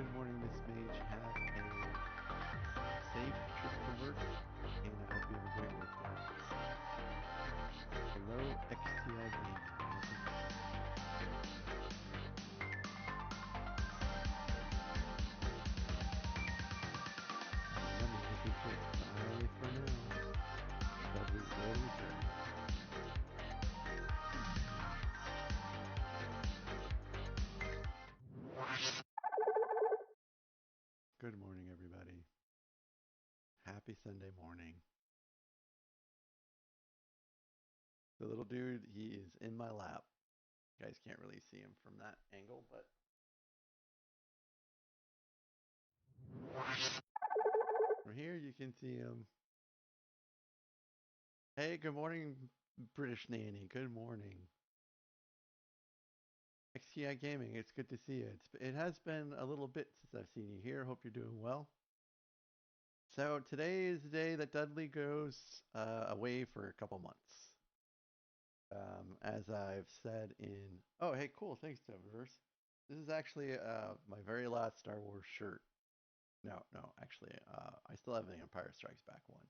Good morning, Miss Mage. Have a safe trip to work, and I hope you have a great work day. Hello, XTI Gaming. Remember, this is just bye for now. Dudley will return. Good morning, everybody. Happy Sunday morning. The little dude, he is in my lap. You guys can't really see him from that angle, but from here you can see him. Hey, good morning, British Nanny. Good morning. XTI Gaming, it's good to see you. It has been a little bit since I've seen you here. Hope you're doing well. So today is the day that Dudley goes away for a couple months. As I've said in... Oh, hey, cool. Thanks, Toververse. This is actually my very last Star Wars shirt. No, actually, I still have the Empire Strikes Back one.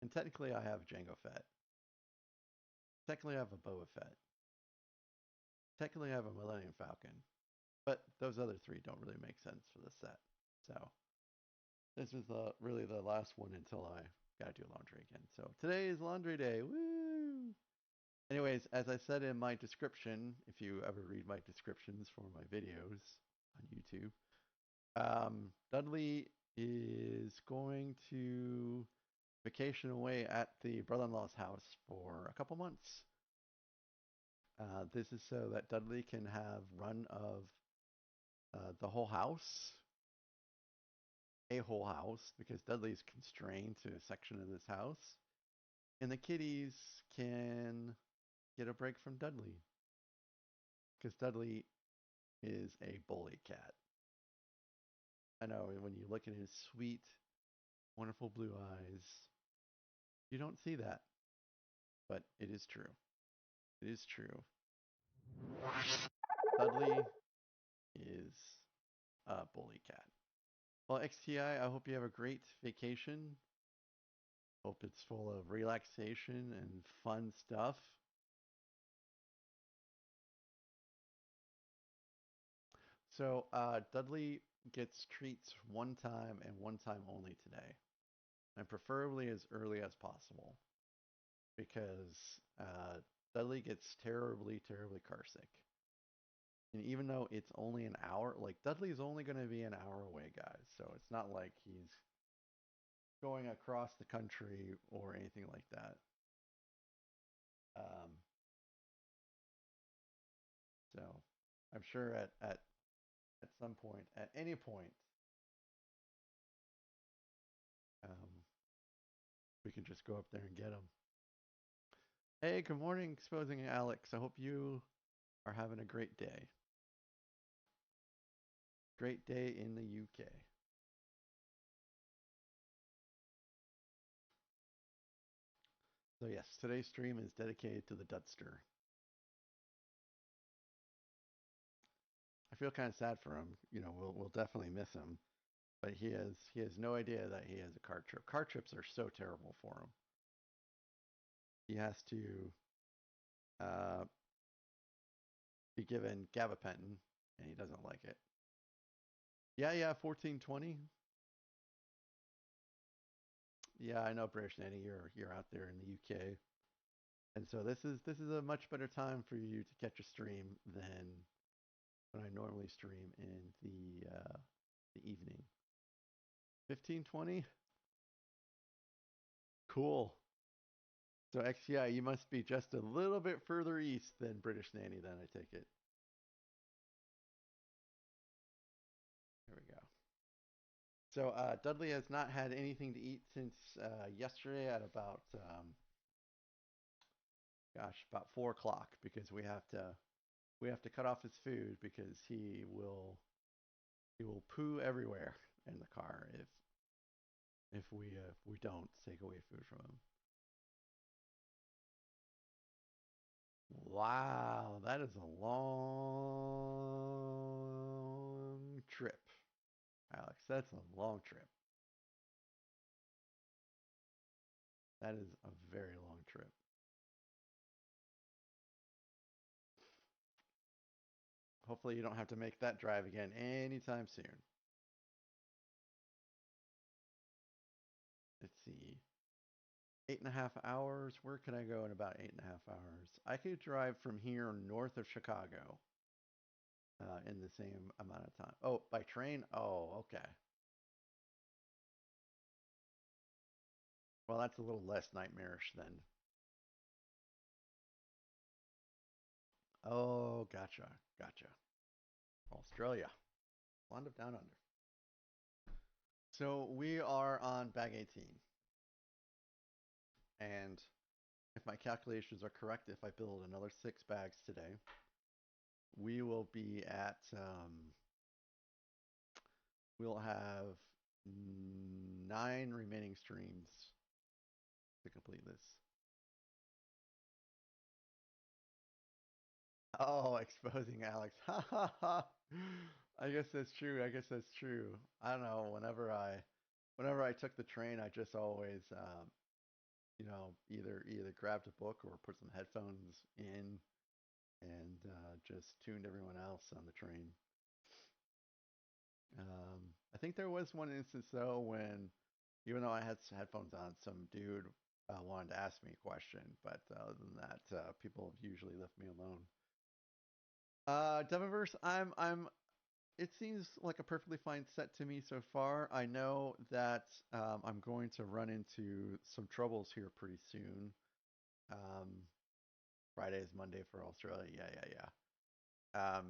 And technically I have Jango Fett. Technically I have a Boba Fett. Technically I have a Millennium Falcon. But those other three don't really make sense for the set. So this is really the last one until I gotta do laundry again. So today is laundry day. Woo! Anyways, as I said in my description, if you ever read my descriptions for my videos on YouTube, Dudley is going to vacation away at the brother-in-law's house for a couple months. This is so that Dudley can have run of the whole house, a whole house, because Dudley's constrained to a section of this house, and the kitties can get a break from Dudley, because Dudley is a bully cat. I know when you look at his sweet, wonderful blue eyes, you don't see that, but it is true. It is true. Dudley is a bully cat. Well, XTI, I hope you have a great vacation. Hope it's full of relaxation and fun stuff. So, Dudley gets treats one time and one time only today, and preferably as early as possible, because Dudley gets terribly, terribly carsick. And even though it's only an hour, like Dudley's only going to be an hour away, guys. So it's not like he's going across the country or anything like that. So I'm sure at some point, at any point, we can just go up there and get him. Hey, good morning, Exposing Alex. I hope you are having a great day. Great day in the UK. So yes, today's stream is dedicated to the Dudster. I feel kind of sad for him. You know, we'll definitely miss him, but he has no idea that he has a cart trip. Cart trips are so terrible for him. He has to be given gabapentin, and he doesn't like it. Yeah, 1420. Yeah, I know, British Nanny. You're out there in the UK, and so this is a much better time for you to catch a stream than when I normally stream in the evening. 1520. Cool. So XCI, you must be just a little bit further east than British Nanny, then I take it. There we go. So Dudley has not had anything to eat since yesterday at about about 4 o'clock, because we have to cut off his food because he will poo everywhere in the car if we don't take away food from him. Wow, that is a long That's a long trip. That is a very long trip. Hopefully you don't have to make that drive again anytime soon. Let's see. 8.5 hours. Where can I go in about 8.5 hours? I could drive from here north of Chicago in the same amount of time. Oh, by train? Oh, okay. Well, that's a little less nightmarish then. Oh, gotcha. Gotcha. Australia. Land of Down Under. So we are on bag 18. And if my calculations are correct, if I build another 6 bags today, we will be at, we'll have 9 remaining streams to complete this. Oh, exposing Alex. Ha ha ha. I guess that's true. I guess that's true. I don't know. Whenever I took the train, I just always, either grabbed a book or put some headphones in and just tuned everyone else on the train. I think there was one instance though when, even though I had headphones on, some dude wanted to ask me a question, but other than that, people have usually left me alone. Deviverse, I'm. It seems like a perfectly fine set to me so far. I know that I'm going to run into some troubles here pretty soon. Um, Friday is Monday for Australia. Yeah.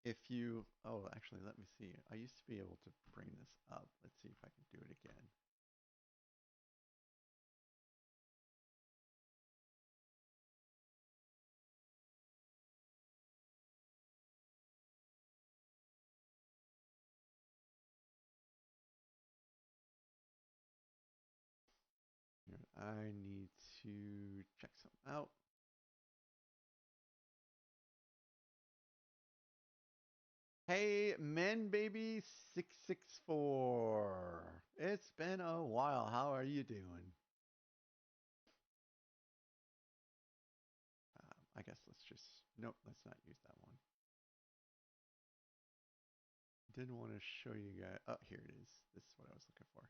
If you, oh, actually, let me see. I used to be able to bring this up. Let's see if I can do it again. I need to check something out. Hey, men baby 664. It's been a while. How are you doing? I guess let's just, nope, let's not use that one. Didn't want to show you guys. Oh, here it is. This is what I was looking for.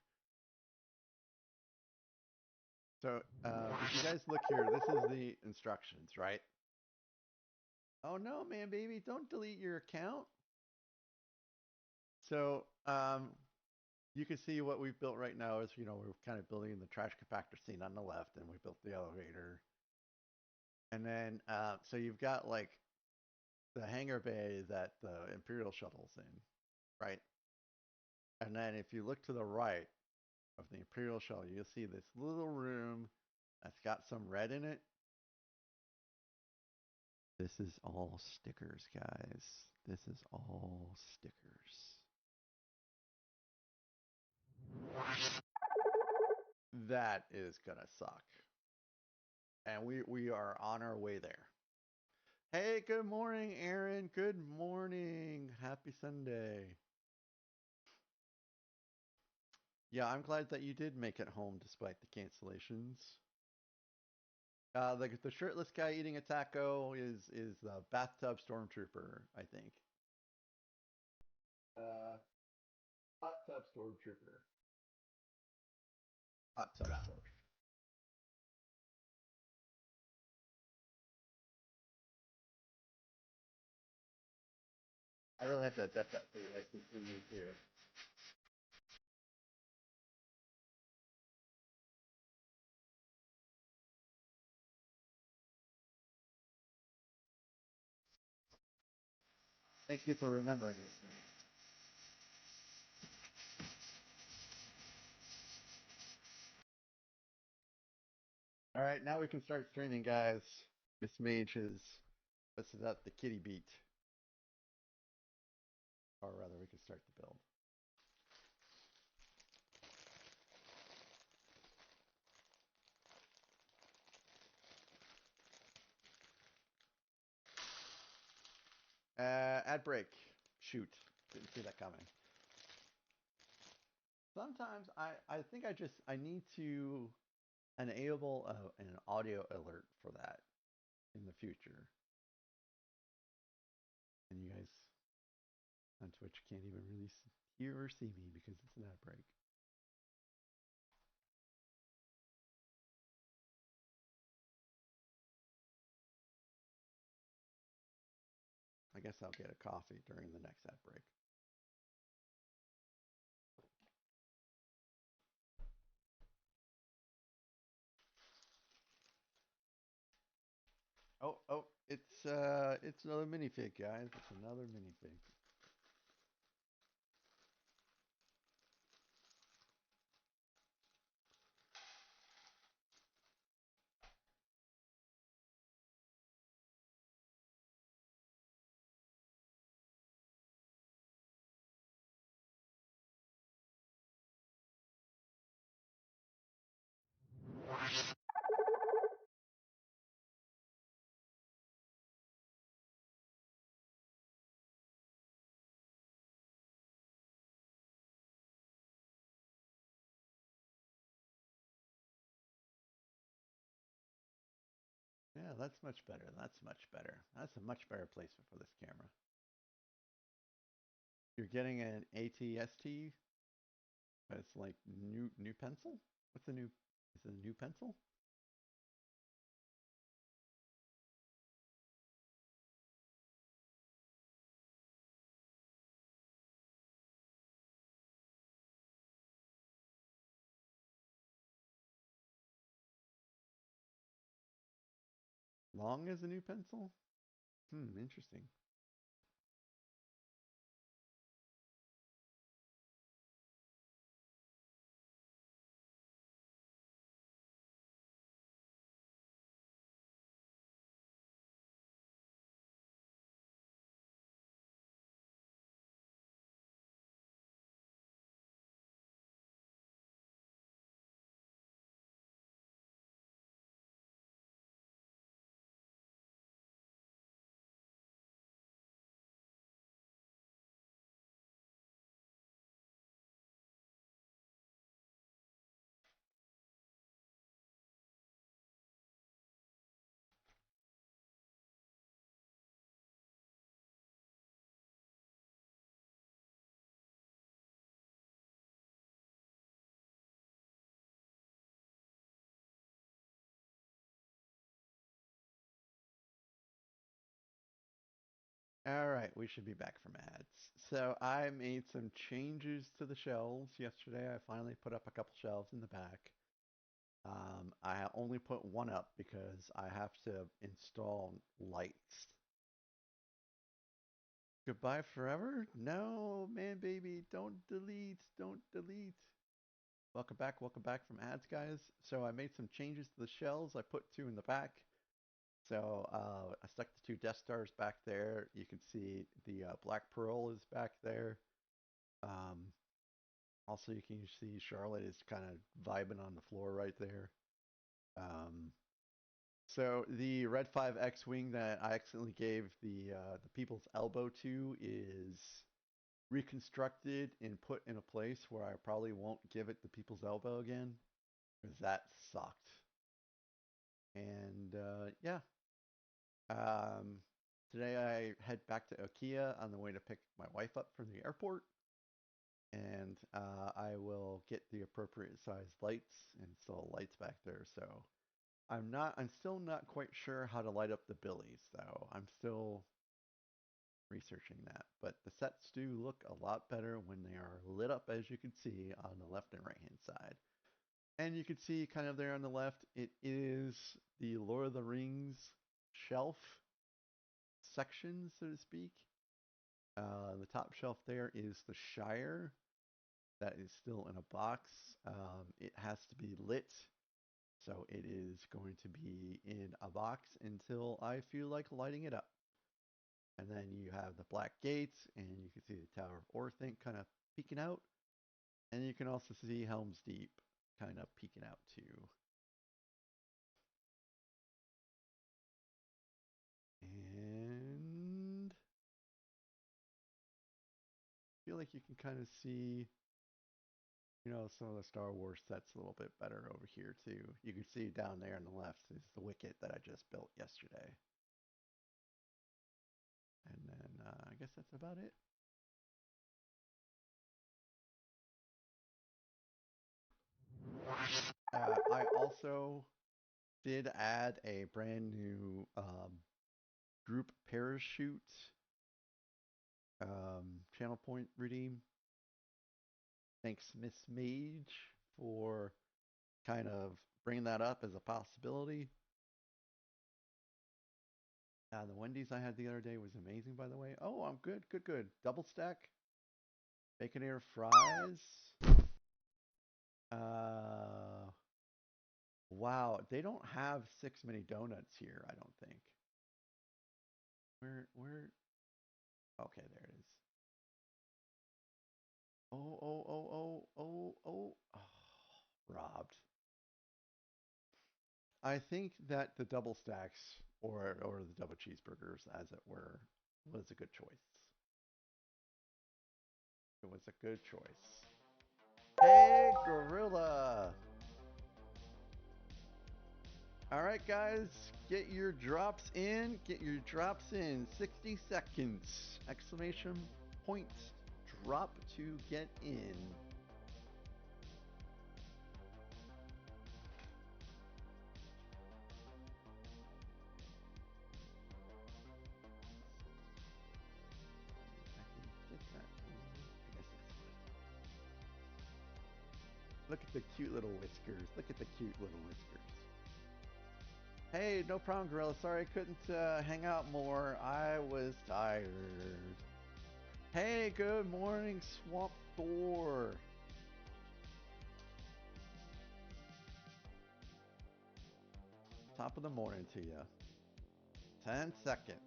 So if you guys look here, this is the instructions, right? Oh no, man, baby, don't delete your account. So you can see what we've built right now is, we're kind of building the trash compactor scene on the left, and we built the elevator. And then, so you've got like the hangar bay that the Imperial shuttle's in, right? And then if you look to the right of the Imperial shuttle, you'll see this little room that's got some red in it. This is all stickers, guys. This is all stickers. That is gonna suck. And we are on our way there. Hey, good morning, Aaron. Good morning. Happy Sunday. Yeah, I'm glad that you did make it home despite the cancellations. The shirtless guy eating a taco is the bathtub stormtrooper, I think. Uh, Hot tub stormtrooper. Hot tub stormtrooper. I really have to adapt that for you guys to see you too. Thank you for remembering this. All right, now we can start streaming, guys. Miss Mage is, what's that, the kitty beat. Or rather, we can start the build. Ad break. Shoot. Didn't see that coming. Sometimes I think I need to enable an audio alert for that in the future. And you guys on Twitch can't even really hear or see me because it's an ad break. I guess I'll get a coffee during the next ad break. Oh, it's another minifig, guys. It's another minifig. Yeah, that's much better. That's much better. That's a much better placement for this camera. You're getting an ATST, but it's like new pencil. What's the new? Is it a new pencil? Long as a new pencil? Interesting. All right, we should be back from ads. So I made some changes to the shelves yesterday. I finally put up a couple shelves in the back. I only put one up because I have to install lights. Goodbye forever? No, man, baby, don't delete, don't delete. Welcome back from ads, guys. So I made some changes to the shelves. I put two in the back. So I stuck the two Death Stars back there. You can see the Black Pearl is back there. Um, Also, you can see Charlotte is kind of vibing on the floor right there. Um, so the Red 5 X-wing that I accidentally gave the People's Elbow to is reconstructed and put in a place where I probably won't give it the People's Elbow again because that sucked. And yeah, um, today I head back to IKEA on the way to pick my wife up from the airport, and I will get the appropriate size lights and install lights back there. So I'm still not quite sure how to light up the billies though. I'm still researching that, but the sets do look a lot better when they are lit up, as you can see on the left and right hand side. And you can see kind of there on the left, it is the Lord of the Rings shelf section, so to speak. The top shelf there is the Shire. That is still in a box. It has to be lit, so it is going to be in a box until I feel like lighting it up. And then you have the black gates, and you can see the Tower of Orthanc kind of peeking out. And you can also see Helm's Deep kind of peeking out too. And I feel like you can kind of see You know, some of the Star Wars sets a little bit better over here too. You can see down there on the left is the wicket that I just built yesterday. And then I guess that's about it. I also did add a brand new group parachute channel point redeem. Thanks, Miss Mage, for kind of bringing that up as a possibility. The Wendy's I had the other day was amazing, by the way. Oh, I'm good, good, good. Double stack, baconair fries. Wow, they don't have 6 mini donuts here, I don't think. Where? Okay, there it is. Oh, robbed. I think that the double stacks or the double cheeseburgers, as it were, was a good choice. It was a good choice. Hey, Gorilla! All right, guys, get your drops in. Get your drops in. 60 seconds! Exclamation point. Drop to get in. Look at the cute little whiskers. Look at the cute little whiskers. Hey, no problem, Gorilla. Sorry I couldn't hang out more. I was tired. Hey, good morning, Swamp Thor. Top of the morning to you. 10 seconds.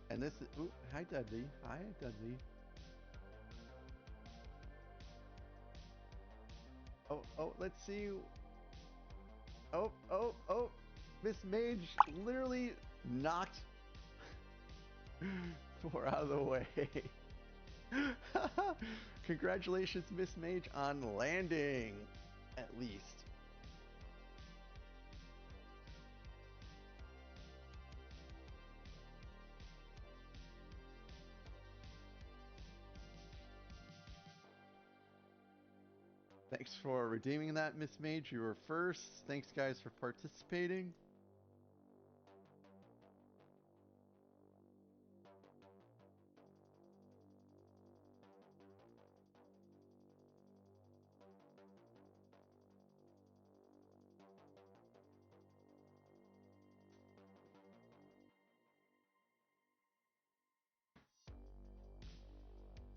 And this is, ooh, hi Dudley. Hi Dudley. Oh, let's see. Oh. Miss Mage literally knocked Thor out of the way. Congratulations, Miss Mage, on landing, at least. Thanks for redeeming that, Miss Mage. You were first. Thanks, guys, for participating.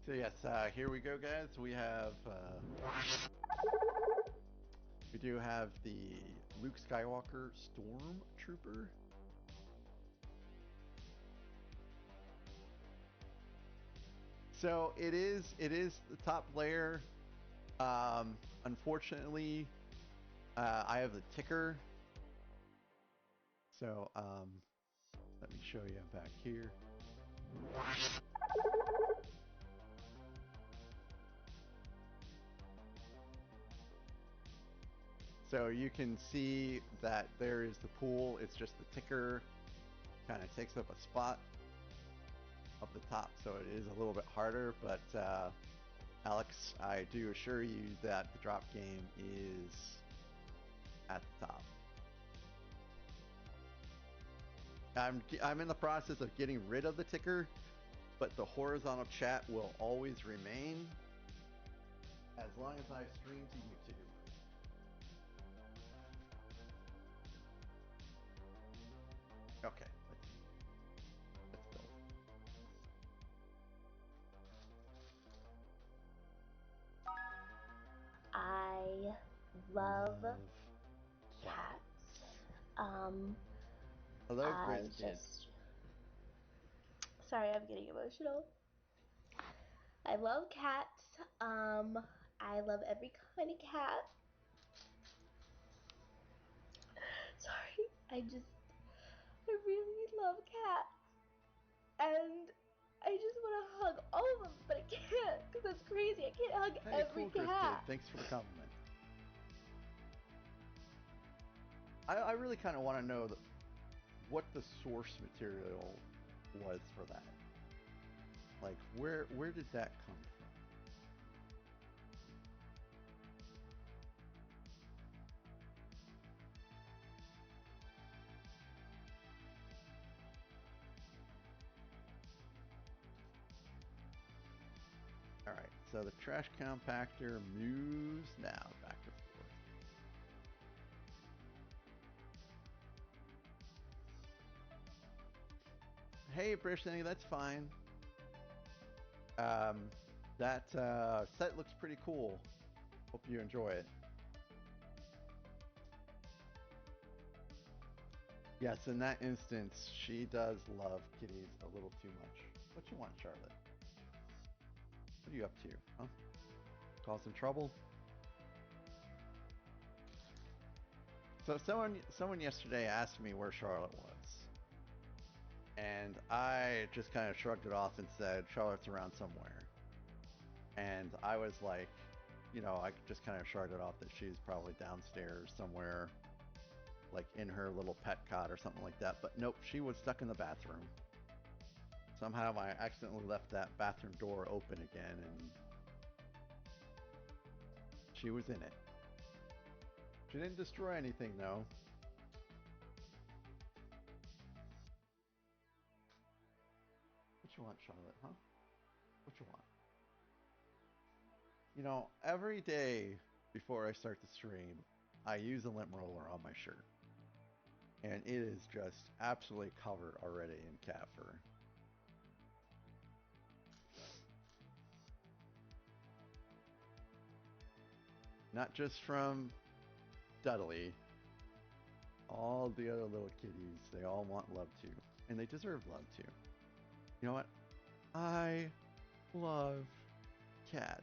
So yes, here we go, guys. We do have the Luke Skywalker Stormtrooper. So it is the top layer. Unfortunately, I have the ticker. So let me show you back here. So you can see that there is the pool. It's just the ticker kind of takes up a spot up the top, so it is a little bit harder. But Alex, I do assure you that the drop game is at the top. I'm in the process of getting rid of the ticker, but the horizontal chat will always remain as long as I stream to YouTube. Okay, let's build. I love cats. Hello, Brisket. Sorry, I'm getting emotional. I love cats. I love every kind of cat. I really love cats. And I just want to hug all of them, but I can't because that's crazy. I can't hug Hey, every cool, Chris Kid. cat. Thanks for the compliment. I really kind of want to know what the source material was for that. Like, where did that come from? All right, so the trash compactor moves now back and forth. Hey, Brittany, that's fine. Um, that set looks pretty cool. Hope you enjoy it. Yes, in that instance, she does love kitties a little too much. What you want, Charlotte? What are you up to? Huh? Cause some trouble? So someone yesterday asked me where Charlotte was, and I just kind of shrugged it off and said Charlotte's around somewhere. And I was like, I just kind of shrugged it off that she's probably downstairs somewhere, like in her little pet cot or something like that. But nope, she was stuck in the bathroom. Somehow I accidentally left that bathroom door open again, and she was in it. She didn't destroy anything though. What you want, Charlotte, huh? What you want? Every day before I start the stream, I use a lint roller on my shirt. And it is just absolutely covered already in cat fur. Not just from Dudley. All the other little kitties, they all want love too. And they deserve love too. You know what? I love cats.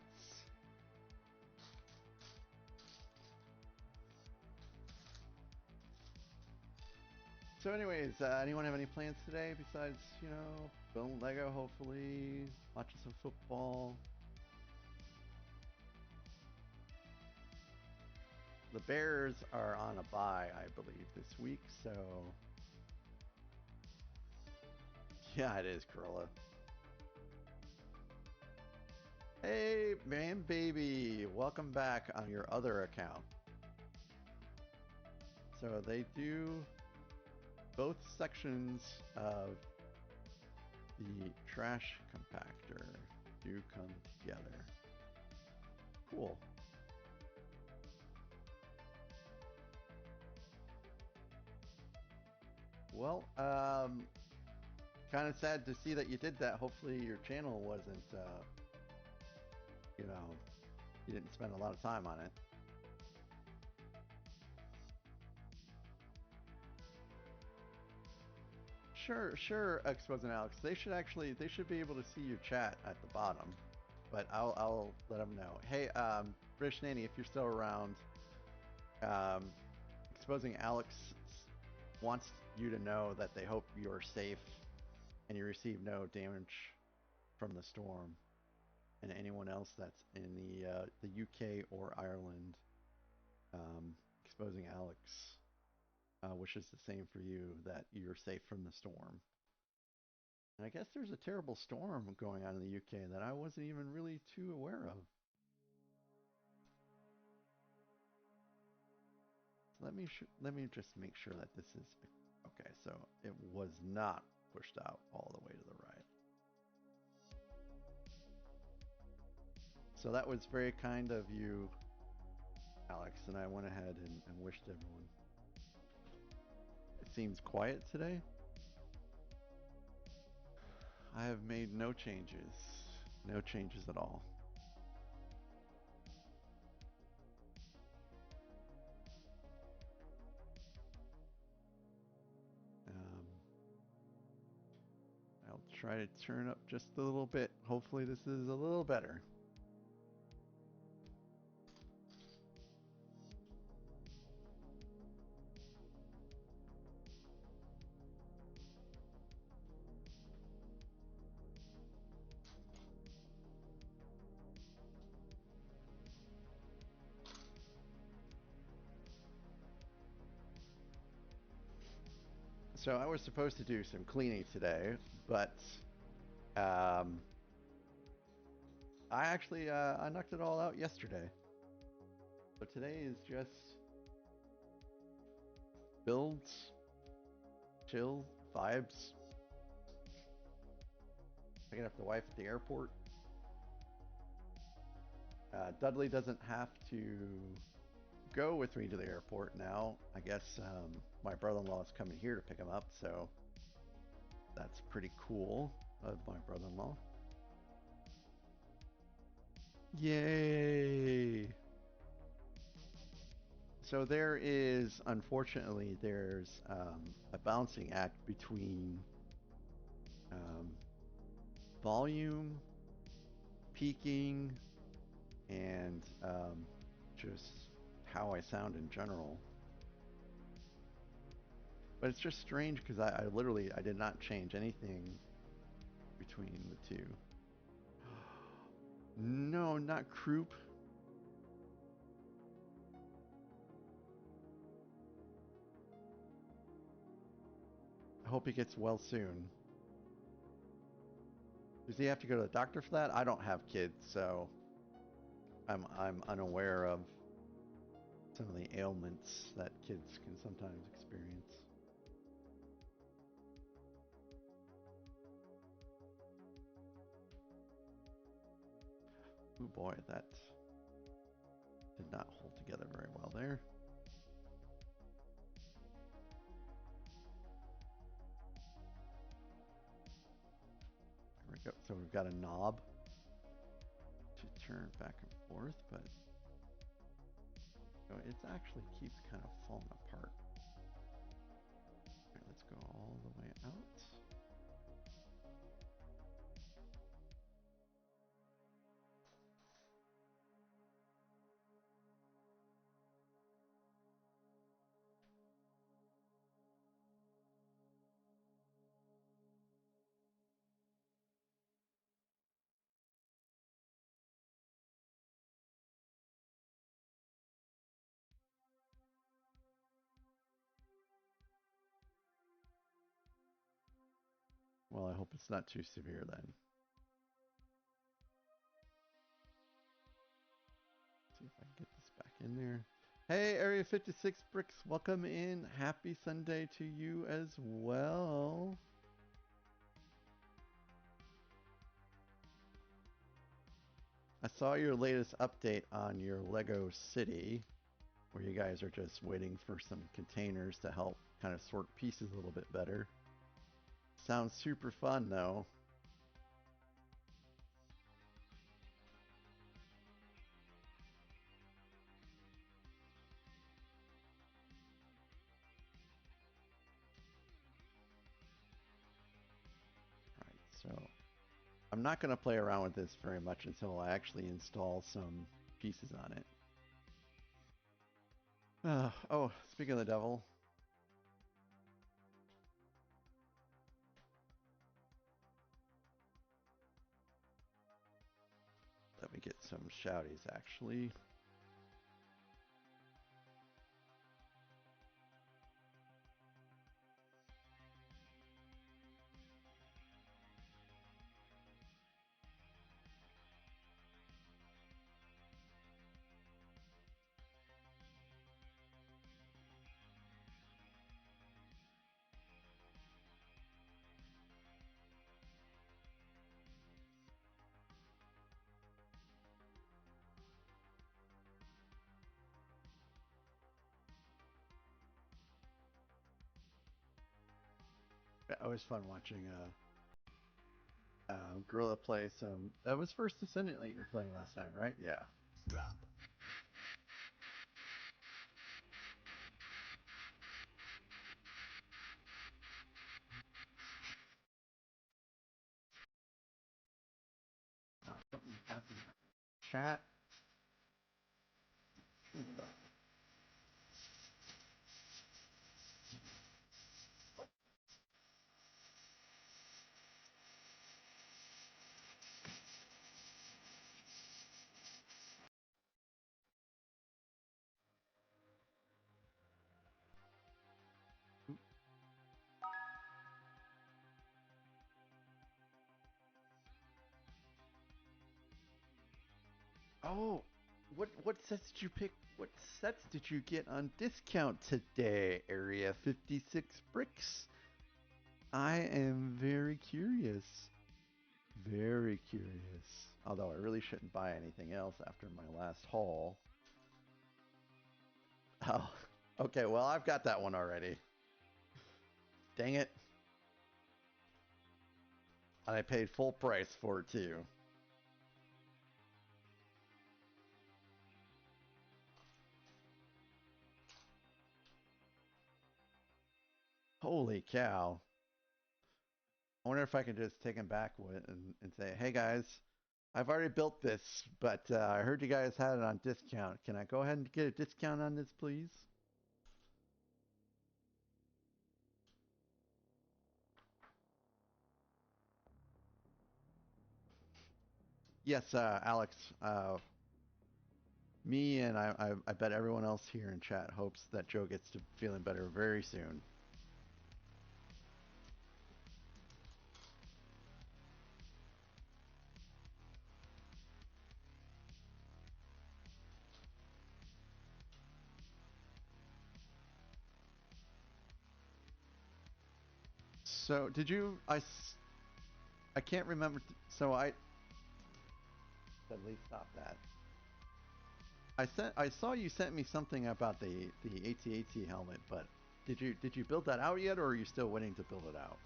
So anyways, anyone have any plans today besides, building Lego, hopefully, watching some football? The Bears are on a bye, I believe, this week, so... Yeah, it is, Corolla. Hey, man baby, welcome back on your other account. So they do both sections of the trash compactor do come together. Cool. Well, kind of sad to see that you did that. Hopefully your channel wasn't, you didn't spend a lot of time on it. Sure, Expos and Alex. They should be able to see your chat at the bottom, but I'll let them know. Hey, British Nanny, if you're still around, Exposing Alex wants you to know that they hope you're safe and you receive no damage from the storm. And anyone else that's in the UK or Ireland, Exposing Alex wishes the same for you, that you're safe from the storm. And I guess there's a terrible storm going on in the UK that I wasn't even really too aware of. So let me just make sure that this is okay. So it was not pushed out all the way to the right. So that was very kind of you, Alex, and I went ahead and wished everyone. It seems quiet today. I have made no changes. No changes at all. I'll try to turn up just a little bit. Hopefully this is a little better. So I was supposed to do some cleaning today, but um, I actually I knocked it all out yesterday. So today is just builds, chill, vibes, picking up the wife at the airport. Dudley doesn't have to go with me to the airport now. I guess my brother-in-law is coming here to pick him up, so that's pretty cool of my brother-in-law. Yay! So there is, unfortunately, there's a balancing act between um, volume, peaking, and just how I sound in general. But it's just strange because I literally I did not change anything between the two. No, not croup. I hope he gets well soon. Does he have to go to the doctor for that? I don't have kids, so I'm unaware of some of the ailments that kids can sometimes experience. Oh boy, that did not hold together very well there. There we go. So we've got a knob to turn back and forth, but it actually keeps kind of falling apart. All right, let's go all the way out. Well, I hope it's not too severe then. See if I can get this back in there. Hey, Area 56 Bricks, welcome in. Happy Sunday to you as well. I saw your latest update on your Lego City, where you guys are just waiting for some containers to help kind of sort pieces a little bit better. Sounds super fun though. Alright, so I'm not going to play around with this very much until I actually install some pieces on it. Oh, speaking of the devil, let me get some shouties actually. It was fun watching Gorilla play some. That was First Descendant that you were playing last time, right? Yeah. Chat. Oh, what sets did you pick? What sets did you get on discount today? Area 56 bricks. I am very curious. Very curious. Although I really shouldn't buy anything else after my last haul. Oh, okay. Well, I've got that one already. Dang it. And I paid full price for it too. Holy cow. I wonder if I can just take him back with and say, hey guys, I've already built this, but I heard you guys had it on discount. Can I go ahead and get a discount on this, please? Yes, Alex. Me and I bet everyone else here in chat hopes that Joe gets to feeling better very soon. So did you? I can't remember. So I. Dudley, stop that. I saw you sent me something about the AT-AT helmet, but did you build that out yet, or are you still waiting to build it out?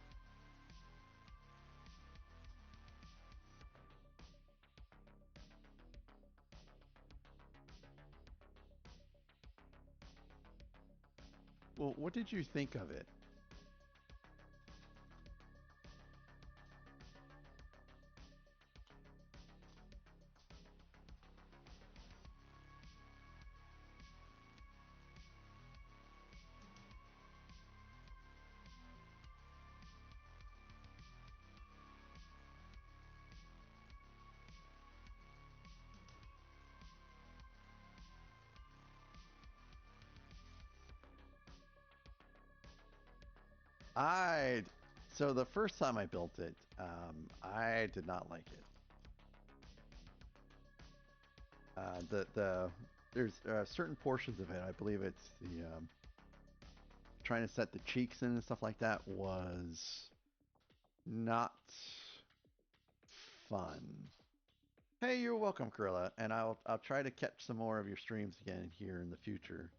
Well, what did you think of it? I so the first time I built it, I did not like it. The there's certain portions of it. I believe it's the trying to set the cheeks in and stuff like that was not fun. Hey, you're welcome, Corilla, and I'll try to catch some more of your streams again here in the future.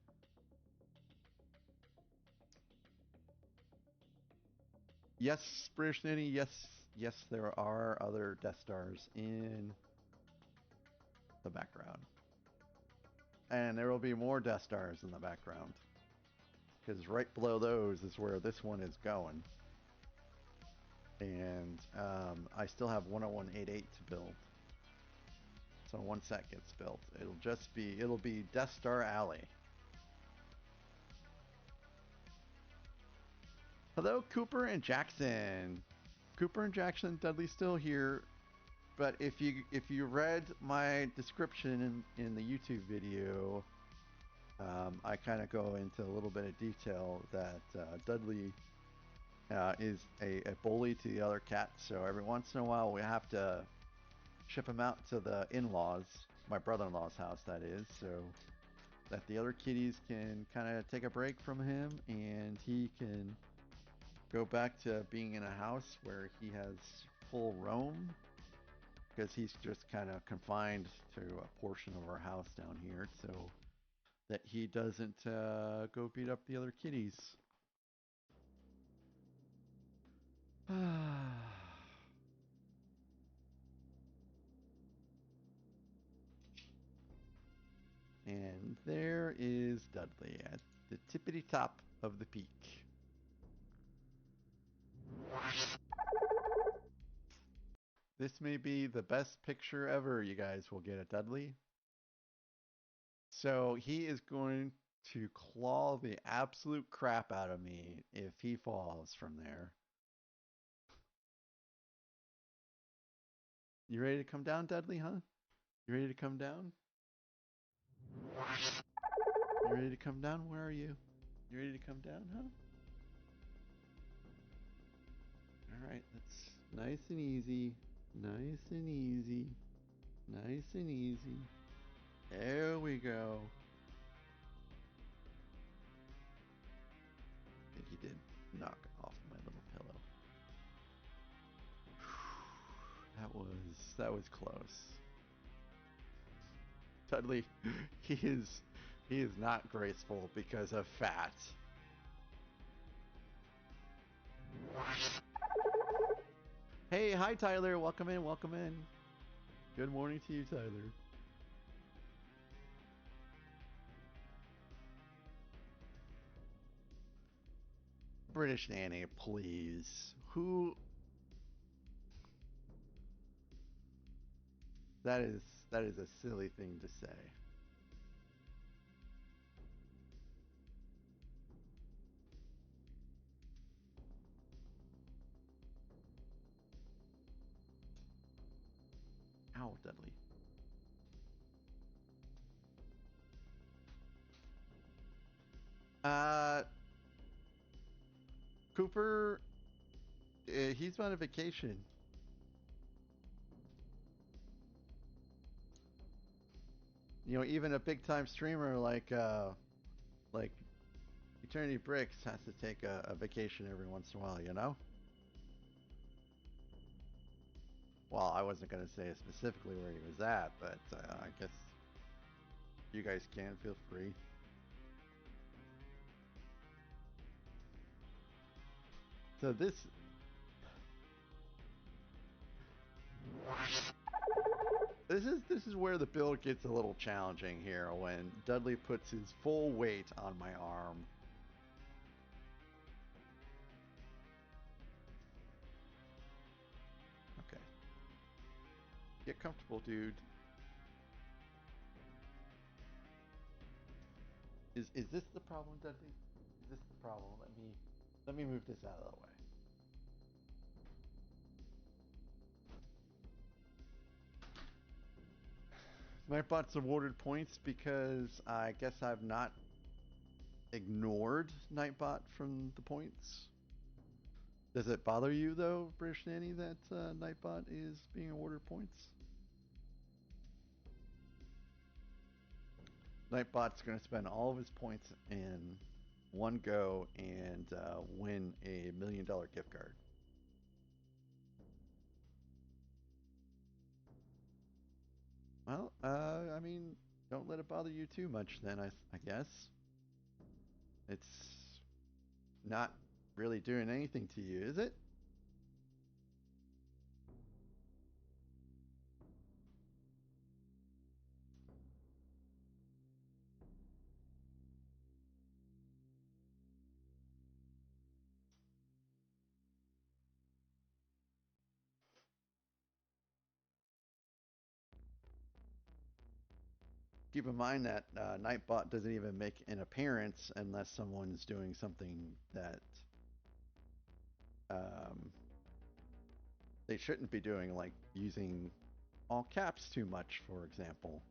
Yes, British Nitty, yes, there are other Death Stars in the background. And there will be more Death Stars in the background. Because right below those is where this one is going. And I still have 10188 to build. So once that gets built, it'll be Death Star Alley. Hello, Cooper and Jackson. Cooper and Jackson, Dudley's still here. But if you read my description in the YouTube video, I kind of go into a little bit of detail that Dudley is a bully to the other cats. So every once in a while, we have to ship him out to the in-laws, my brother-in-law's house, that is, so that the other kitties can kind of take a break from him and he can go back to being in a house where he has full roam because he's just kind of confined to a portion of our house down here so that he doesn't go beat up the other kitties. And there is Dudley at the tippity top of the peak. This may be the best picture ever you guys will get at Dudley. So he is going to claw the absolute crap out of me if he falls from there. You ready to come down, Dudley, huh? You ready to come down? You ready to come down? Where are you? You ready to come down, huh? All right, that's nice and easy. Nice and easy. Nice and easy. There we go. I think he did knock off my little pillow. That was close. Dudley, he is he is not graceful because of fat. Hey, hi Tyler, welcome in, welcome in. Good morning to you, Tyler. British nanny, please. Who? That is that is a silly thing to say. Ow, Dudley. Uh, Cooper, he's on a vacation. You know, even a big time streamer like Eternity Bricks has to take a vacation every once in a while. You know. Well, I wasn't gonna say specifically where he was at, but I guess you guys can feel free. So this is where the build gets a little challenging here when Dudley puts his full weight on my arm. Okay. Get comfortable, dude. Is this the problem, Dudley? Is this the problem? Let me move this out of the way. Nightbot's awarded points because I guess I've not ignored Nightbot from the points. Does it bother you though, British Nanny, that Nightbot is being awarded points? Nightbot's going to spend all of his points in one go and win $1 million gift card. Well, I mean, don't let it bother you too much then, I guess. It's not really doing anything to you, is it? Keep in mind that Nightbot doesn't even make an appearance unless someone's doing something that um, they shouldn't be doing, like using all caps too much, for example.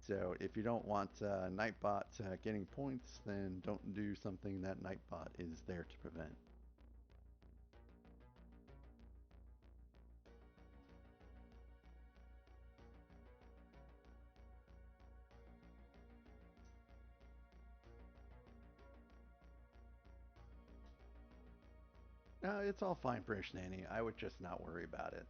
So if you don't want Nightbot getting points, then don't do something that Nightbot is there to prevent. It's all fine, British Nanny. I would just not worry about it.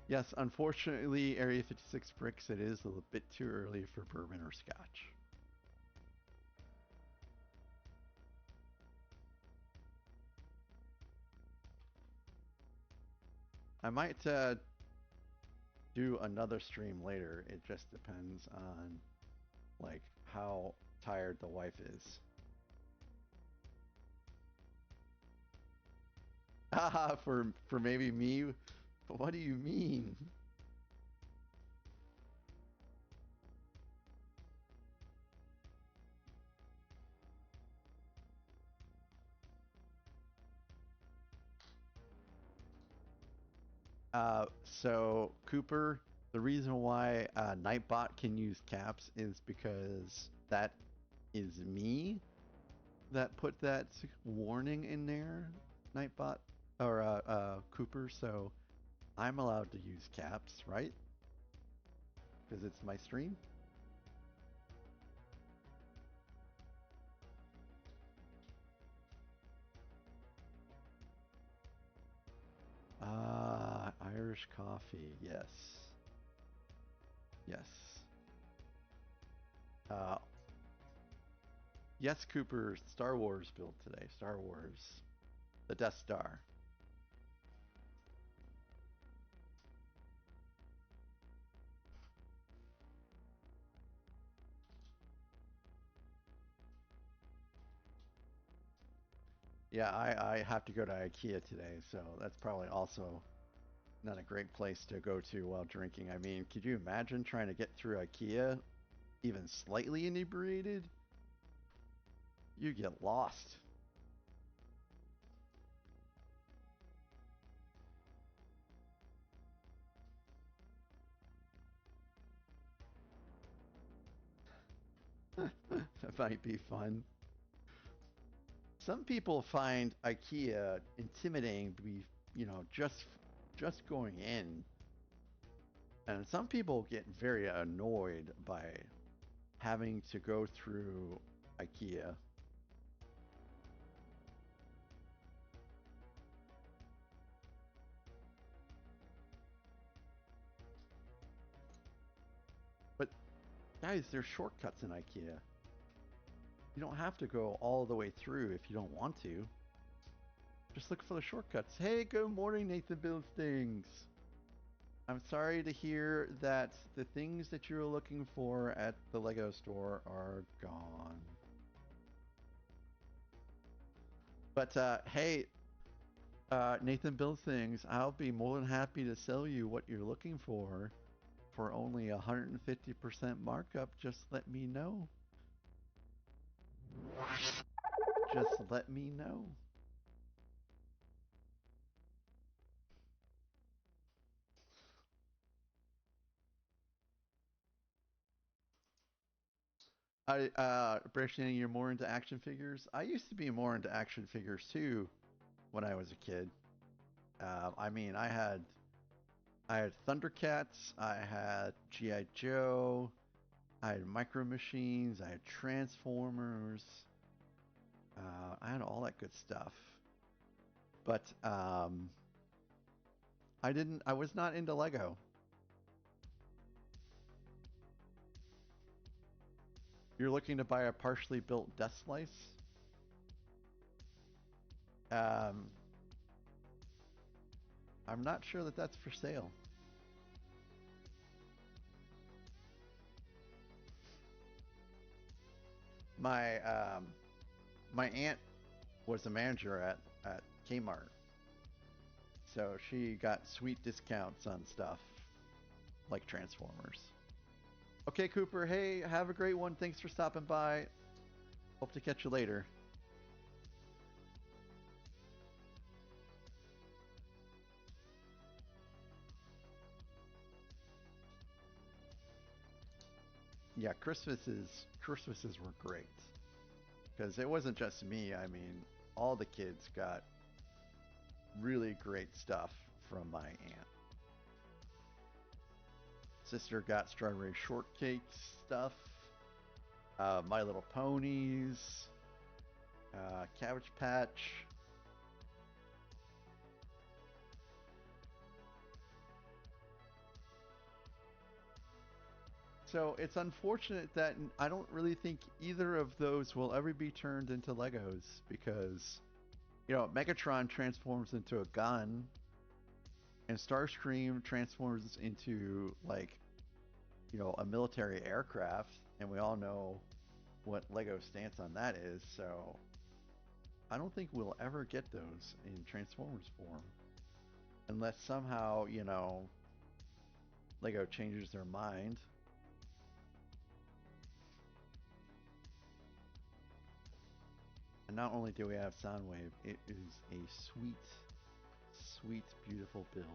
Yes, unfortunately, Area 56 bricks, it is a little bit too early for bourbon or scotch. I might do another stream later. It just depends on like how tired the wife is. Haha, for maybe me. What do you mean? So Cooper, the reason why Nightbot can use caps is because that is me that put that warning in there, Nightbot. or Cooper, so I'm allowed to use caps, right? Because it's my stream. Ah, Irish coffee. Yes. Yes. Uh, yes, Cooper. Star Wars build today. Star Wars. The Death Star. Yeah, I have to go to IKEA today, so that's probably also not a great place to go to while drinking. I mean, could you imagine trying to get through IKEA even slightly inebriated? You get lost. That might be fun. Some people find IKEA intimidating to be, just going in, and some people get very annoyed by having to go through IKEA. But guys, there's shortcuts in IKEA. You don't have to go all the way through if you don't want to. Just look for the shortcuts. Hey, good morning, Nathan Builds Things. I'm sorry to hear that the things that you were looking for at the Lego store are gone. But hey, Nathan Builds Things, I'll be more than happy to sell you what you're looking for only 150% markup. Just let me know. Just let me know. Brandon, you're more into action figures. I used to be more into action figures too when I was a kid. I mean, I had Thundercats, I had GI Joe, I had Micro Machines, I had Transformers, I had all that good stuff. But I was not into Lego. You're looking to buy a partially built Death Slice? Um, I'm not sure that that's for sale. My my aunt was a manager at Kmart, so she got sweet discounts on stuff like Transformers. Okay, Cooper. Hey, have a great one. Thanks for stopping by. Hope to catch you later. Yeah, Christmases were great because it wasn't just me. I mean, all the kids got really great stuff from my aunt. Sister got strawberry shortcake stuff, My Little Ponies, Cabbage Patch. So it's unfortunate that I don't really think either of those will ever be turned into Legos because, Megatron transforms into a gun and Starscream transforms into, like, a military aircraft, and we all know what Lego's stance on that is. So I don't think we'll ever get those in Transformers form unless somehow, Lego changes their mind. And not only do we have Soundwave, it is a sweet, sweet, beautiful build.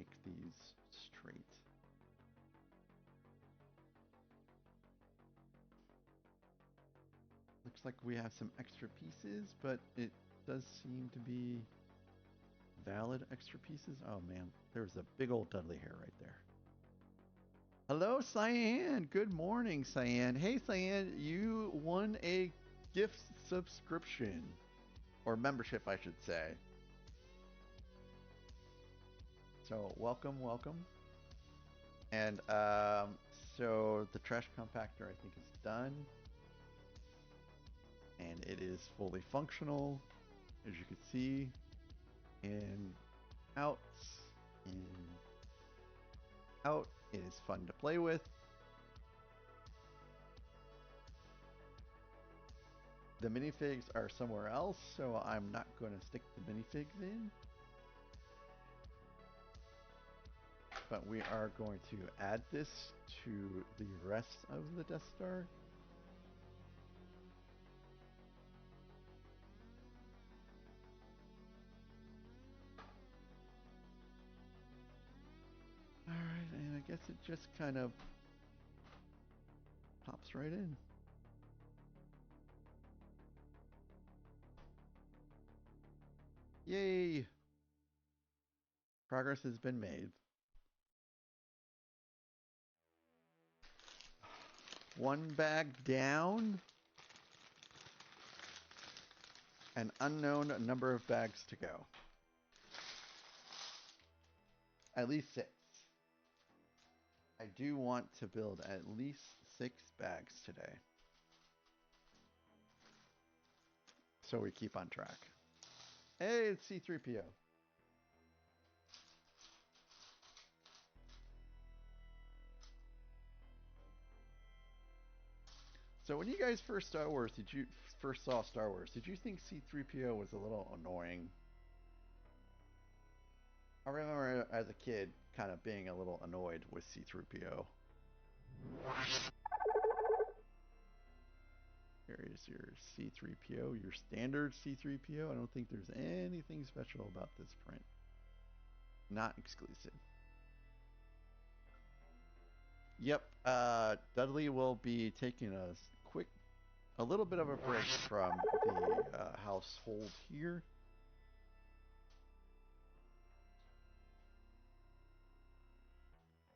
make these straight. Looks like we have some extra pieces, but it does seem to be valid extra pieces. Oh man, there's a big old Dudley hair right there. Hello, Cyan. Good morning, Cyan. Hey, Cyan, you won a gift subscription. Or membership, I should say. So, welcome, welcome. And so the trash compactor, I think, is done. And it is fully functional, as you can see. In, out, in, out. It is fun to play with. The minifigs are somewhere else, so I'm not going to stick the minifigs in. But we are going to add this to the rest of the Death Star. Alright, and I guess it just kind of pops right in. Yay! Progress has been made. One bag down. An unknown number of bags to go. At least 6. I do want to build at least 6 bags today. So we keep on track. Hey, it's C3PO. So when you guys first saw Star Wars, did you think C3PO was a little annoying? I remember as a kid kind of being a little annoyed with C3PO. Here is your C3PO, your standard C3PO. I don't think there's anything special about this print. Not exclusive. Yep, Dudley will be taking a little bit of a break from the household here.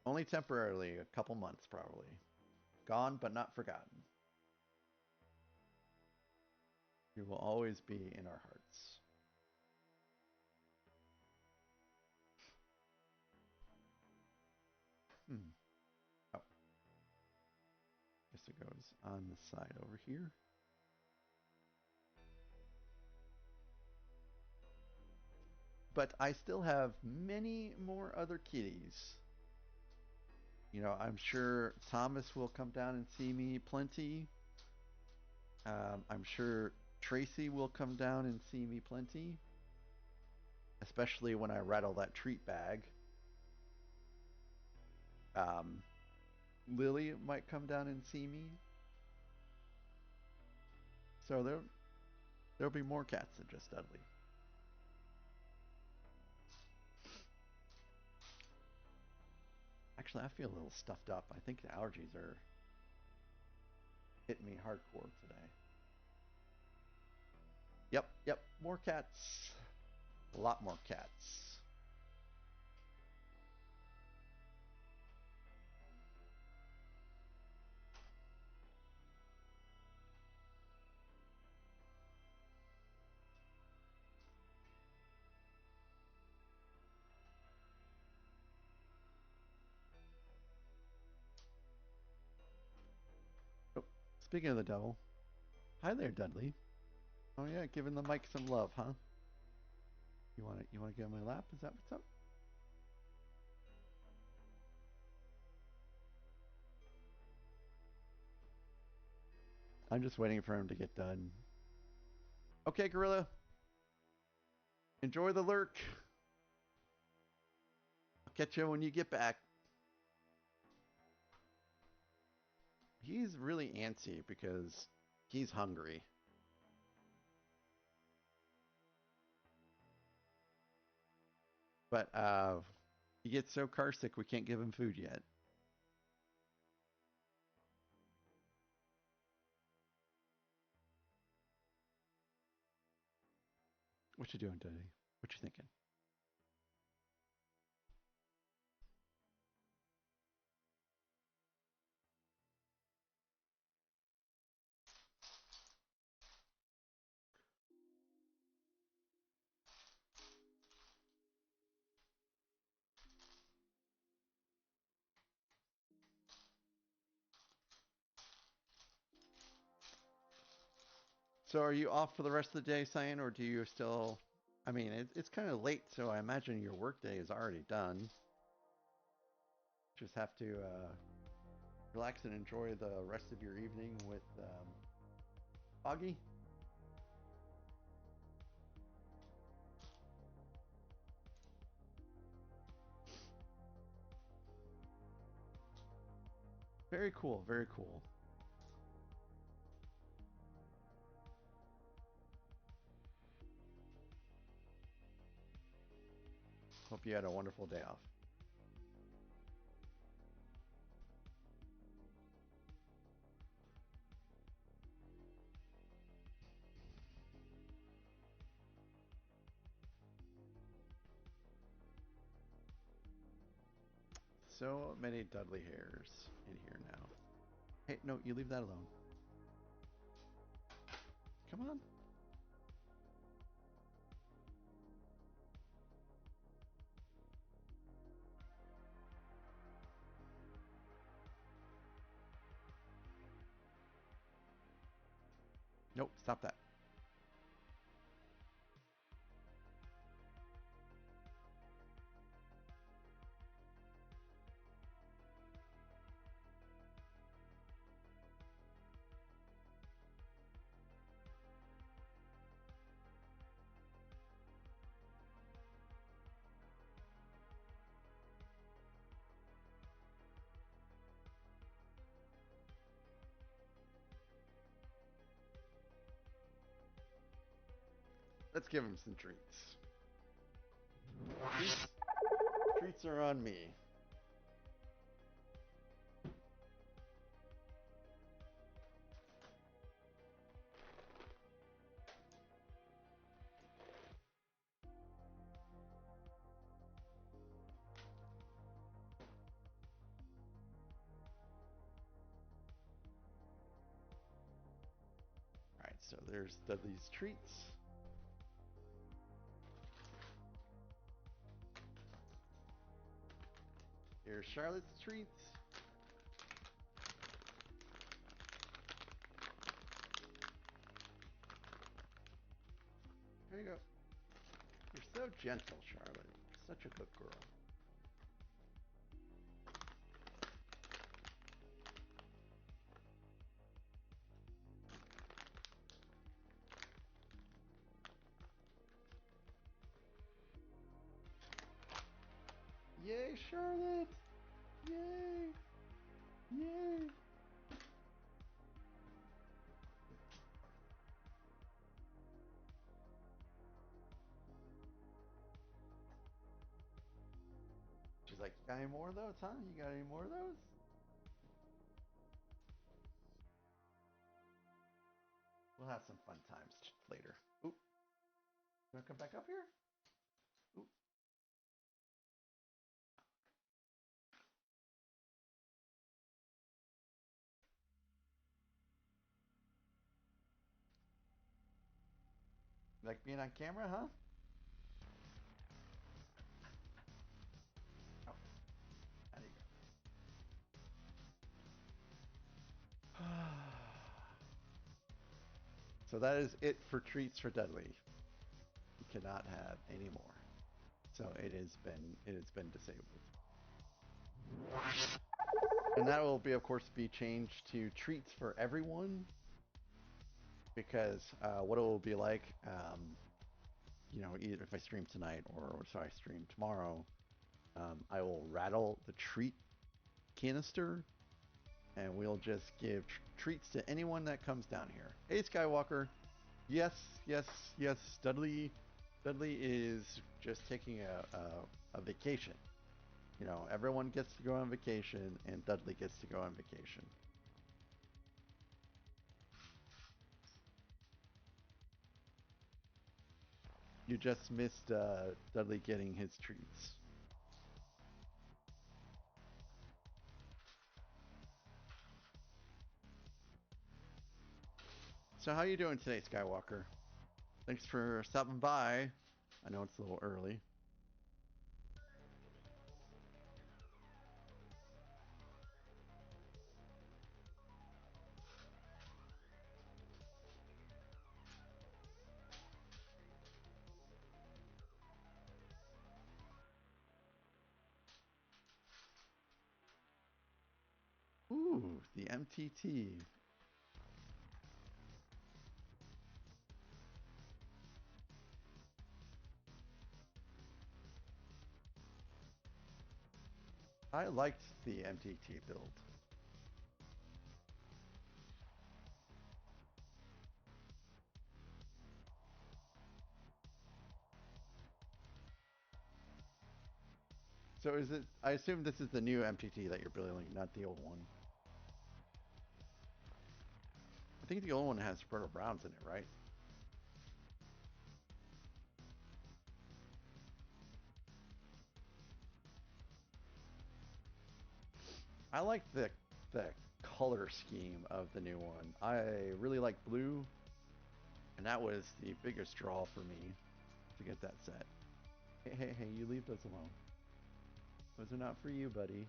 Only temporarily, a couple months probably. Gone but not forgotten. You will always be in our hearts. Oh. Guess it goes on the side over here. But I still have many more other kitties. You know, I'm sure Thomas will come down and see me plenty. I'm sure Tracy will come down and see me plenty. Especially when I rattle that treat bag. Lily might come down and see me. So there'll be more cats than just Dudley. Actually, I feel a little stuffed up. I think the allergies are hitting me hardcore today. Yep, more cats. A lot more cats. Oh, speaking of the devil, hi there, Dudley. Oh yeah, giving the mic some love, huh? You wanna get on my lap? Is that what's up? I'm just waiting for him to get done. Okay, Gorilla. Enjoy the lurk. I'll catch you when you get back. He's really antsy because he's hungry. But He gets so carsick we can't give him food yet. What you doing, Dudley? What you thinking? So are you off for the rest of the day, Cyan, or do you still? I mean, it's kind of late, so I imagine your workday is already done. Just have to relax and enjoy the rest of your evening with Foggy. Very cool. Very cool. Hope you had a wonderful day off. So many Dudley hairs in here now. Hey, no, you leave that alone. Come on. Nope, stop that. Let's give him some treats. Treats, treats are on me. All right, so there's Dudley's treats. Here's Charlotte's treats. There you go. You're so gentle, Charlotte. Such a good girl. Yay, Charlotte! Yay! Yay! She's like, got any more of those, huh? You got any more of those? We'll have some fun times later. Oop. You wanna come back up here? Oop. Like being on camera, huh? Oh, there you go. So that is it for treats for Dudley. He cannot have any more. So it has been disabled. And that will be, of course, be changed to treats for everyone, because what it will be like, either if I stream tonight or so I stream tomorrow, I will rattle the treat canister, and we'll just give treats to anyone that comes down here. Hey, Skywalker. Yes, yes, yes. Dudley is just taking a vacation. You know, everyone gets to go on vacation, and Dudley gets to go on vacation. You just missed Dudley getting his treats. So how you doing today, Skywalker? Thanks for stopping by. I know it's a little early. Ooh, the MTT. I liked the MTT build. So is it? I assume this is the new MTT that you're building, not the old one. I think the old one has Roberta Browns in it, right? I like the color scheme of the new one. I really like blue, and that was the biggest draw for me to get that set. Hey, you leave those alone. Those are not for you, buddy.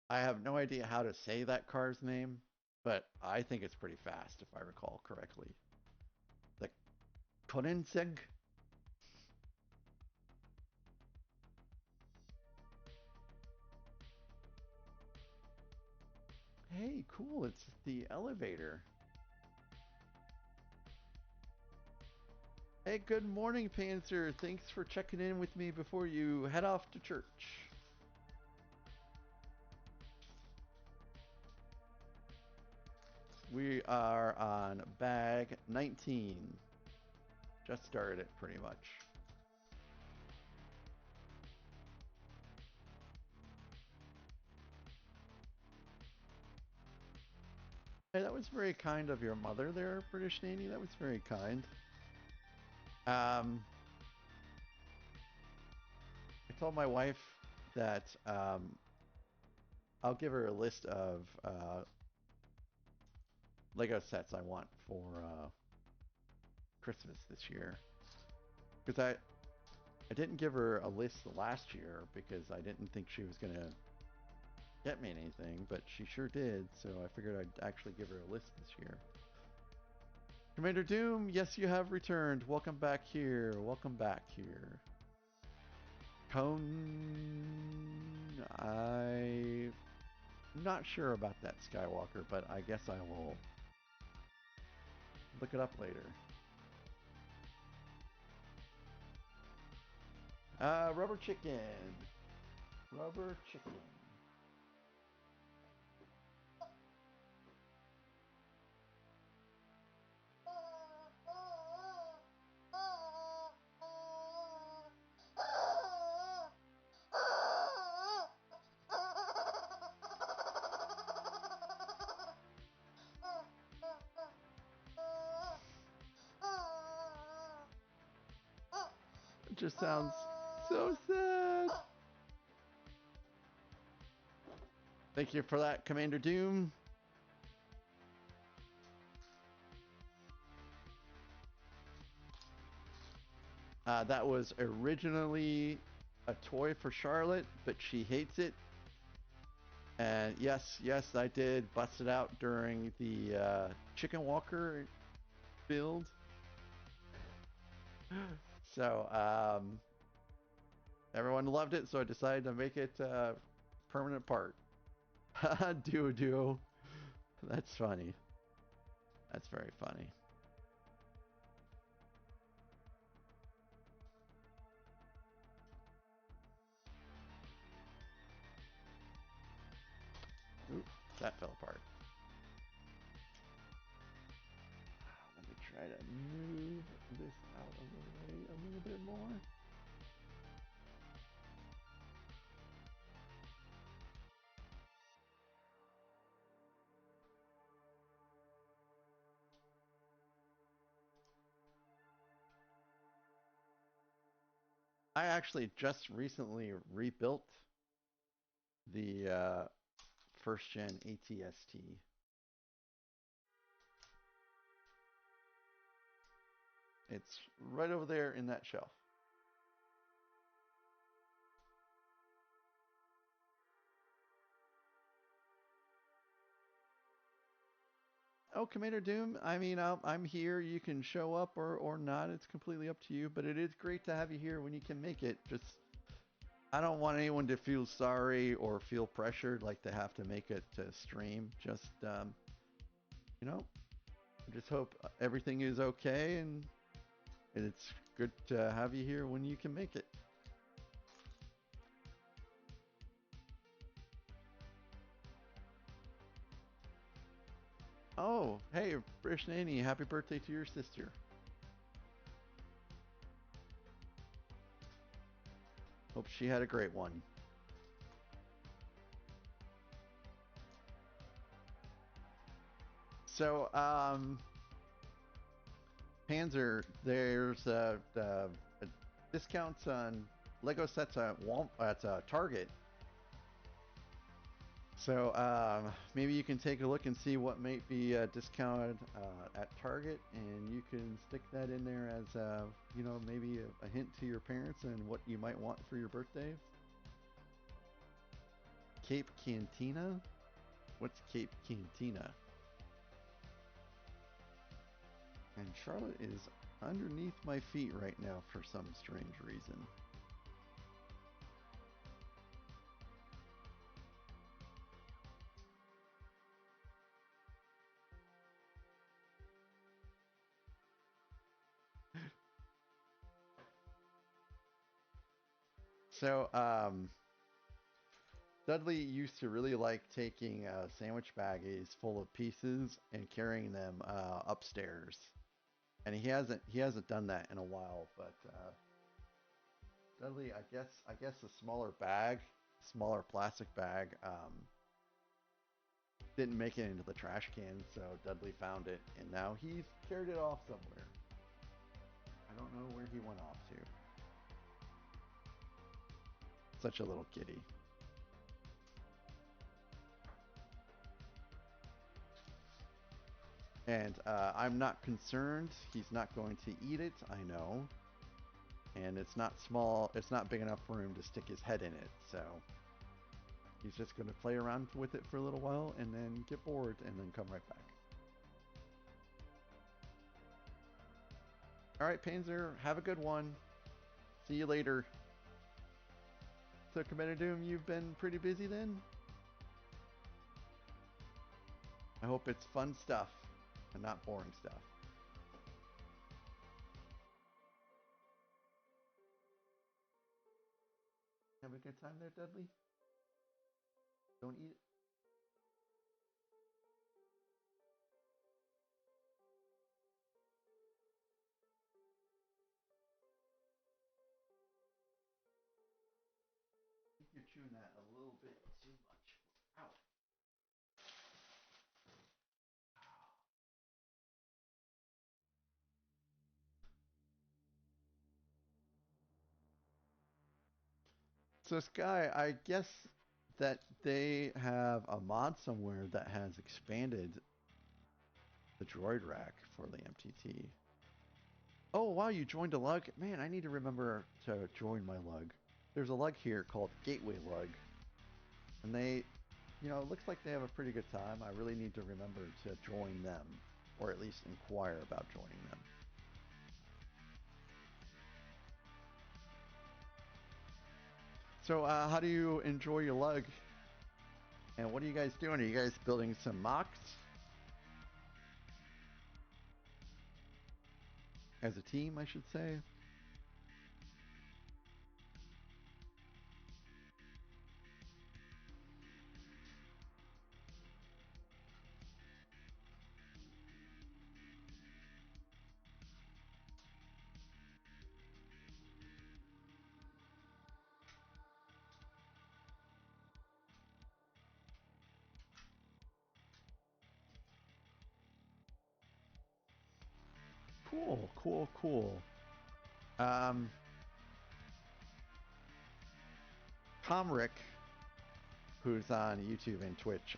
I have no idea how to say that car's name, but I think it's pretty fast if I recall correctly. The Konensig? Hey, cool, it's the elevator. Hey, good morning, Panzer. Thanks for checking in with me before you head off to church. We are on bag 19. Just started it pretty much. Hey, that was very kind of your mother there, British Nanny. That was very kind. I told my wife that I'll give her a list of Lego sets I want for Christmas this year. Because I didn't give her a list last year because I didn't think she was going to get me anything, but she sure did, so I figured I'd actually give her a list this year. Commander Doom, yes, you have returned. Welcome back here. Welcome back here. Cone, I'm not sure about that, Skywalker, but I guess I will look it up later. Rubber chicken. Rubber chicken. It just sounds so sad. Thank you for that, Commander Doom. That was originally a toy for Charlotte, but she hates it. And yes, I did bust it out during the Chicken Walker build. So everyone loved it, so I decided to make it a permanent part. Do. That's funny. That's very funny. that fell apart. Let me try to move this out of the way a little bit more. I actually just recently rebuilt the first gen ATST. It's right over there in that shelf. Oh, Commander Doom, I mean, I'm here. You can show up or not. It's completely up to you, but it is great to have you here when you can make it. Just, I don't want anyone to feel sorry or feel pressured like they have to make it to stream. Just, you know, just hope everything is okay and it's good to have you here when you can make it. Oh, hey, British Nanny, happy birthday to your sister. Hope she had a great one. So, Panzer, there's discounts on Lego sets at Target. So maybe you can take a look and see what might be discounted at Target, and you can stick that in there as maybe a hint to your parents and what you might want for your birthday. Cape Cantina? What's Cape Cantina? And Charlotte is underneath my feet right now for some strange reason. So, Dudley used to really like taking sandwich baggies full of pieces and carrying them upstairs, and he hasn't done that in a while. But Dudley, I guess a smaller plastic bag, didn't make it into the trash can, so Dudley found it, and now he's carried it off somewhere. I don't know where he went off to. Such a little kitty. And I'm not concerned. He's not going to eat it, I know. And it's not small, it's not big enough for him to stick his head in it, so he's just going to play around with it for a little while and then get bored and then come right back. All right, Panzer, have a good one. See you later. So, Commander Doom, you've been pretty busy then? I hope it's fun stuff and not boring stuff. Have a good time there, Dudley? Don't eat it. I think you're chewing that a little bit too much. Ow. So Sky, I guess that they have a mod somewhere that has expanded the droid rack for the MTT. Oh wow, you joined a lug? Man, I need to remember to join my lug. There's a lug here called Gateway Lug. And they, it looks like they have a pretty good time. I really need to remember to join them, or at least inquire about joining them. So, how do you enjoy your lug? And what are you guys doing? Are you guys building some mocks? As a team, I should say. Cool, cool, cool. Um, Comrick, who's on YouTube and Twitch,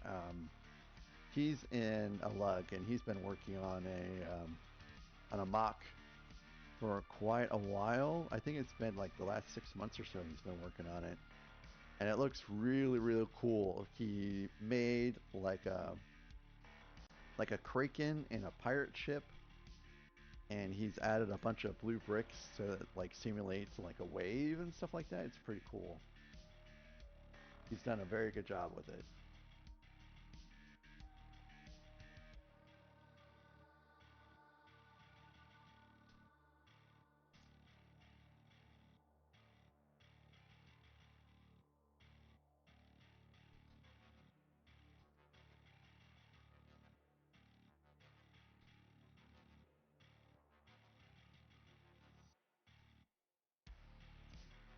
he's in a lug and he's been working on a mock for quite a while. I think it's been like the last 6 months or so he's been working on it, and it looks really, really cool. He made like a kraken in a pirate ship, and he's added a bunch of blue bricks so that like simulates like a wave and stuff like that. It's pretty cool. He's done a very good job with it.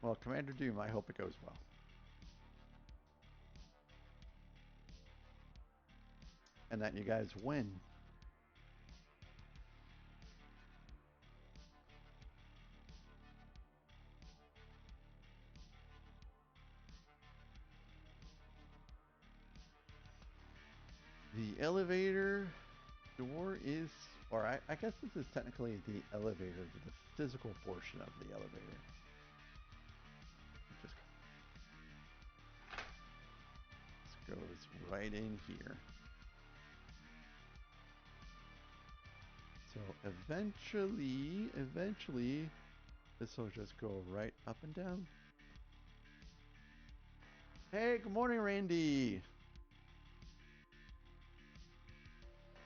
Well, Commander Doom, I hope it goes well. And that you guys win. The elevator door is, or I guess this is technically the elevator, the physical portion of the elevator. Just goes right in here. So eventually, this will just go right up and down. Hey, good morning, Randy.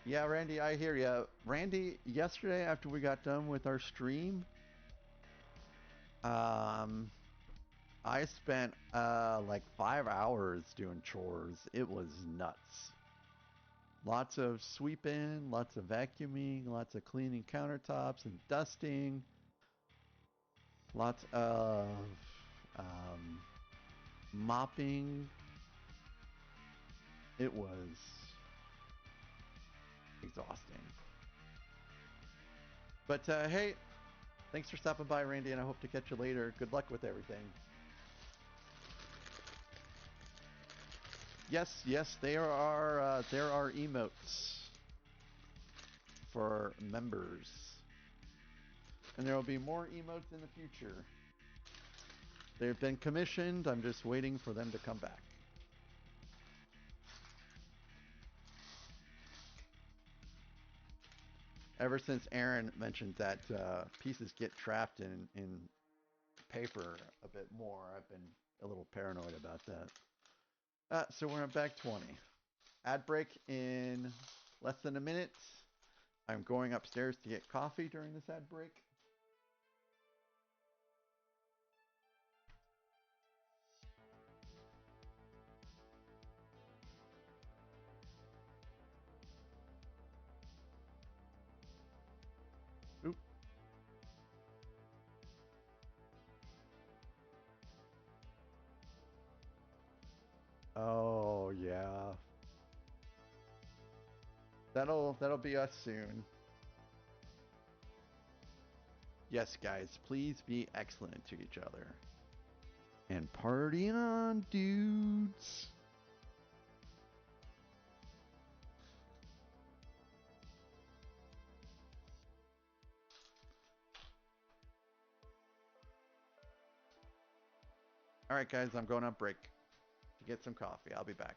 Yeah, Randy, I hear ya. Randy, yesterday after we got done with our stream, I spent like 5 hours doing chores. It was nuts. Lots of sweeping, lots of vacuuming, lots of cleaning countertops and dusting, lots of mopping. It was exhausting. But hey, thanks for stopping by, Randy, and I hope to catch you later. Good luck with everything. Yes, yes, there are emotes for members, and there will be more emotes in the future. They've been commissioned. I'm just waiting for them to come back. Ever since Aaron mentioned that pieces get trapped in paper a bit more, I've been a little paranoid about that. So we're on back 20. Ad break in less than a minute. I'm going upstairs to get coffee during this ad break. Oop. Oh yeah. That'll be us soon. Yes, guys, please be excellent to each other. And partying on, dudes. All right, guys, I'm going on break to get some coffee. I'll be back.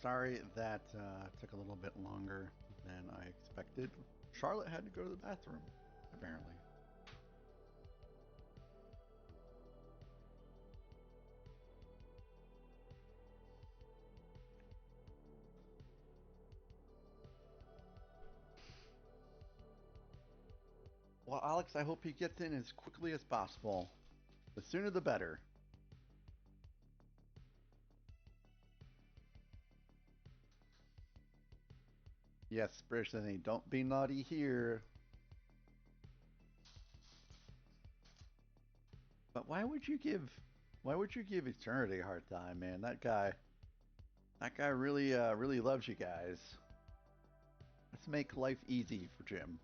sorry that took a little bit longer than I expected. Charlotte had to go to the bathroom, apparently. Well, Alex, I hope he gets in as quickly as possible. The sooner the better. Yes, Brittany, don't be naughty here. But why would you give Eternity a hard time, man? That guy really loves you guys. Let's make life easy for Jim.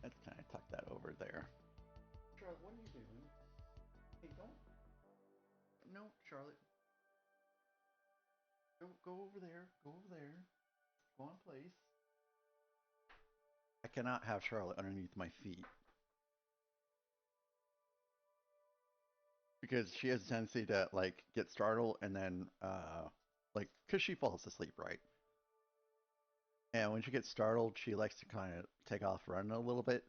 Let's kind of tuck that over there. Charlotte, what are you doing? Hey, don't. No, Charlotte. Go over there. Go over there. Go on place. I cannot have Charlotte underneath my feet because she has a tendency to like get startled and then like because she falls asleep, right? And when she gets startled, she likes to kind of take off running a little bit.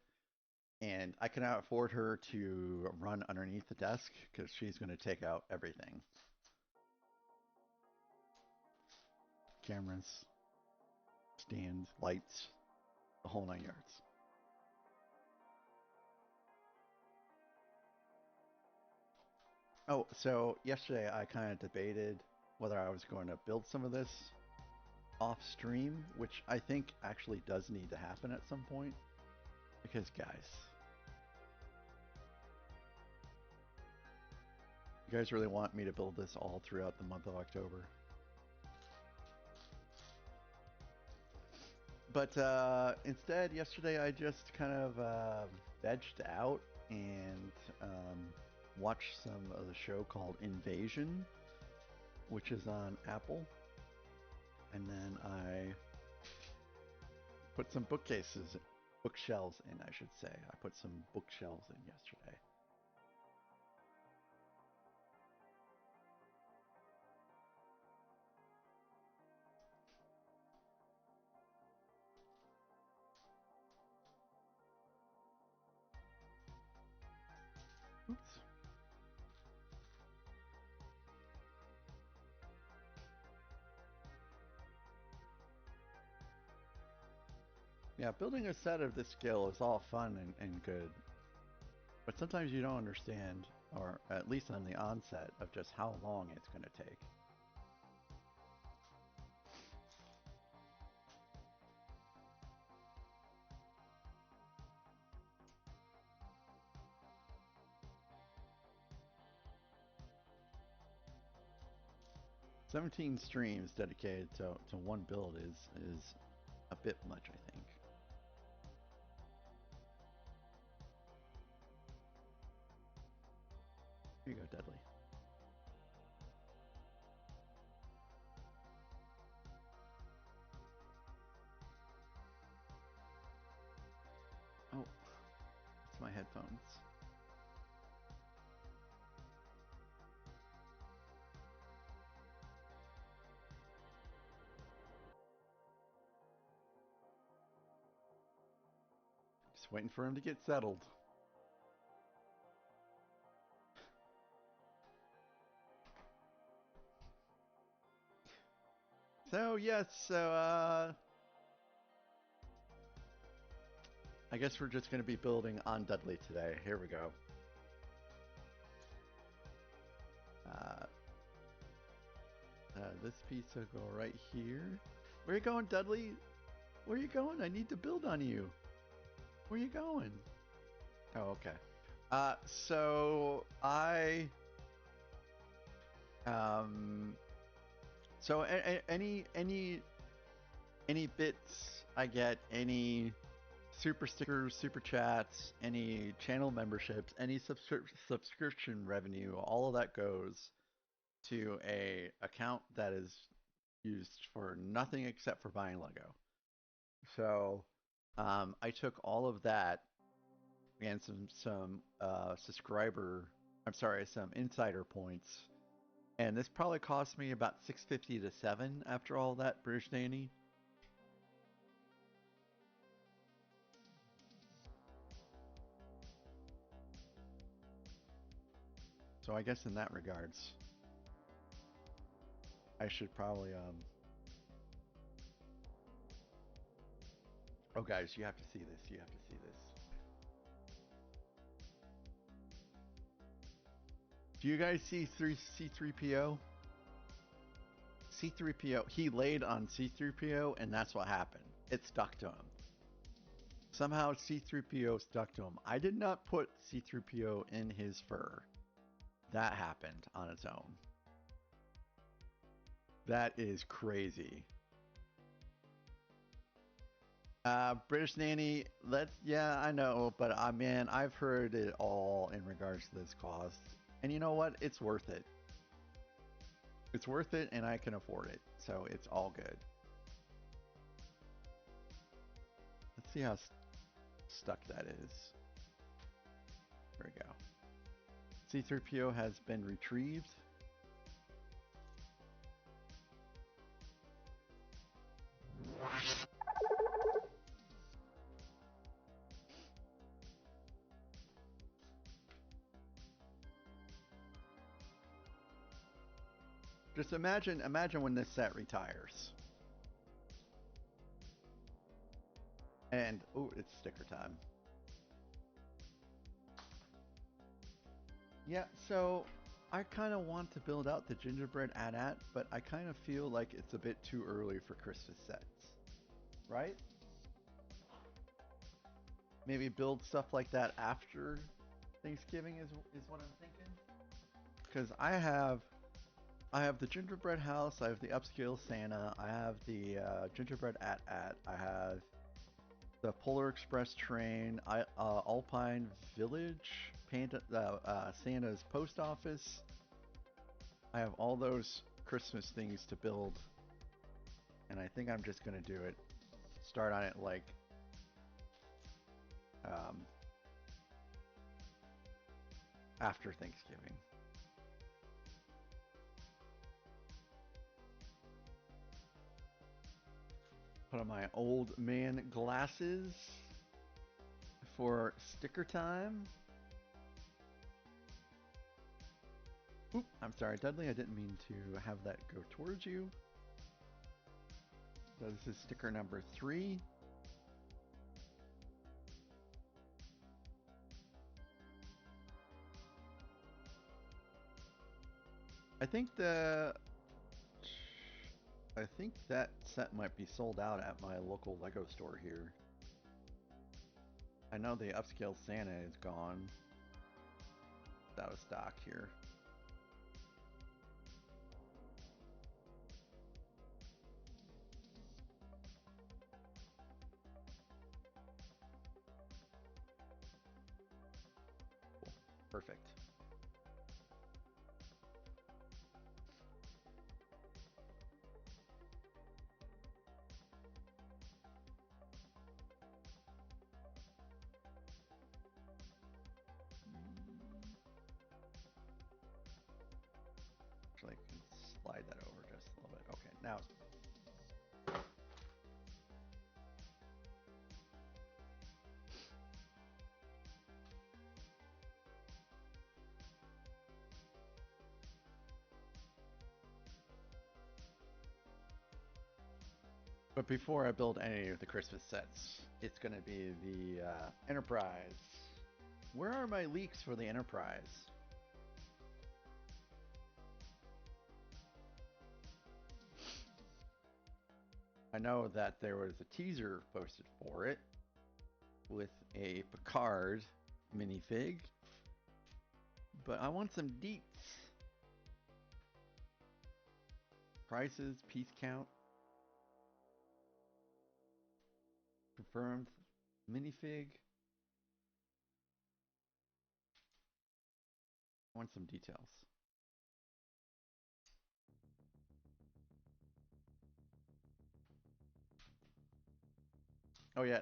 And I cannot afford her to run underneath the desk because she's going to take out everything. Cameras, stands, lights, the whole 9 yards. Oh, so yesterday I kind of debated whether I was going to build some of this off stream, which I think actually does need to happen at some point. Because, guys, you guys really want me to build this all throughout the month of October. But instead, yesterday I just kind of vegged out and watched some of the show called Invasion, which is on Apple. And then I put some bookshelves in, I should say. I put some bookshelves in yesterday. Oops. Yeah, building a set of this scale is all fun and good, but sometimes you don't understand, or at least on the onset, of just how long it's going to take. 17 streams dedicated to one build is a bit much, I think. Here you go, Dudley. Oh, it's my headphones. Just waiting for him to get settled. So yes, I guess we're just going to be building on Dudley today. Here we go. Uh, this piece will go right here. Where you going, Dudley? Where you going? I need to build on you. Where you going? Oh, okay. So I um, so any bits I get, any super stickers, super chats, any channel memberships, any subscription revenue, all of that goes to a account that is used for nothing except for buying Lego. So I took all of that and some subscriber, I'm sorry, some insider points, and this probably cost me about 650 to 7 after all that British Danny. So I guess in that regards, I should probably Oh guys, you have to see this. You have to see this. Do you guys see C3PO? C3PO, he laid on C3PO and that's what happened. It stuck to him. Somehow C3PO stuck to him. I did not put C3PO in his fur. That happened on its own. That is crazy. British Nanny, yeah, I know, but man, I've heard it all in regards to this cost. And you know what? It's worth it. It's worth it and I can afford it. So it's all good. Let's see how stuck that is. There we go. C3PO has been retrieved. Just imagine when this set retires. And, oh, it's sticker time. Yeah, so I kind of want to build out the gingerbread AT-AT, but I kind of feel like it's a bit too early for Christmas sets. Right? Maybe build stuff like that after Thanksgiving is what I'm thinking. Because I have the gingerbread house, I have the upscale Santa, I have the gingerbread AT-AT, I have the Polar Express train, Alpine Village, Santa's post office. I have all those Christmas things to build, and I think I'm just gonna do it. Start on it like um, after Thanksgiving. Put on my old man glasses for sticker time. Oop, I'm sorry, Dudley. I didn't mean to have that go towards you. So this is sticker number 3. I think that set might be sold out at my local Lego store here. I know the upscale Santa is gone. It's out of stock here. Cool. Perfect. Actually, I can slide that over just a little bit. Okay, now it's But before I build any of the Christmas sets, it's going to be the Enterprise. Where are my leaks for the Enterprise? I know that there was a teaser posted for it with a Picard minifig, but I want some deets. Prices, piece count, confirmed minifig. I want some details. Oh yeah,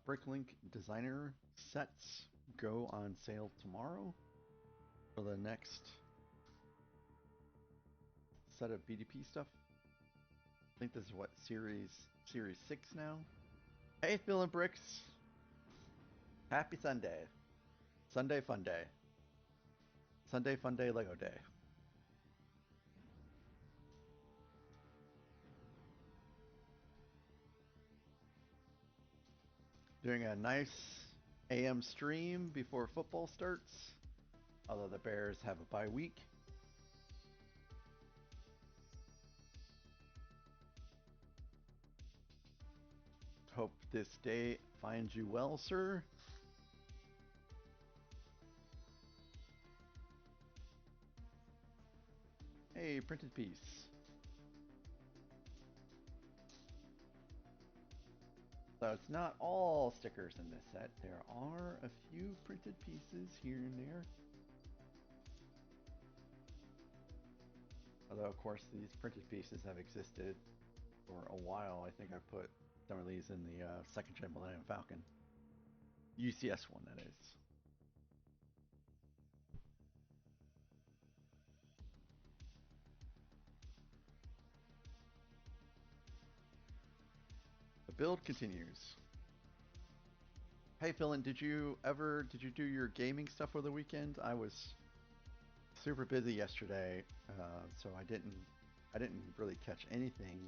Bricklink designer sets go on sale tomorrow for the next set of BDP stuff. I think this is what series 6 now. Hey, Phil and Bricks. Happy Sunday. Sunday fun day. Sunday fun day Lego day. Doing a nice AM stream before football starts. Although the Bears have a bye week. Hope this day finds you well, sir. Hey, printed piece. So it's not all stickers in this set. There are a few printed pieces here and there. Although, of course, these printed pieces have existed for a while. I think I put some of these in the second gen Millennium Falcon. UCS one, that is. The build continues. Hey, Philin, did you do your gaming stuff over the weekend? I was super busy yesterday, so I didn't really catch anything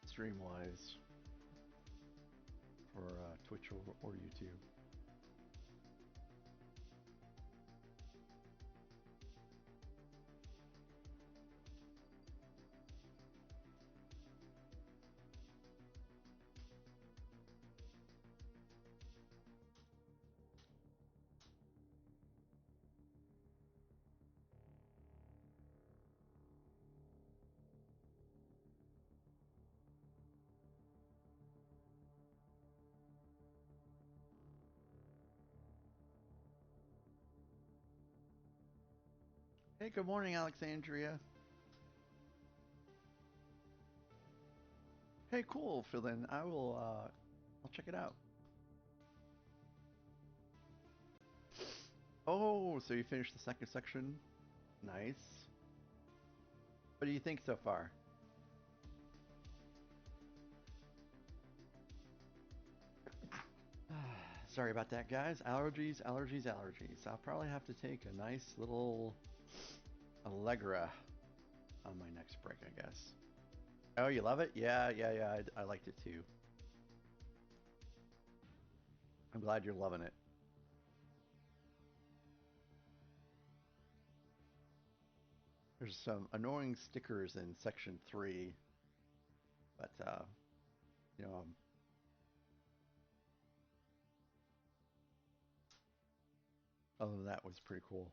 stream wise for Twitch or YouTube. Hey, good morning, Alexandria. Hey, cool, Philin. I'll check it out. Oh, so you finished the second section? Nice. What do you think so far? Sorry about that, guys. Allergies, allergies, allergies. I'll probably have to take a nice little Allegra on my next break, I guess. Oh, you love it? Yeah, yeah, yeah. I liked it too. I'm glad you're loving it. There's some annoying stickers in section 3, but you know, other than that was pretty cool.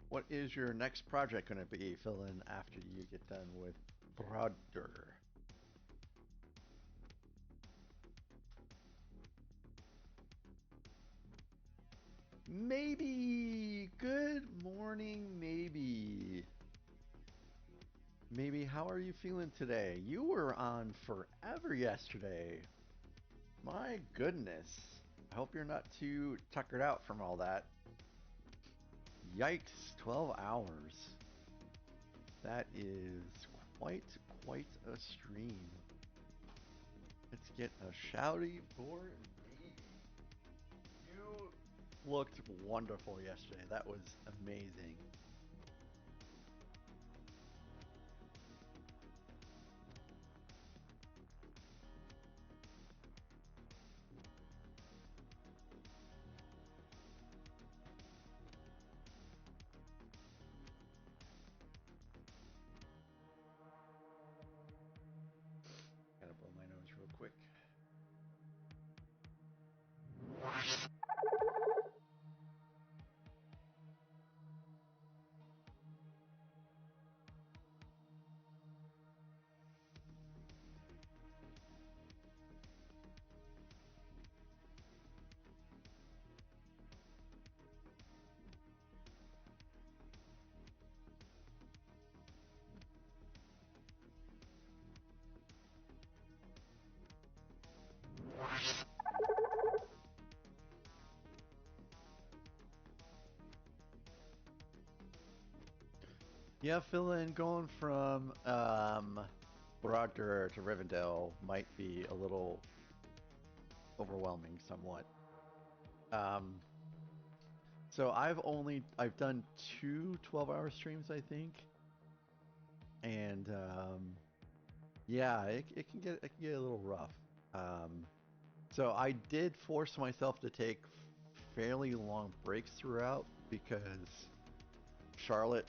What is your next project going to be, Fill in after you get done with Brother? Maybe. Good morning, maybe. Maybe, how are you feeling today? You were on forever yesterday. My goodness. I hope you're not too tuckered out from all that. Yikes, 12 hours. That is quite a stream. Let's get a shouty for me. You looked wonderful yesterday. That was amazing. Gotta blow my nose real quick. Yeah, fill in going from Brogger to Rivendell might be a little overwhelming somewhat. Um, so I've done two 12-hour streams I think, and yeah, it can get a little rough. Um, so I did force myself to take fairly long breaks throughout because Charlotte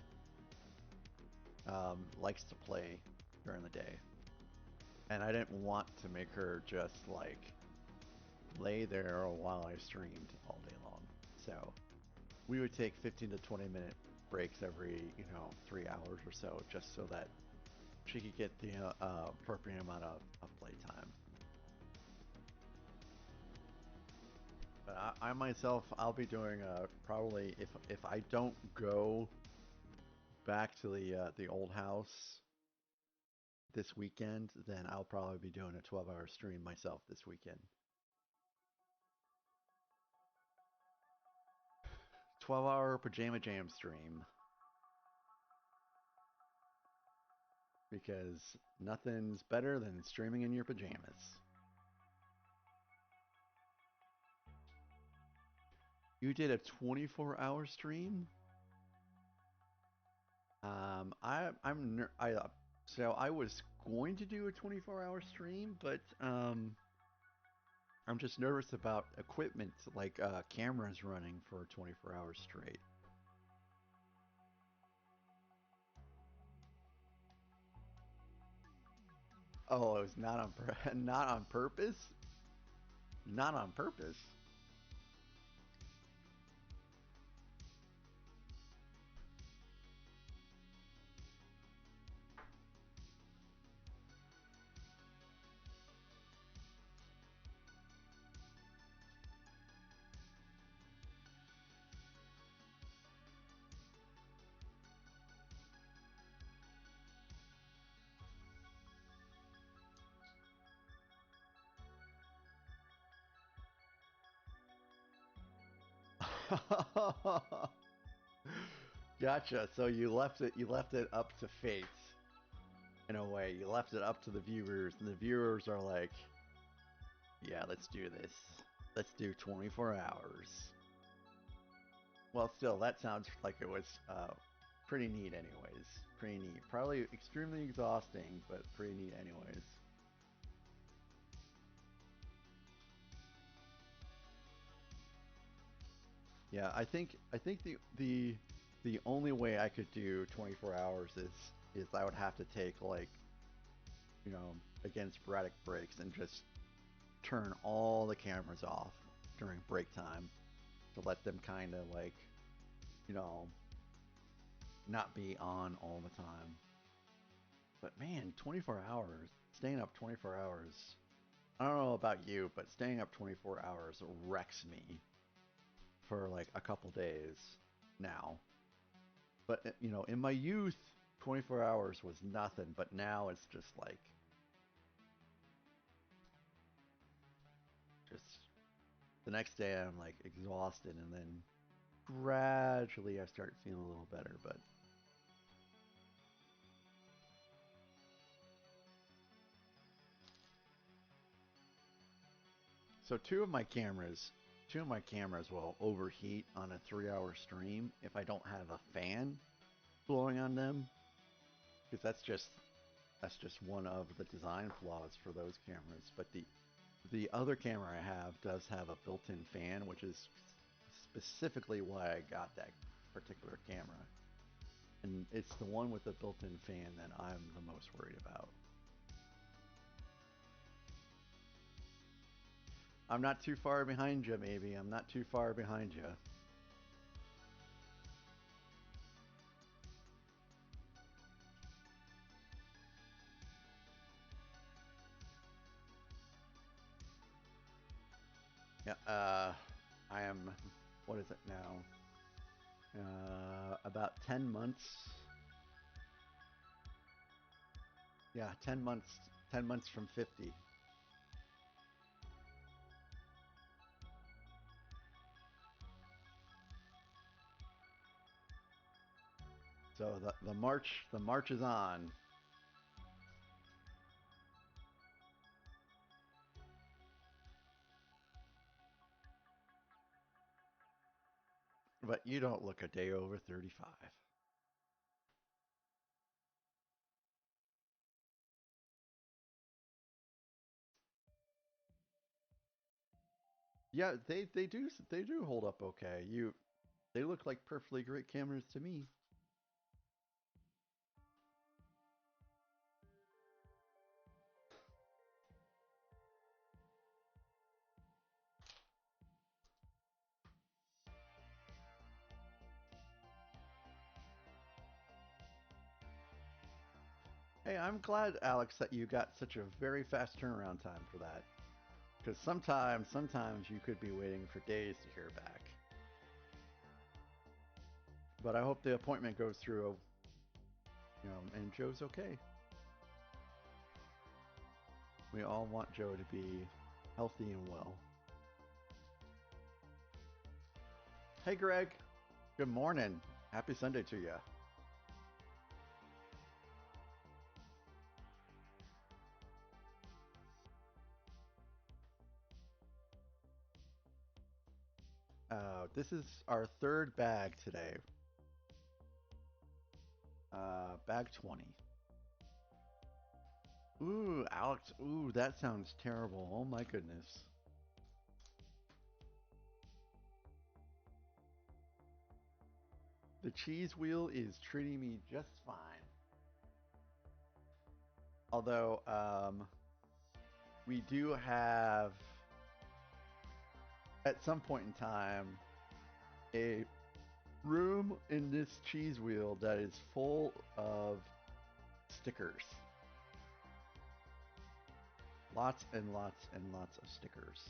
likes to play during the day, and I didn't want to make her just like lay there while I streamed all day long. So we would take 15 to 20-minute breaks every 3 hours or so, just so that she could get the appropriate amount of playtime. But I myself, I'll be doing probably if I don't go back to the old house this weekend, then I'll probably be doing a 12-hour stream myself this weekend. 12-hour pajama jam stream because nothing's better than streaming in your pajamas. You did a 24-hour stream? So I was going to do a 24-hour stream, but I'm just nervous about equipment like cameras running for 24 hours straight. Oh, it was not on not on purpose. Not on purpose. Gotcha. So you left it up to fate in a way. You left it up to the viewers, and the viewers are like, "Yeah, let's do this. Let's do 24 hours." Well, still, that sounds like it was pretty neat, anyways. Pretty neat. Probably extremely exhausting, but pretty neat, anyways. Yeah, I think the only way I could do 24 hours is I would have to take like again sporadic breaks and just turn all the cameras off during break time to let them kind of like you know not be on all the time. But man, 24 hours, staying up 24 hours. I don't know about you, but staying up 24 hours wrecks me for like a couple days now. But in my youth, 24 hours was nothing, but now it's just like just the next day I'm like exhausted and then gradually I start feeling a little better, but so two of my cameras will overheat on a 3-hour stream if I don't have a fan blowing on them because that's just one of the design flaws for those cameras. But the other camera I have does have a built-in fan, which is specifically why I got that particular camera. And it's the one with the built-in fan that I'm the most worried about. I'm not too far behind you, maybe. I'm not too far behind you. Yeah, I am, what is it now? About 10 months. Yeah, 10 months, 10 months from 50. So the march is on. But you don't look a day over 35. Yeah, they do hold up okay. They look like perfectly great cameras to me. Hey, I'm glad, Alex, that you got such a very fast turnaround time for that. Because sometimes you could be waiting for days to hear back. But I hope the appointment goes through, and Joe's okay. We all want Joe to be healthy and well. Hey, Greg. Good morning. Happy Sunday to you. This is our third bag today. Bag 20. Ooh, Alex. Ooh, that sounds terrible. Oh my goodness. The cheese wheel is treating me just fine. Although, we do have, at some point in time, a room in this cheese wheel that is full of stickers. Lots and lots and lots of stickers.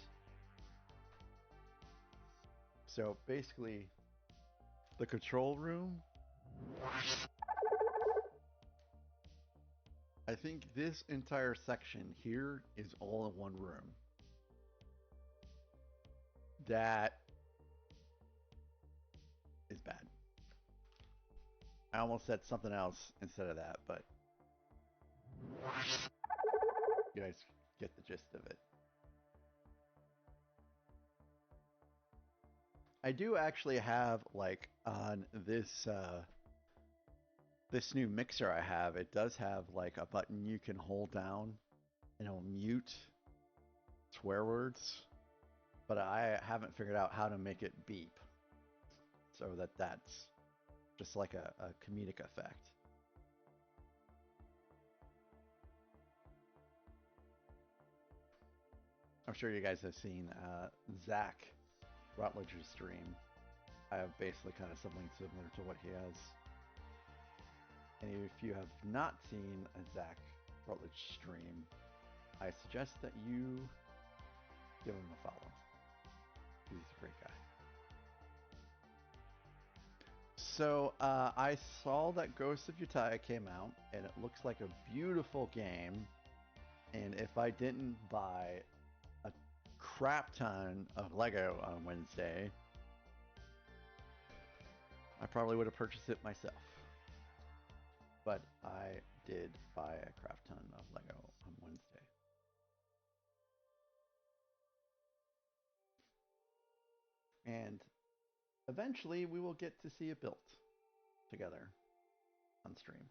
So basically, the control room, I think this entire section here is all in one room. That is bad. I almost said something else instead of that, but you guys get the gist of it. I do actually have, like, on this new mixer I have, it does have like a button you can hold down and it'll mute swear words, but I haven't figured out how to make it beep so that's just like a comedic effect. I'm sure you guys have seen Zach Rutledge's stream. I have basically kind of something similar to what he has. And if you have not seen a Zach Rutledge stream, I suggest that you give him a follow. He's a great guy. So I saw that Ghost of Utah came out, and it looks like a beautiful game. And if I didn't buy a crap ton of Lego on Wednesday, I probably would have purchased it myself. But I did buy a crap ton of Lego on Wednesday. And eventually we will get to see it built together on stream.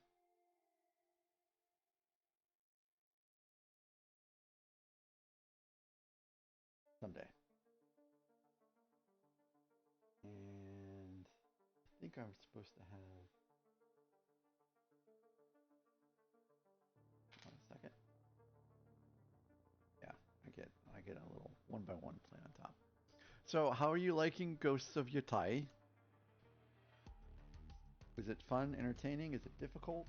Someday. And I think I was supposed to have. One second. Yeah, I get a little one by one plane on top. So, how are you liking Ghosts of Yatai? Is it fun, entertaining? Is it difficult?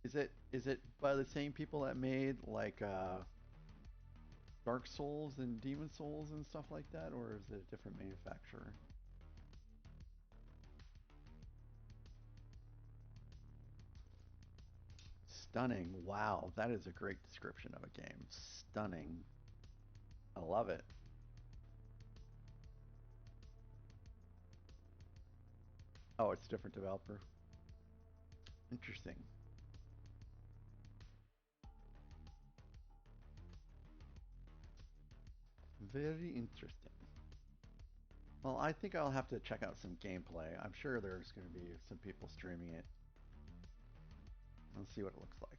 Is it by the same people that made like Dark Souls and Demon Souls and stuff like that, or is it a different manufacturer? Stunning. Wow, that is a great description of a game. Stunning. I love it. Oh, it's a different developer. Interesting. Very interesting. Well, I think I'll have to check out some gameplay. I'm sure there's going to be some people streaming it. Let's see what it looks like.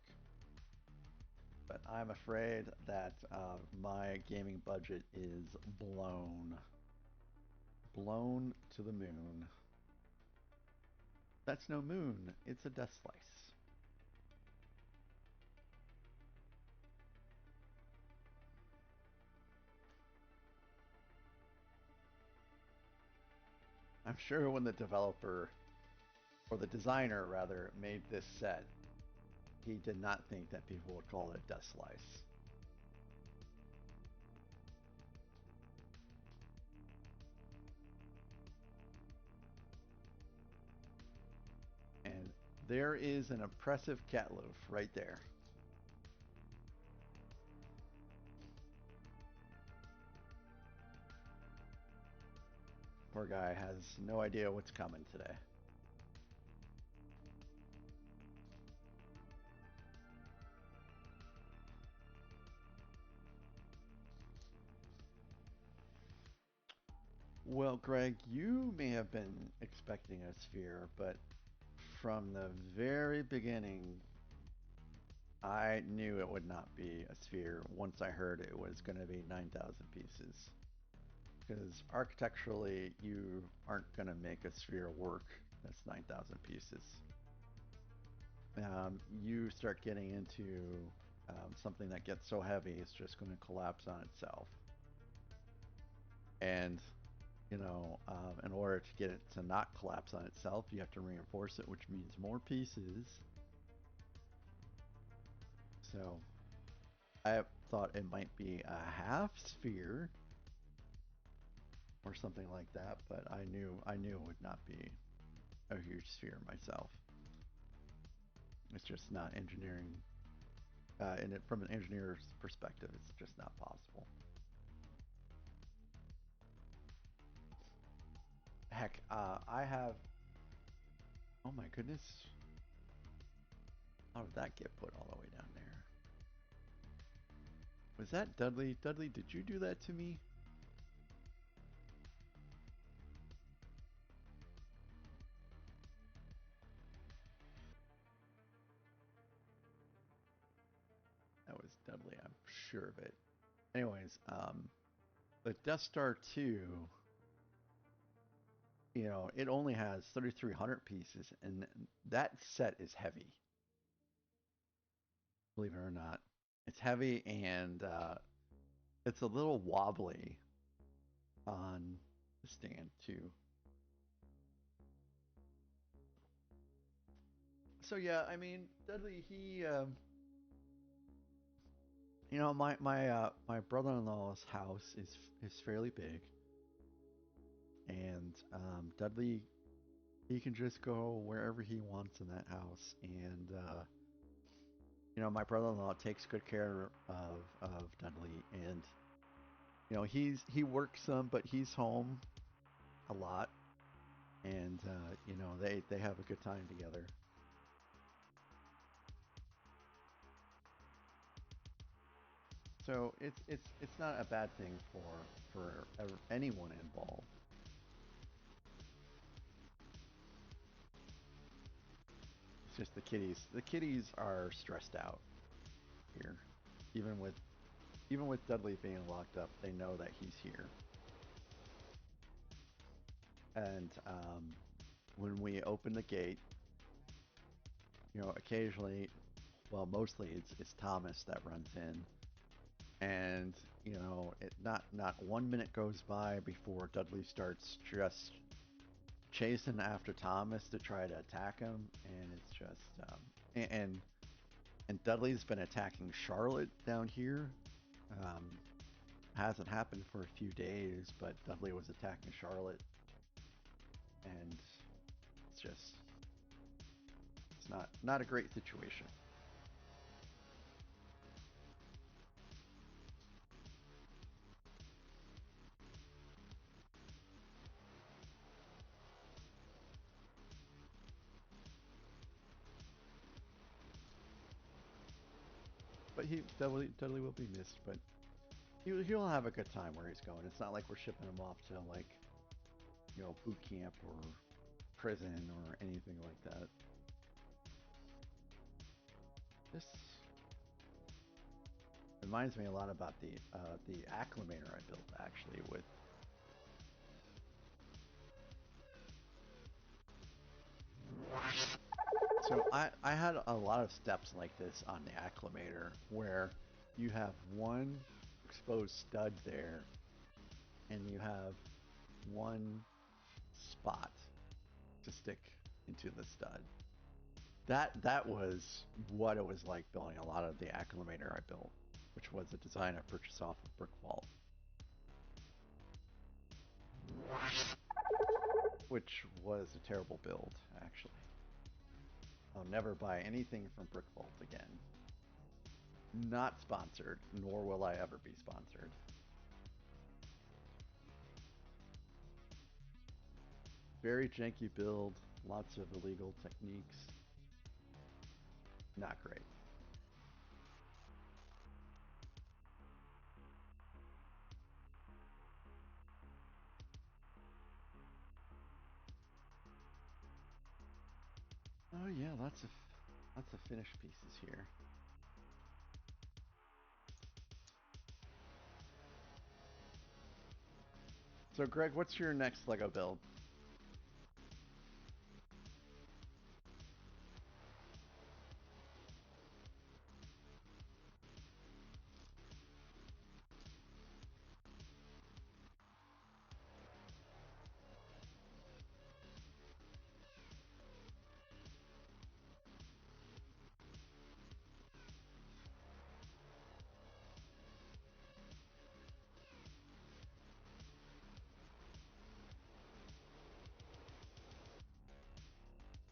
But I'm afraid that my gaming budget is blown. Blown to the moon. That's no moon, it's a death slice. I'm sure when the developer, or the designer rather, made this set, he did not think that people would call it a death slice. And there is an impressive cat loaf right there. Poor guy has no idea what's coming today. Well, Greg, you may have been expecting a sphere, but from the very beginning, I knew it would not be a sphere once I heard it was going to be 9,000 pieces. Because architecturally, you aren't going to make a sphere work that's 9,000 pieces. You start getting into something that gets so heavy, it's just going to collapse on itself. And, in order to get it to not collapse on itself, you have to reinforce it, which means more pieces. So I thought it might be a half sphere or something like that, but I knew it would not be a huge sphere myself. It's just not engineering. And from an engineer's perspective, it's just not possible. Heck, I have. Oh my goodness, how did that get put all the way down there? Was that Dudley? Dudley, did you do that to me? That was Dudley, I'm sure of it. Anyways, the Death Star 2, it only has 3,300 pieces, and that set is heavy. Believe it or not, it's heavy and it's a little wobbly on the stand too. So yeah, I mean Dudley, he, my brother-in-law's house is fairly big, and Dudley, he can just go wherever he wants in that house, and my brother-in-law takes good care of Dudley, and he works some, but he's home a lot, and they have a good time together. So it's not a bad thing for anyone involved. It's just the kitties. The kitties are stressed out here, even with even with Dudley being locked up. They know that he's here, and when we open the gate, occasionally, well, mostly it's Thomas that runs in, and not 1 minute goes by before Dudley starts just chasing after Thomas to try to attack him, and it's just and Dudley's been attacking Charlotte down here. Um, hasn't happened for a few days, but Dudley was attacking Charlotte, and it's just it's not a great situation. but he Dudley will be missed, but he'll have a good time where he's going. It's not like we're shipping him off to like, you know, boot camp or prison or anything like that. This reminds me a lot about the acclimator I built actually with. So I had a lot of steps like this on the acclimator where you have one exposed stud there and you have one spot to stick into the stud. That was what it was like building a lot of the acclimator I built, which was a design I purchased off of Brick Vault. Which was a terrible build, actually. I'll never buy anything from Brick Vault again. Not sponsored, nor will I ever be sponsored. Very janky build, lots of illegal techniques. Not great. Oh yeah, lots of finished pieces here. So Greg, what's your next Lego build?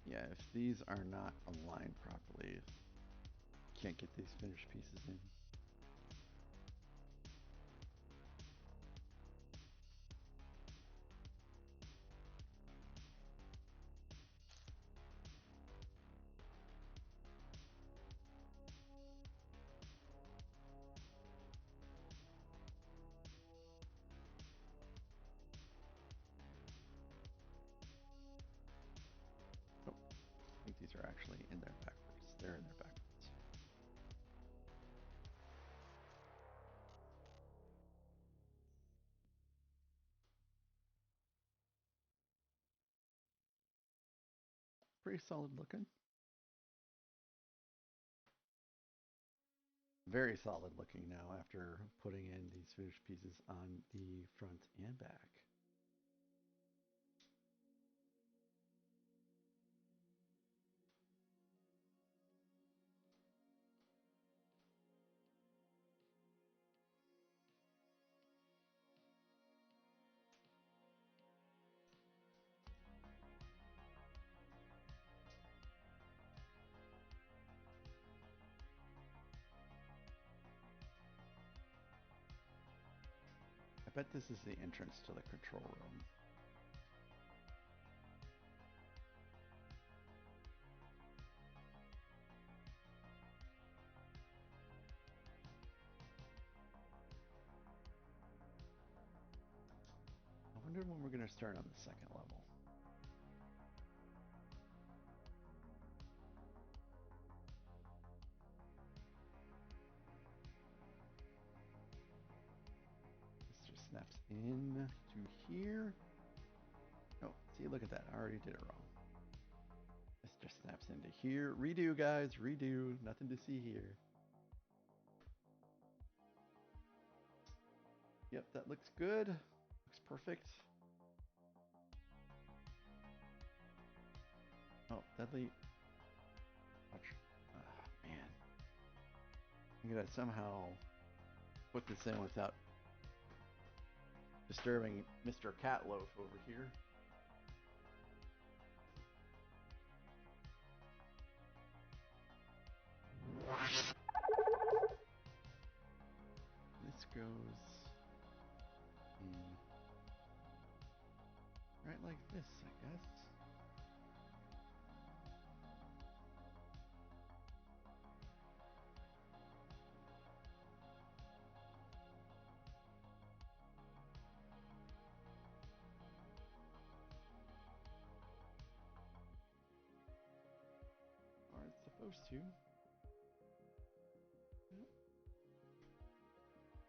Yeah, if these are not aligned properly, can't get these finished pieces in. Oh, I think these are actually in there backwards. They're in there backwards. Pretty solid looking. Very solid looking now after putting in these finished pieces on the front and back. I bet this is the entrance to the control room. I wonder when we're going to start on the second level. This just snaps in to here. Oh, see, look at that. I already did it wrong. This just snaps into here. Redo, guys. Redo. Nothing to see here. Yep, that looks good. Looks perfect. Oh, Dudley. Watch. Oh, man. I'm going to somehow put this in without disturbing Mr. Catloaf over here. This goes in right like this, I guess. Supposed to. Yep.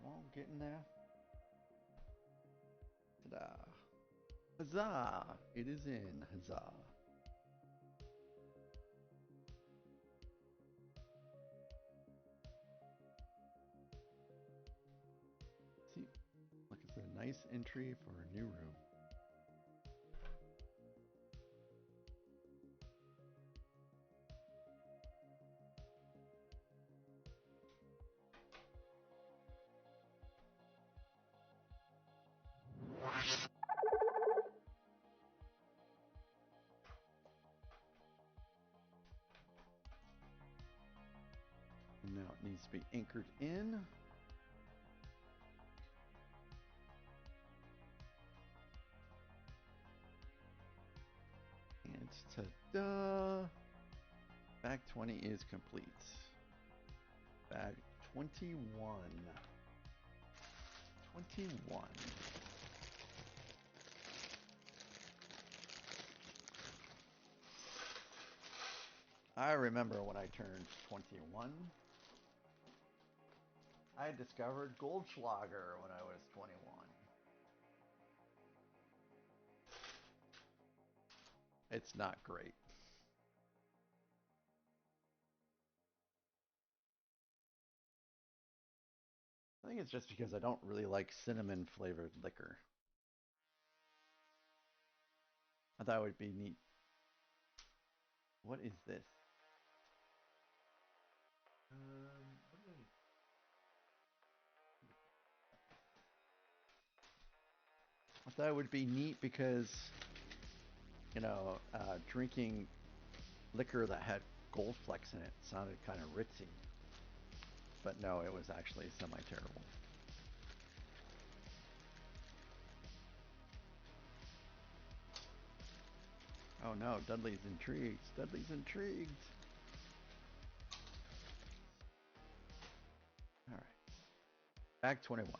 Well, getting there. Ta-da. Huzzah! It is in. Huzzah. See, look, it's a nice entry for a new room. And now it needs to be anchored in. And ta-da! Bag 20 is complete. Bag 21. 21. I remember when I turned 21. I discovered Goldschlager when I was 21. It's not great. I think it's just because I don't really like cinnamon flavored liquor. I thought it would be neat. What is this? What is it? I thought it would be neat because, drinking liquor that had gold flecks in it sounded kind of ritzy. But no, it was actually semi-terrible. Oh no, Dudley's intrigued. Dudley's intrigued. Alright. Bag 21.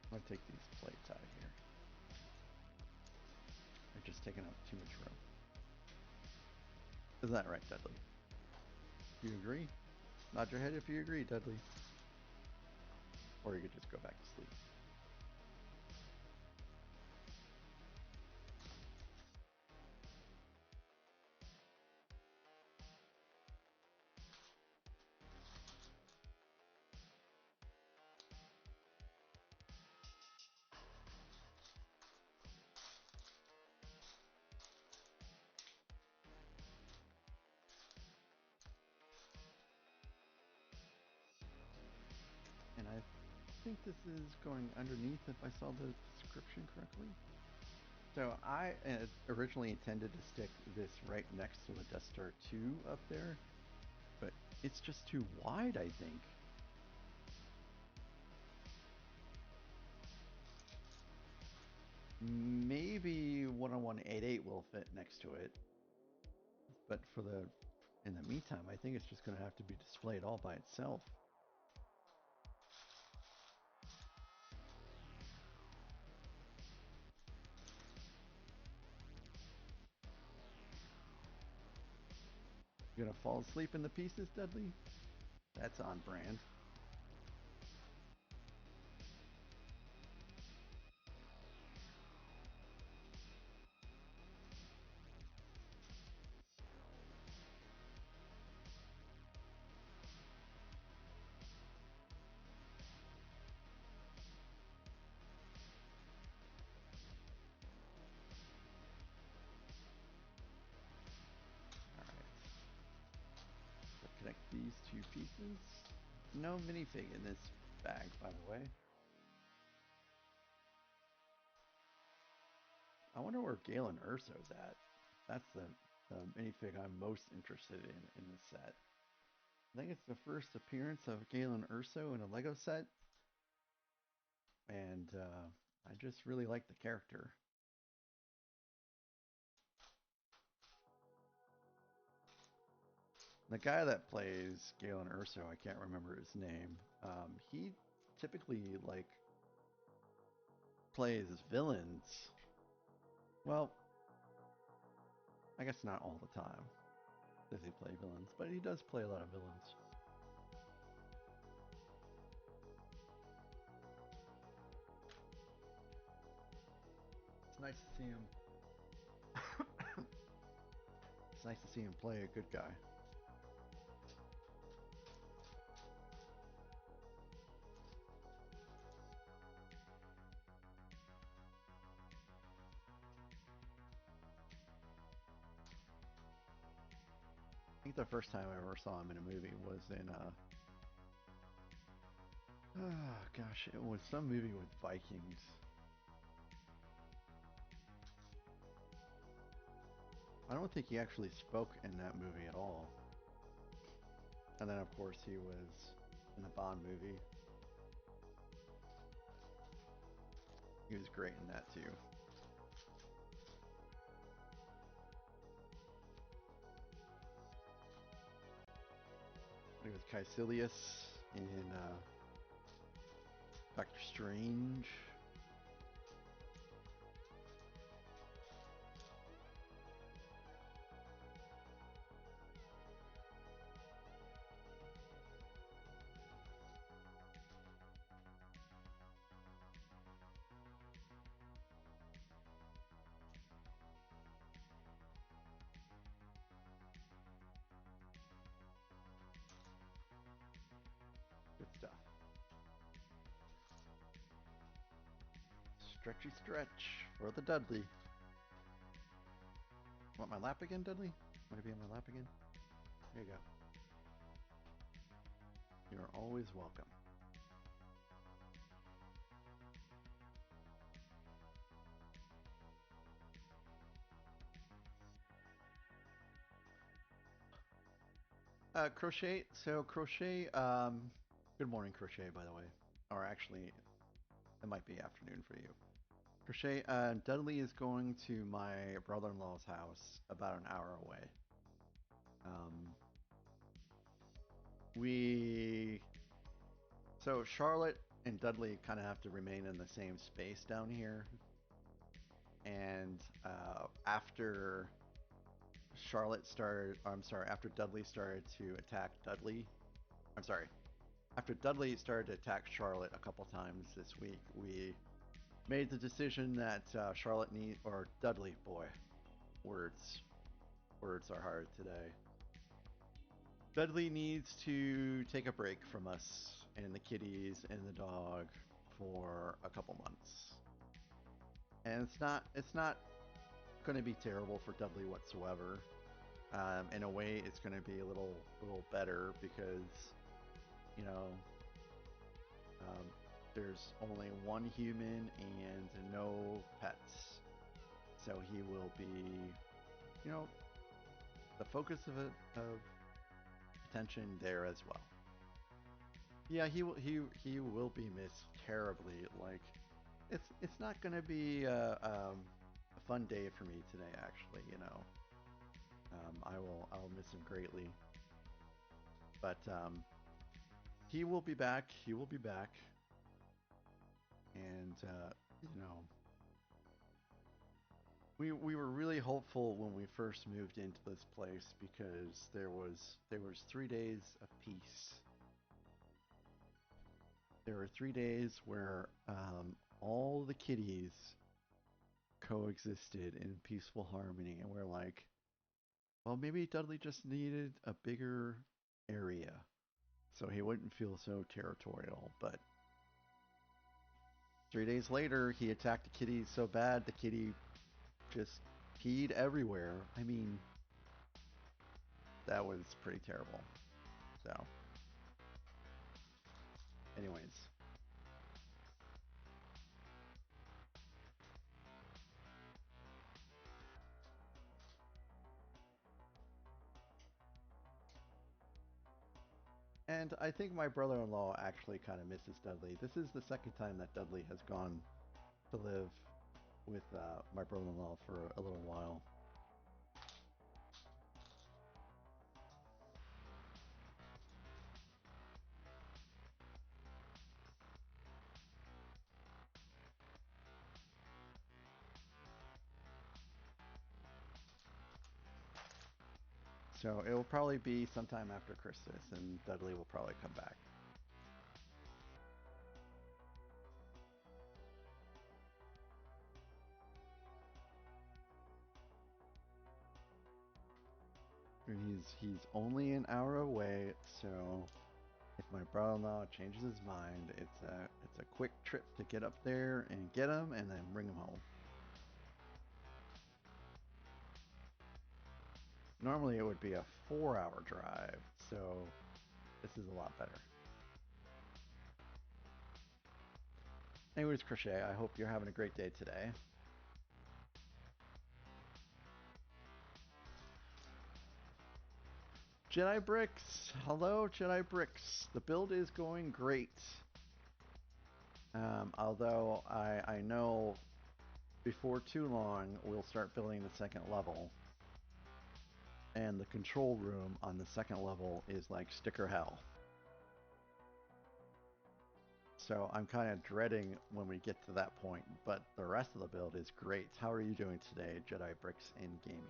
I'm gonna take these plates out of here. They're just taking up too much room. Isn't that right, Dudley? Do you agree? Nod your head if you agree, Dudley. Or you could just go back to sleep. And I think this is going underneath if I saw the description correctly. So I originally intended to stick this right next to the Death Star 2 up there, but it's just too wide, I think. Maybe 10188 will fit next to it, but in the meantime, I think it's just going to have to be displayed all by itself. You gonna fall asleep in the pieces, Dudley? That's on brand. Connect these two pieces. No minifig in this bag, by the way. I wonder where Galen Urso's at. That's the minifig I'm most interested in this set. I think it's the first appearance of Galen Urso in a Lego set. And I just really like the character. The guy that plays Galen Urso, I can't remember his name. He typically like plays villains. Well, I guess not all the time does he play villains, but he does play a lot of villains. It's nice to see him. It's nice to see him play a good guy. I think the first time I ever saw him in a movie was in oh gosh, it was some movie with Vikings. I don't think he actually spoke in that movie at all. And then of course he was in the Bond movie. He was great in that too. He was Caecilius in Doctor Strange. Good stuff. Stretchy stretch for the Dudley. Want my lap again, Dudley? Want to be on my lap again? There you go. You're always welcome. Crochet. So crochet. Good morning, crochet. By the way, or actually, it might be afternoon for you. Crochet. Dudley is going to my brother-in-law's house about an hour away. Um, we so Charlotte and Dudley kind of have to remain in the same space down here, and after Charlotte started, I'm sorry, after Dudley started to attack Dudley, I'm sorry, after Dudley started to attack Charlotte a couple times this week, we made the decision that Charlotte or Dudley, boy, words, words are hard today. Dudley needs to take a break from us and the kitties and the dog for a couple months. And it's not going to be terrible for Dudley whatsoever. In a way, it's going to be a little better because you know um, there's only one human and no pets, so he will be you know the focus of attention there as well. Yeah, he will be missed terribly. Like it's not going to be a fun day for me today. Actually, I will miss him greatly. But he will be back. He will be back. And you know, we were really hopeful when we first moved into this place because there was 3 days of peace. There were 3 days where all the kitties coexisted in peaceful harmony, and we're like, well, maybe Dudley just needed a bigger area so he wouldn't feel so territorial. But 3 days later, he attacked the kitty so bad the kitty just peed everywhere. I mean, that was pretty terrible. So, anyways. And I think my brother-in-law actually kind of misses Dudley. This is the second time that Dudley has gone to live with my brother-in-law for a little while. So it will probably be sometime after Christmas, and Dudley will probably come back. He's only an hour away, so if my brother-in-law changes his mind, it's a quick trip to get up there and get him, and then bring him home. Normally it would be a 4-hour drive, so this is a lot better. Anyways, Crochet, I hope you're having a great day today. Jedi Bricks! Hello, Jedi Bricks! The build is going great. Although I know before too long we'll start building the second level. And the control room on the second level is like sticker hell. So I'm kind of dreading when we get to that point, but the rest of the build is great. How are you doing today, Jedi Bricks in Gaming?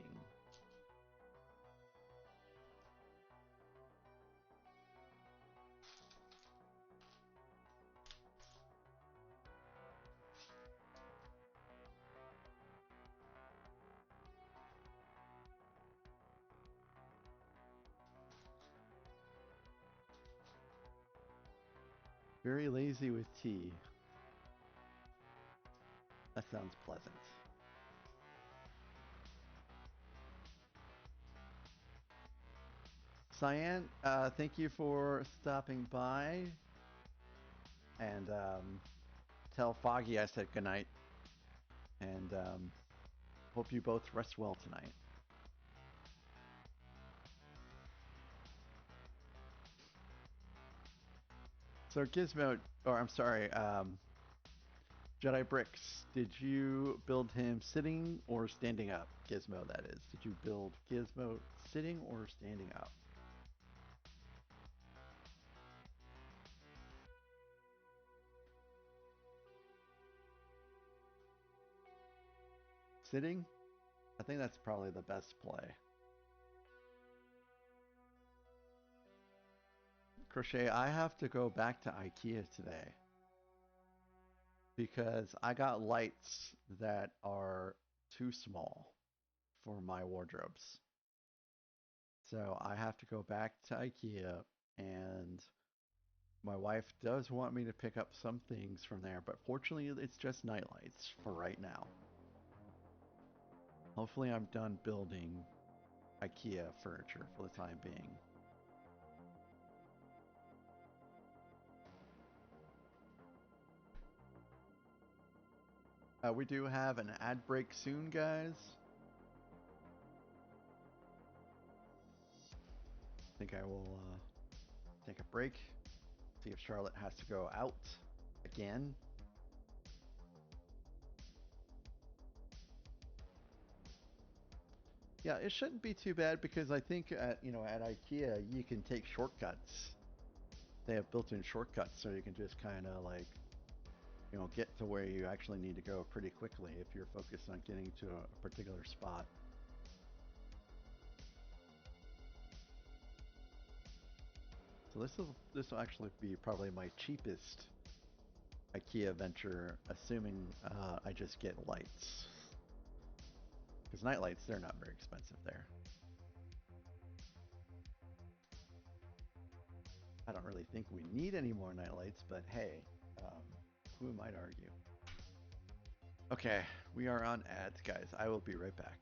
Very lazy with tea. That sounds pleasant. Cyan, thank you for stopping by. And tell Foggy I said goodnight. And hope you both rest well tonight. So Gizmo, or I'm sorry, Jedi Bricks, did you build him sitting or standing up? Gizmo, that is. Did you build Gizmo sitting or standing up? Sitting? I think that's probably the best play. Crochet, I have to go back to IKEA today because I got lights that are too small for my wardrobes. So I have to go back to IKEA, and my wife does want me to pick up some things from there, but fortunately it's just night lights for right now. Hopefully I'm done building IKEA furniture for the time being. We do have an ad break soon, guys. I think I will take a break, see if Charlotte has to go out again. Yeah, it shouldn't be too bad because I think at IKEA you can take shortcuts. They have built-in shortcuts, so you can just kind of like get to where you actually need to go pretty quickly if you're focused on getting to a particular spot. So this will actually be probably my cheapest IKEA venture, assuming I just get lights. Because night lights, they're not very expensive there. I don't really think we need any more night lights, but hey, who might argue? Okay, we are on ads, guys. I will be right back.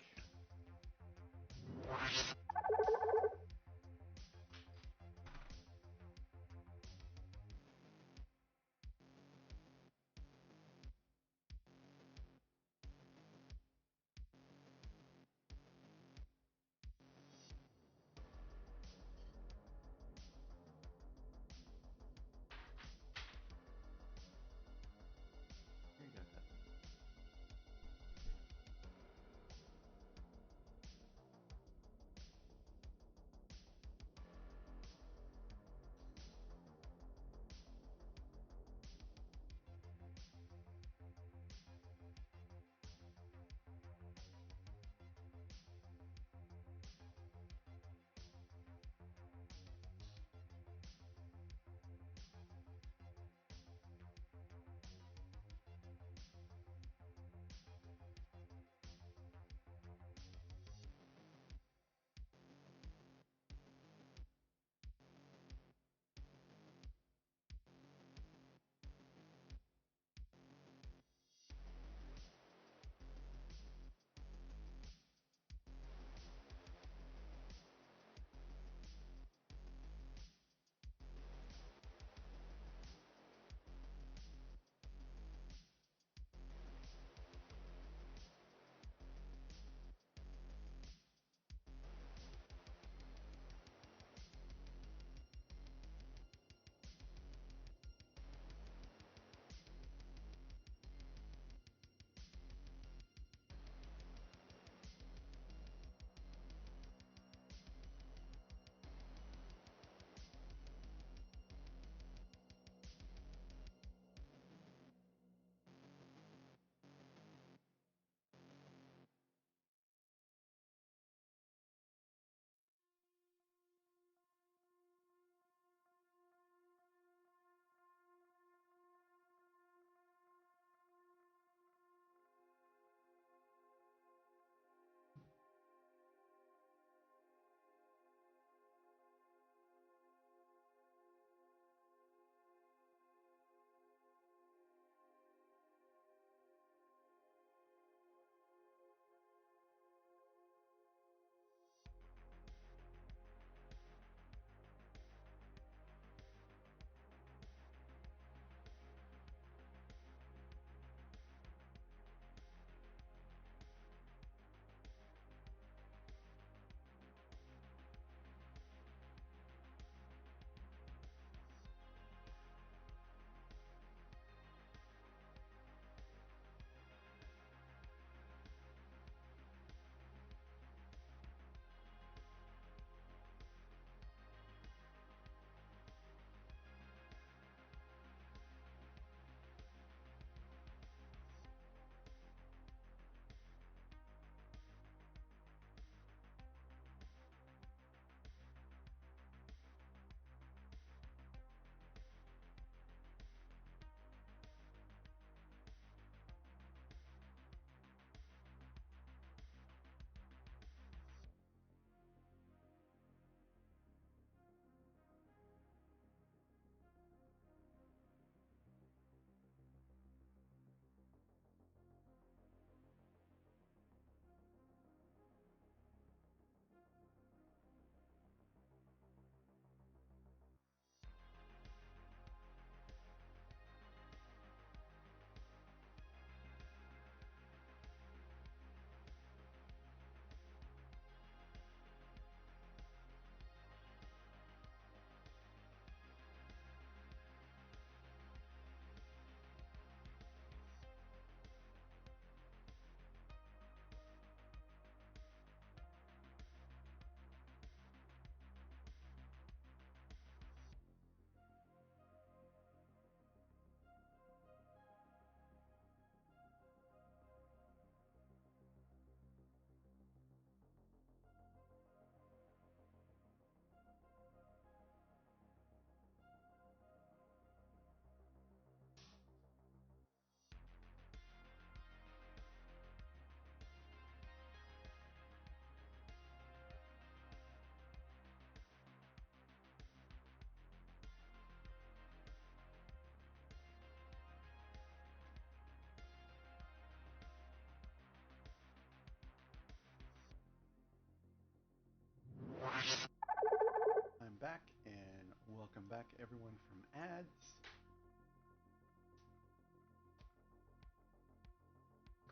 back everyone from ads.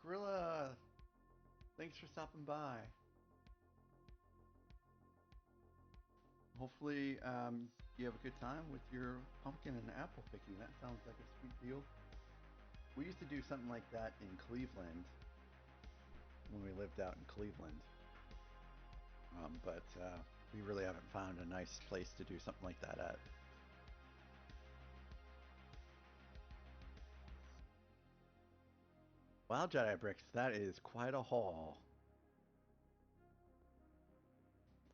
Gorilla, thanks for stopping by. Hopefully, you have a good time with your pumpkin and apple picking. That sounds like a sweet deal. We used to do something like that in Cleveland when we lived out in Cleveland, but we really haven't found a nice place to do something like that at. Wow, Jedi Bricks, that is quite a haul.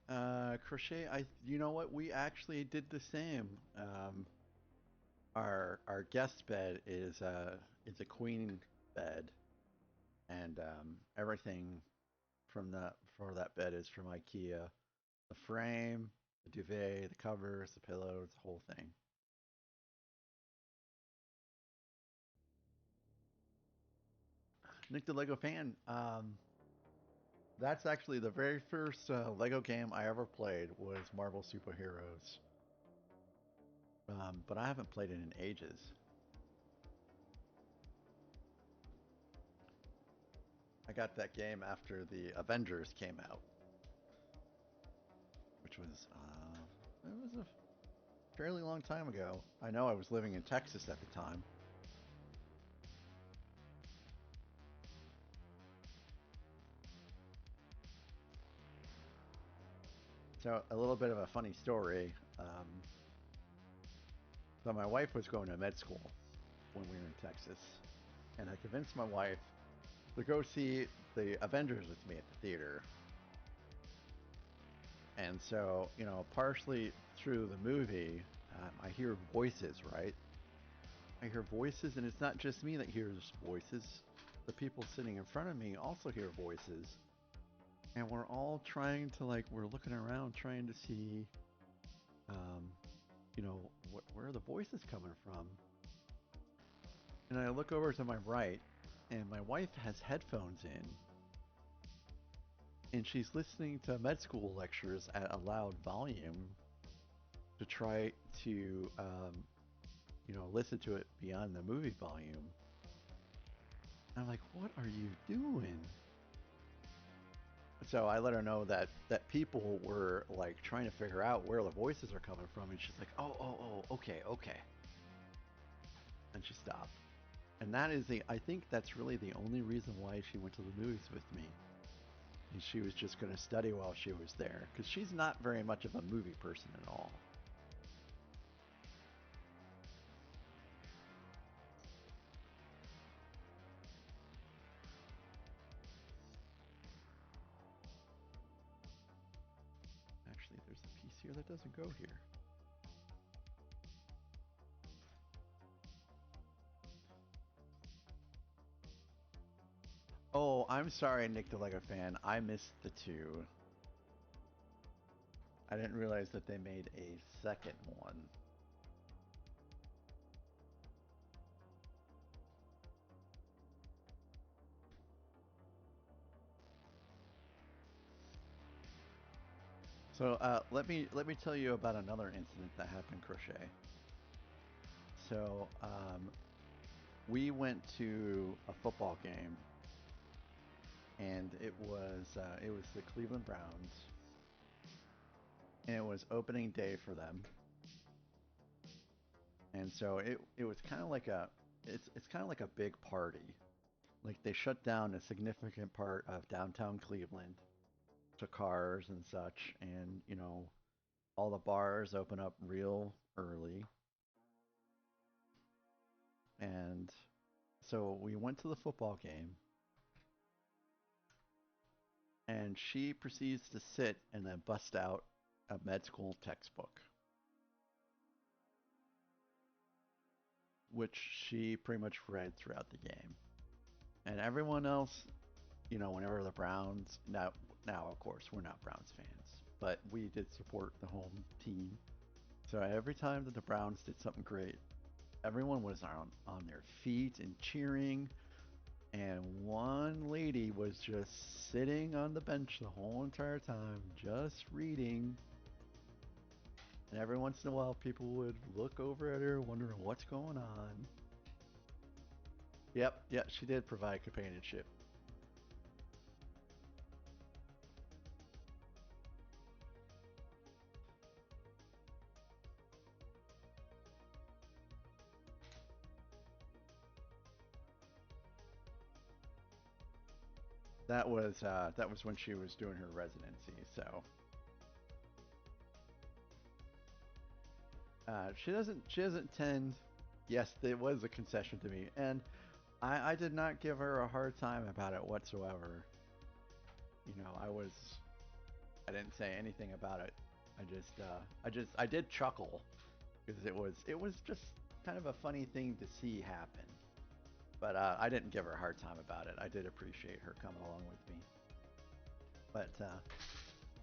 Crochet, you know what? We actually did the same. Our guest bed is a queen bed, and everything for that bed is from IKEA. The frame, the duvet, the covers, the pillows, the whole thing. Nick the Lego fan. That's actually the very first Lego game I ever played was Marvel Superheroes. But I haven't played it in ages. I got that game after the Avengers came out, which was it was a fairly long time ago. I know I was living in Texas at the time. So a little bit of a funny story. So my wife was going to med school when we were in Texas, and I convinced my wife to go see the Avengers with me at the theater. And so, partially through the movie, I hear voices, right? I hear voices, and it's not just me that hears voices. The people sitting in front of me also hear voices. And we're all trying to, we're looking around trying to see, um, where are the voices coming from? And I look over to my right, and my wife has headphones in, and she's listening to med school lectures at a loud volume to try to, listen to it beyond the movie volume. And I'm like, what are you doing? So I let her know that people were like trying to figure out where the voices are coming from, and she's like, oh, okay, okay, and she stopped. And that is I think that's really the only reason why she went to the movies with me. And she was just going to study while she was there, because she's not very much of a movie person at all. Actually, there's a piece here that doesn't go here. Oh, I'm sorry, Nick the Lego fan. I missed the two. I didn't realize that they made a second one. So let me tell you about another incident that happened crochet. So we went to a football game, and it was the Cleveland Browns, and it was opening day for them. And so it was kind of like it's kind of like a big party. Like they shut down a significant part of downtown Cleveland to cars and such, and all the bars open up real early. And so we went to the football game, and she proceeds to sit and then bust out a med school textbook, which she pretty much read throughout the game. And everyone else, whenever the Browns, now of course we're not Browns fans, but we did support the home team. So every time that the Browns did something great, everyone was on their feet and cheering. And one lady was just sitting on the bench the whole entire time, just reading. And every once in a while, people would look over at her, wondering what's going on. Yep, yep, she did provide companionship. That was when she was doing her residency. So she doesn't tend. Yes, it was a concession to me, and I did not give her a hard time about it whatsoever. You know, I didn't say anything about it. I did chuckle because it was just kind of a funny thing to see happen. But I didn't give her a hard time about it. I did appreciate her coming along with me. But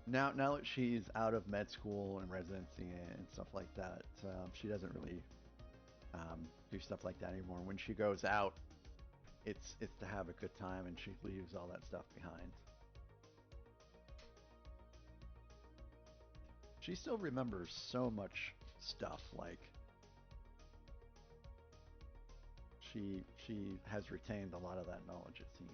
now that she's out of med school and residency and stuff like that, she doesn't really do stuff like that anymore. When she goes out, it's to have a good time, and she leaves all that stuff behind. She still remembers so much stuff. Like she has retained a lot of that knowledge. It seems.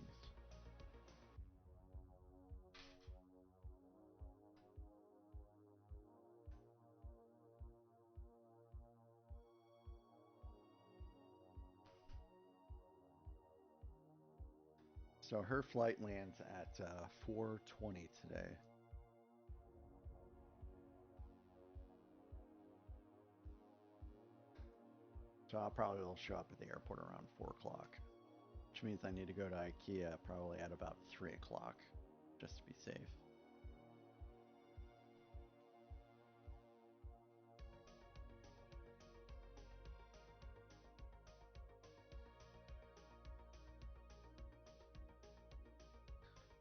So her flight lands at 4:20 today. So I'll probably will show up at the airport around 4 o'clock, which means I need to go to IKEA probably at about 3 o'clock, just to be safe.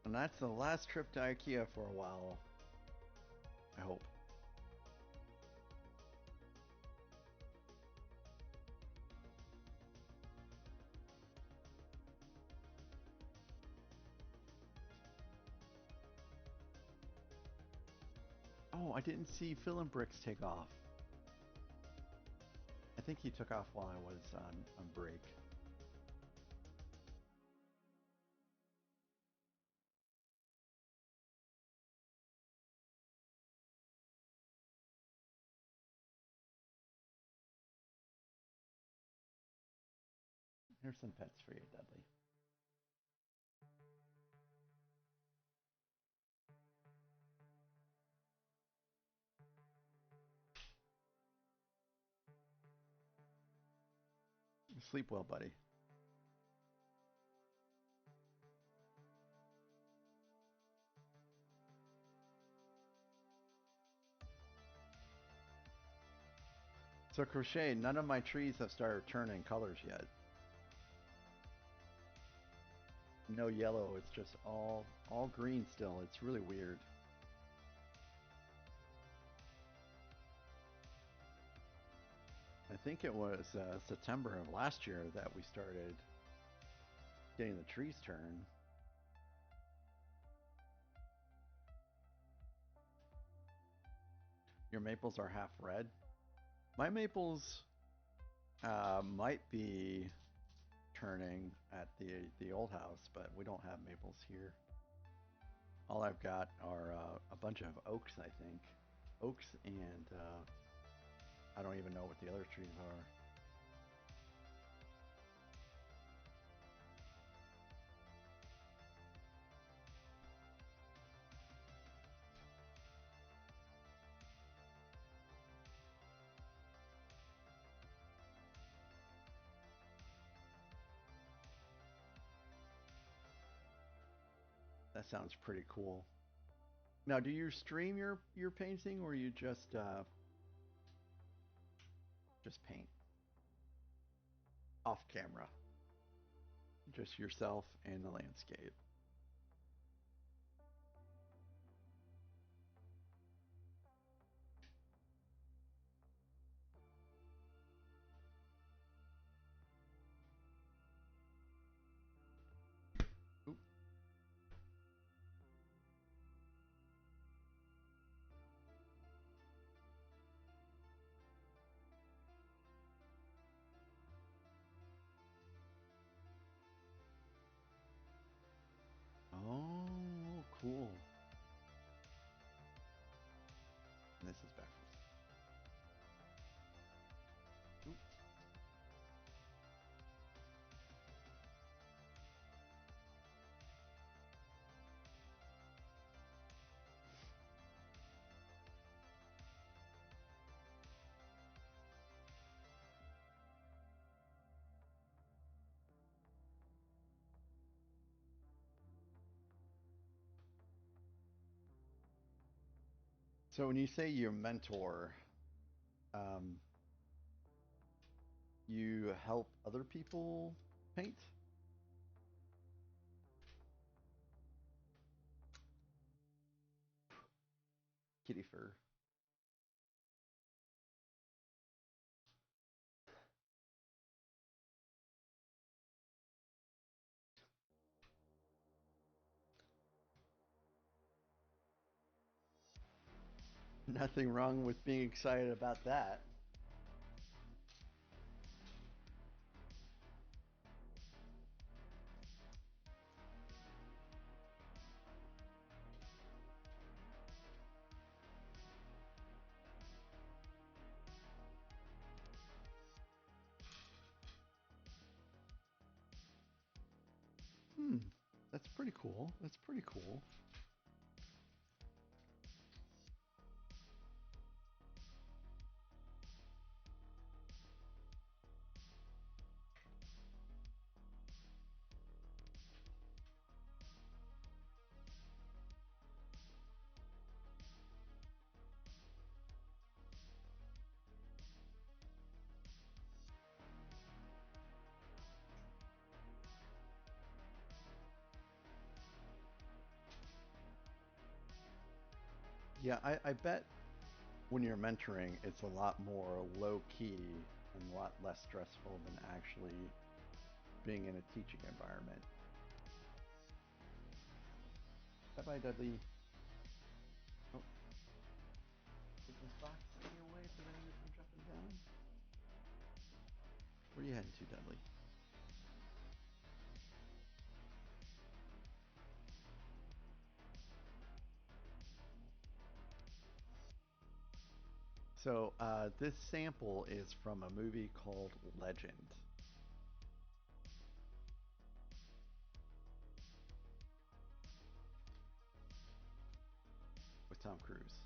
And that's the last trip to IKEA for a while, I hope. Oh, I didn't see Phil and Bricks take off. I think he took off while I was on break. Here's some pets for you, Dudley. Sleep well, buddy. So Crochet, none of my trees have started turning colors yet. No yellow, it's just all green still. It's really weird. I think it was September of last year that we started getting the trees turned. Your maples are half red. My maples might be turning at the old house, but we don't have maples here. All I've got are a bunch of oaks, I think. Oaks and I don't even know what the other trees are. That sounds pretty cool. Now, do you stream your painting, or you just paint off camera, just yourself and the landscape? Oop. So when you say you mentor, um, you help other people paint? Kitty fur. Nothing wrong with being excited about that. Hmm, that's pretty cool. That's pretty cool. Yeah, I bet when you're mentoring, it's a lot more low key and a lot less stressful than actually being in a teaching environment. Bye bye, Dudley. Oh, is this box in your way preventing you from jumping down? Where are you heading to, Dudley? So, this sample is from a movie called Legend with Tom Cruise.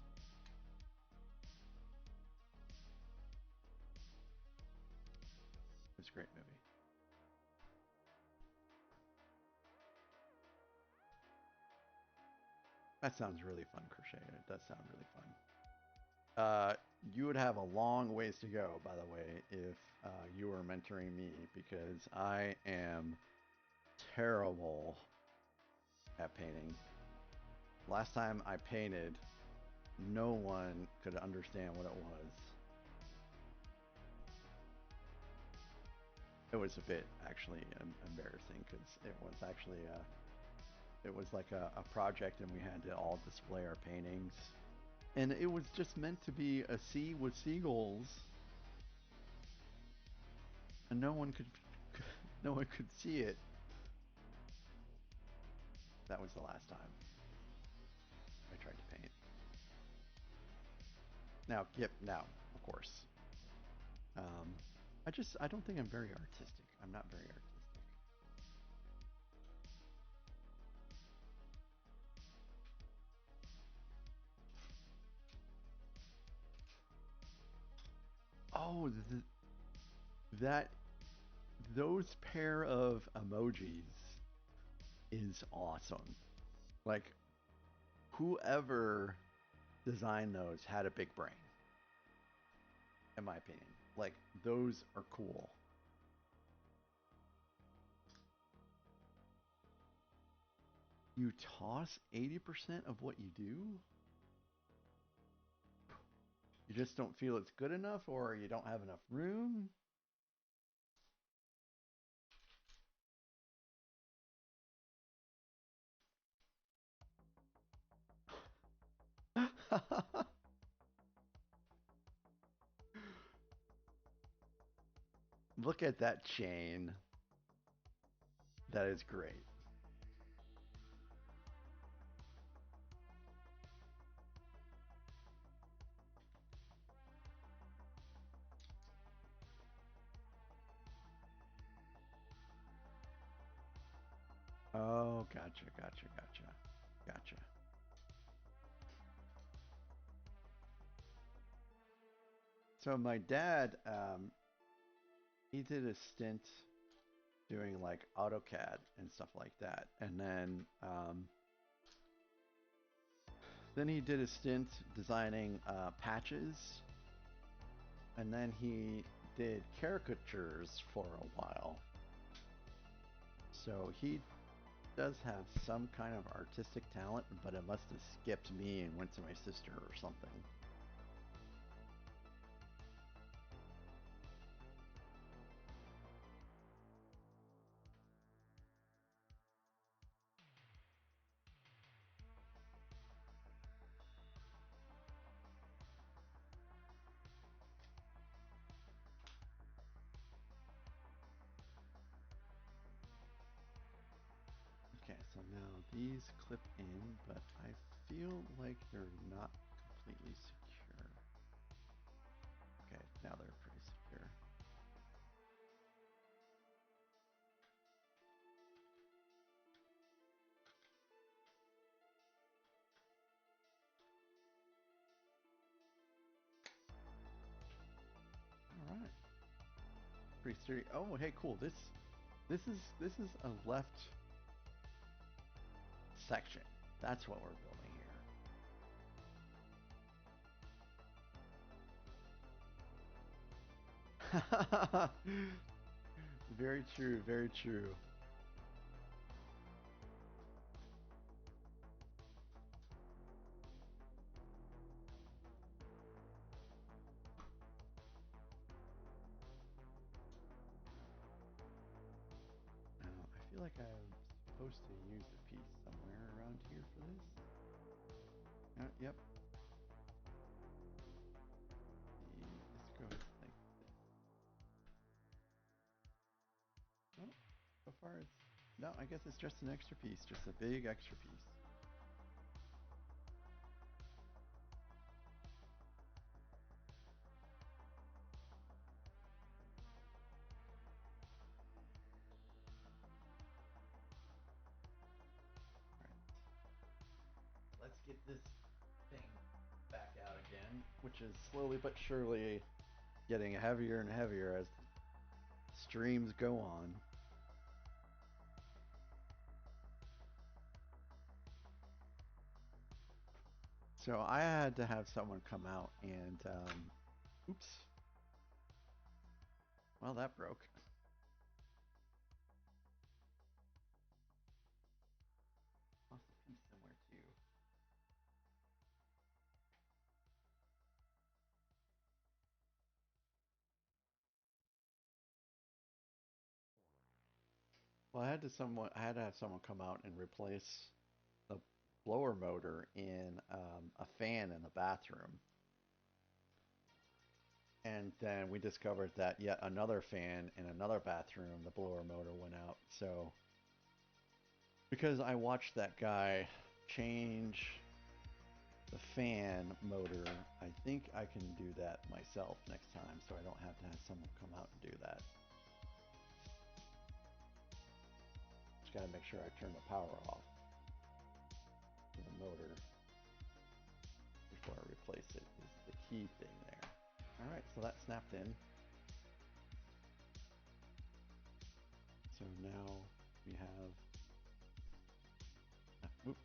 It's a great movie. That sounds really fun, Crochet. It does sound really fun. Uh, you would have a long ways to go, by the way, if you were mentoring me, because I am terrible at painting. Last time I painted, no one could understand what it was. It was a bit actually embarrassing because it was like a project and we had to all display our paintings. And it was just meant to be a sea with seagulls, and no one could see it. That was the last time I tried to paint. Now, yep, now, of course. Um, I don't think I'm very artistic. I'm not very artistic. Oh, that those pair of emojis is awesome. Like whoever designed those had a big brain, in my opinion. Like those are cool. You toss 80% of what you do? You just don't feel it's good enough or you don't have enough room? Look at that chain. That is great. Oh, gotcha, gotcha, gotcha, gotcha. So my dad, he did a stint doing like AutoCAD and stuff like that, and then Then he did a stint designing patches, and then he did caricatures for a while. So he does have some kind of artistic talent, but it must have skipped me and went to my sister or something. Okay, so now these clip in, but I feel like they're not completely secure. Okay, now they're pretty secure. All right, pretty sturdy. Oh, hey, cool. This is a left section. That's what we're building here. Very true, very true. Now, I feel like I'm supposed to use a piece somewhere around here for this. Yep. Let's go like this. Oh, so far it's no. I guess it's just an extra piece, just a big extra piece. All right. Let's get this thing back out again, which is slowly but surely getting heavier and heavier as the streams go on. So I had to have someone come out and, oops, well, that broke. Lost a piece somewhere too. Well, I had to have someone come out and replace the blower motor in a fan in the bathroom. And then we discovered that yet another fan in another bathroom, the blower motor went out. So because I watched that guy change the fan motor, I think I can do that myself next time, so I don't have to have someone come out and do that. Just gotta make sure I turn the power off to the motor before I replace it is the key thing there. Alright, so that snapped in. So now we have, oop,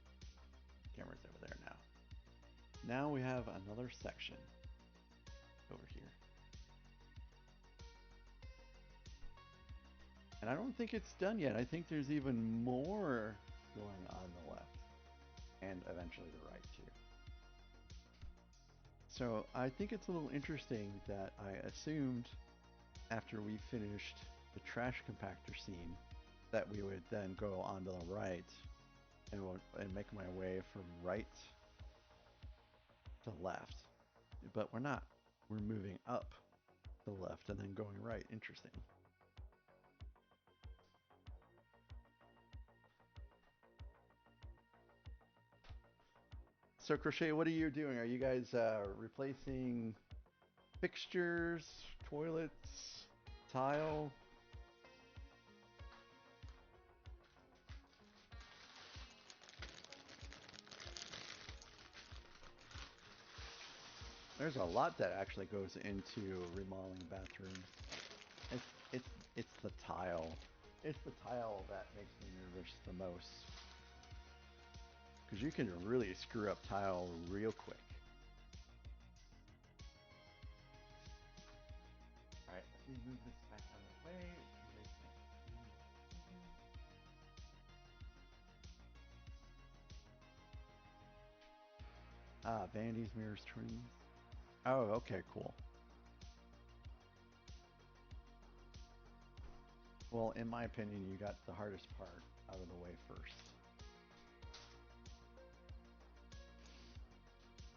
camera's over there now. Now we have another section over here. And I don't think it's done yet. I think there's even more going on the left and eventually the right too. So I think it's a little interesting that I assumed after we finished the trash compactor scene that we would then go on to the right and make my way from right to left. But we're not. We're moving up to the left and then going right. Interesting. So Crochet, what are you doing? Are you guys replacing fixtures, toilets, tile? There's a lot that actually goes into remodeling bathrooms. It's it's it's the tile. It's the tile that makes me nervous the most. because you can really screw up tile real quick. All right, let me move this back out of the way. Ah, vanities, mirrors, trees. Oh, okay, cool. Well, in my opinion, you got the hardest part out of the way first.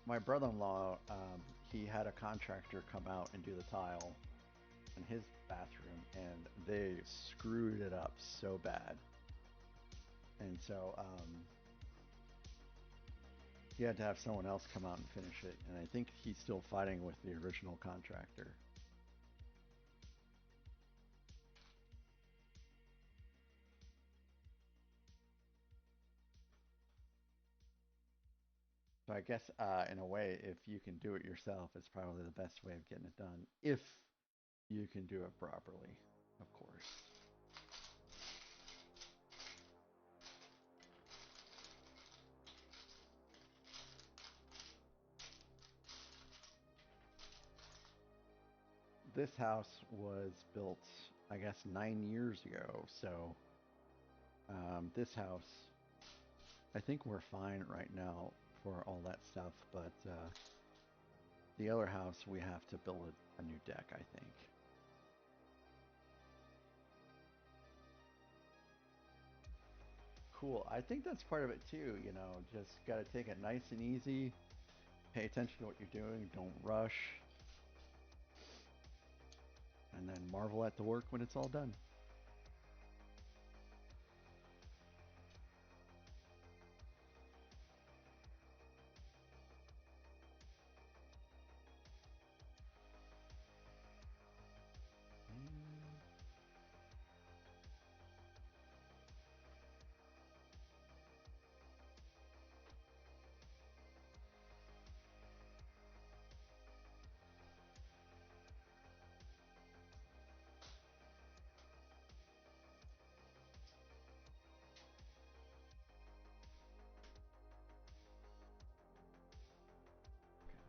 My brother-in-law, he had a contractor come out and do the tile in his bathroom, and they screwed it up so bad. And so he had to have someone else come out and finish it. And I think he's still fighting with the original contractor. So I guess in a way, if you can do it yourself, it's probably the best way of getting it done. If you can do it properly, of course. This house was built, I guess, 9 years ago. So this house, I think we're fine right now for all that stuff. But the other house, we have to build a new deck, I think. Cool. I think that's part of it too. You know, just got to take it nice and easy. Pay attention to what you're doing. Don't rush. And then marvel at the work when it's all done.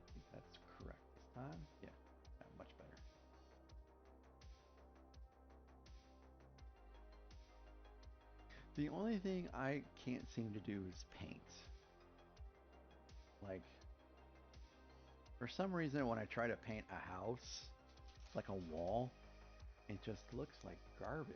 I think that's correct this time. Yeah, much better. The only thing I can't seem to do is paint. Like, for some reason, when I try to paint a house, like a wall, it just looks like garbage. –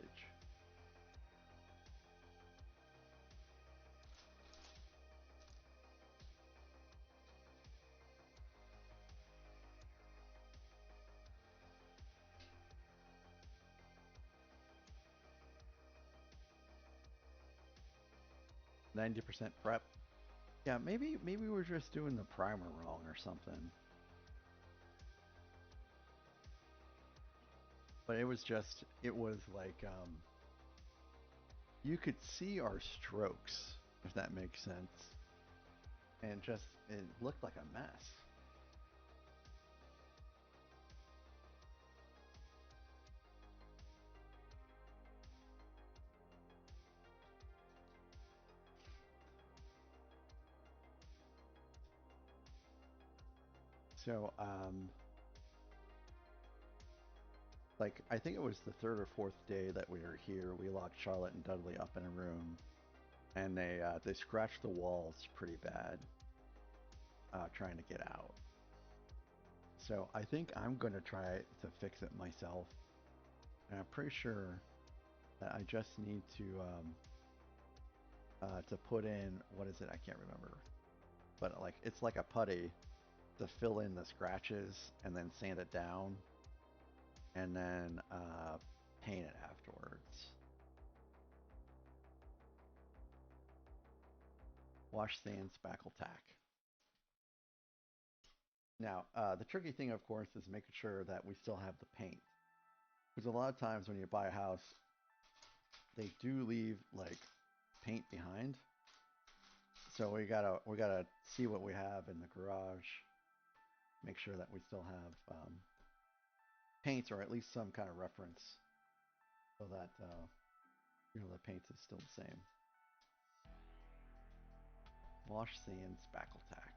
90% prep. Yeah, maybe we're just doing the primer wrong or something. But it was like you could see our strokes, if that makes sense, and just it looked like a mess. So like I think it was the third or fourth day that we were here. We locked Charlotte and Dudley up in a room, and they scratched the walls pretty bad, trying to get out. So I think I'm gonna try to fix it myself, and I'm pretty sure that I just need to put in, what is it? I can't remember, but like it's like a putty to fill in the scratches and then sand it down and then paint it afterwards. Wash, sand, spackle, tack. Now, the tricky thing, of course, is making sure that we still have the paint. Because a lot of times when you buy a house, they do leave like paint behind. So we gotta see what we have in the garage. Make sure that we still have paint or at least some kind of reference, so that the paint is still the same. Wash sand spackle tack.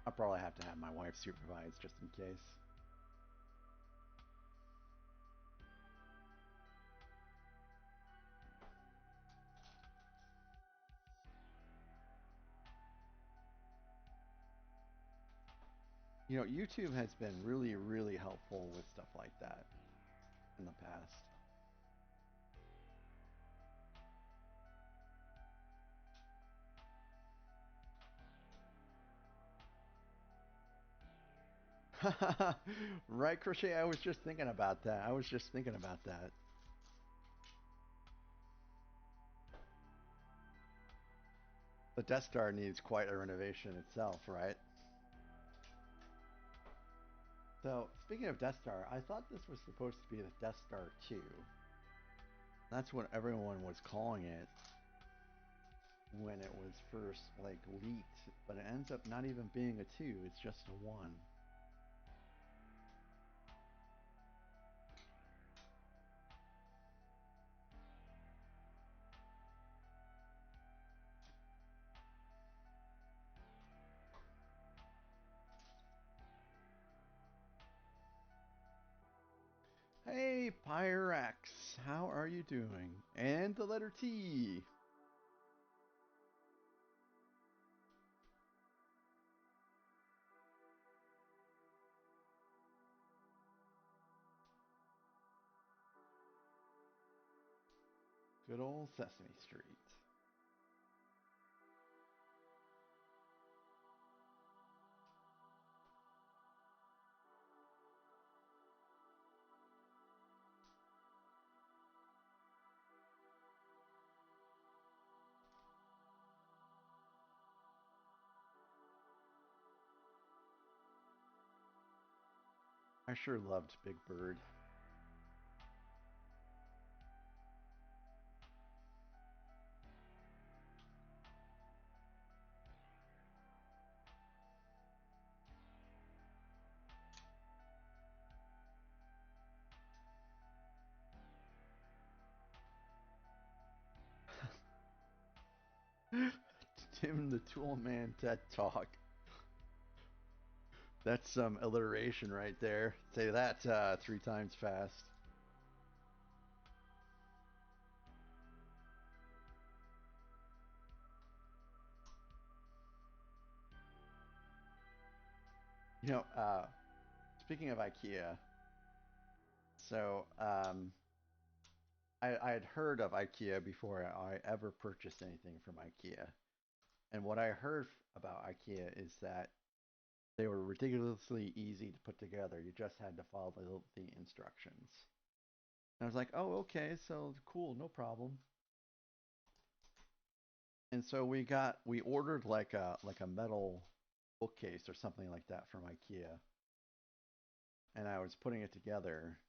I'll probably have to have my wife supervise just in case. You know, YouTube has been really, really helpful with stuff like that in the past. Right, Crochet? I was just thinking about that. I was just thinking about that. The Death Star needs quite a renovation itself, right? So, speaking of Death Star, I thought this was supposed to be the Death Star 2. That's what everyone was calling it when it was first like leaked, but it ends up not even being a 2, it's just a 1. Hey, Pyrax, how are you doing? And the letter T. Good old Sesame Street. I sure loved Big Bird. Tim the Toolman TED Talk. That's some alliteration right there. Say that 3 times fast. You know, speaking of IKEA, so I had heard of IKEA before I ever purchased anything from IKEA. And what I heard about IKEA is that they were ridiculously easy to put together. You just had to follow the instructions. And I was like, oh, okay, so cool, no problem. And so we ordered like a metal bookcase or something like that from IKEA. And I was putting it together,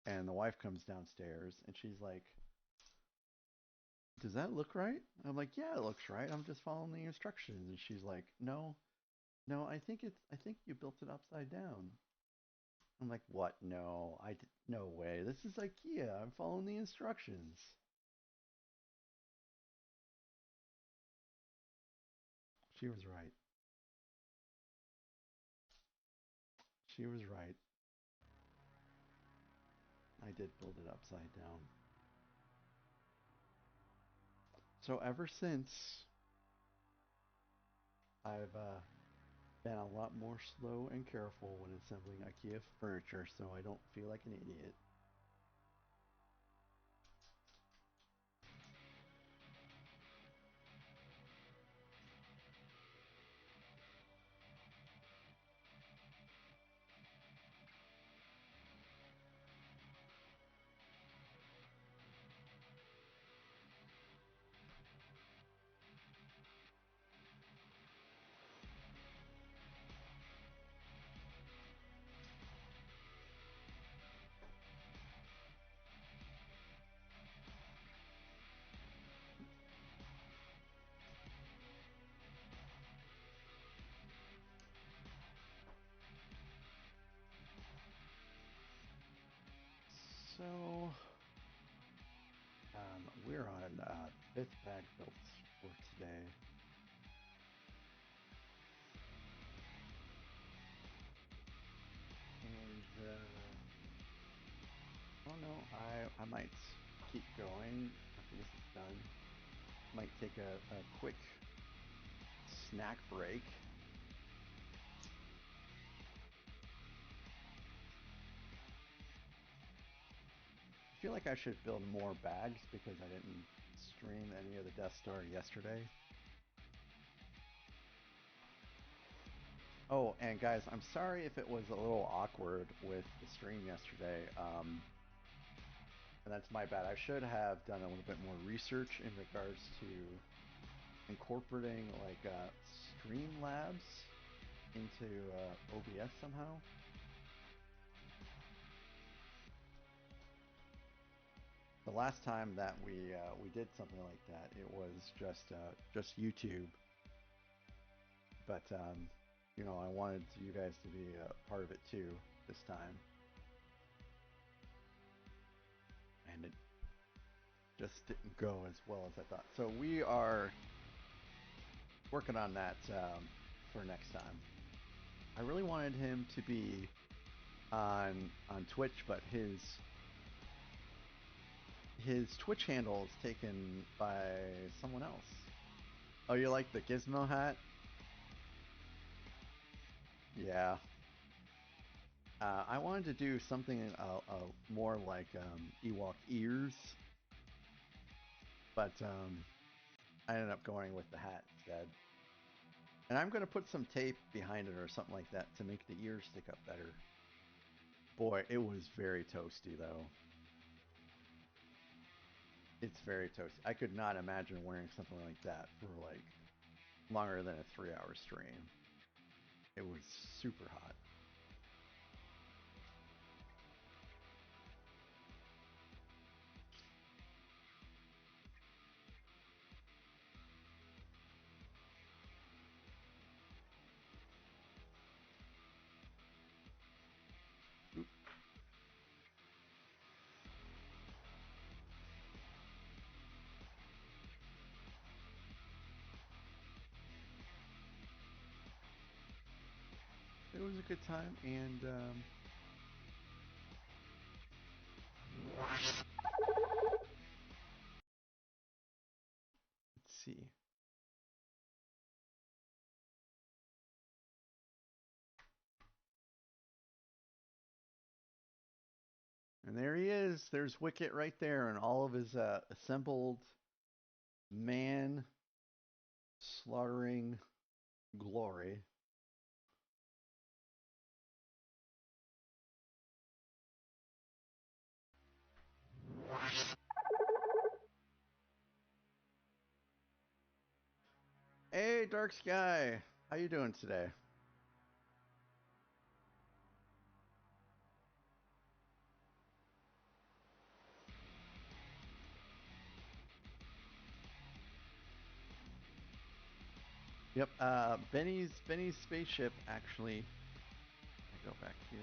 and the wife comes downstairs and she's like, does that look right? I'm like, yeah, it looks right. I'm just following the instructions. And she's like, no, no, I think you built it upside down. I'm like, what? No, no way. This is IKEA. I'm following the instructions. She was right. She was right. I did build it upside down. So ever since, I've been a lot more slow and careful when assembling IKEA furniture, so I don't feel like an idiot. So, we're on fifth bag built for today. And, I don't know, I might keep going after this is done. Might take a quick snack break. I feel like I should build more bags because I didn't stream any of the Death Star yesterday. Oh, and guys, I'm sorry if it was a little awkward with the stream yesterday. And that's my bad. I should have done a little bit more research in regards to incorporating like Streamlabs into OBS somehow. The last time that we did something like that, it was just YouTube. But you know, I wanted you guys to be a part of it too this time, and it just didn't go as well as I thought. So we are working on that for next time. I really wanted him to be on Twitch, but his Twitch handle is taken by someone else. Oh, you like the Gizmo hat? Yeah. I wanted to do something more like Ewok ears, but I ended up going with the hat instead. And I'm going to put some tape behind it or something like that to make the ears stick up better. Boy, it was very toasty though. It's very toasty. I could not imagine wearing something like that for like longer than a 3-hour stream. It was super hot. Oop. It was a good time, and let's see. And there he is. There's Wicket right there, and all of his assembled man slaughtering glory. Hey, Dark Sky, how you doing today? Yep. Benny's spaceship actually. I go back here.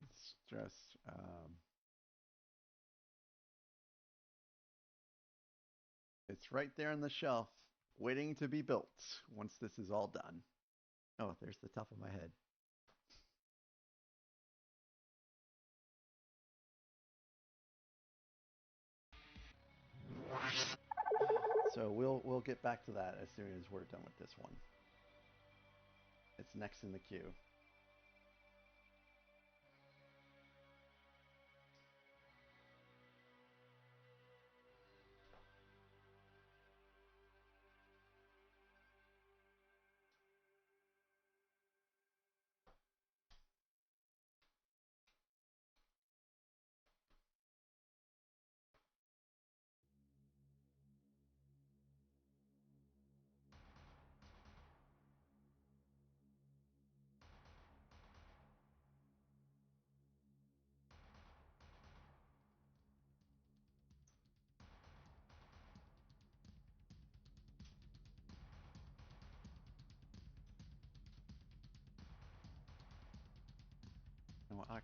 It's just it's right there on the shelf, waiting to be built once this is all done. Oh, there's the top of my head. So we'll get back to that as soon as we're done with this one. It's next in the queue.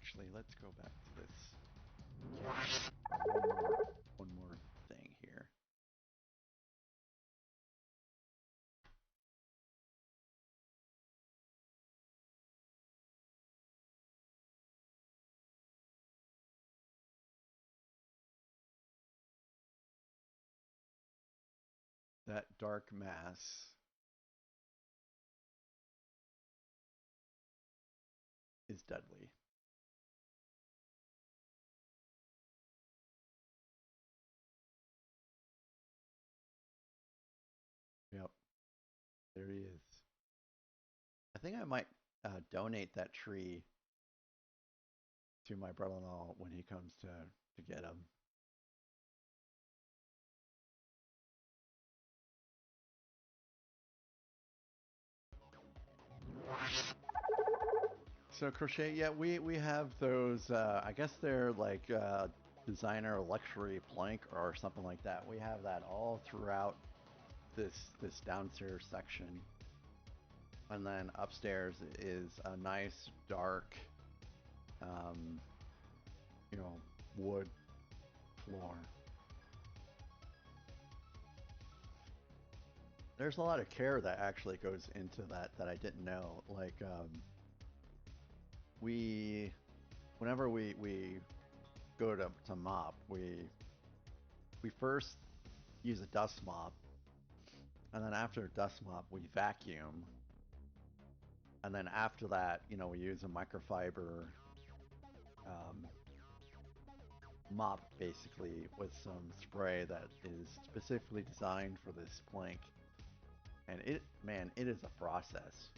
actually, let's go back to this. One more thing here. That dark mass is Dudley. Yep, there he is. I think I might donate that tree to my brother-in-law when he comes to get him. So crochet, yeah, we have those. I guess they're like designer luxury plank or something like that. We have that all throughout this downstairs section, and then upstairs is a nice dark, um, you know, wood floor. There's a lot of care that actually goes into that I didn't know. Like we, whenever we go to mop, we first use a dust mop, and then after a dust mop, we vacuum, and then after that, we use a microfiber um, mop basically with some spray that is specifically designed for this plank. And man, it is a process.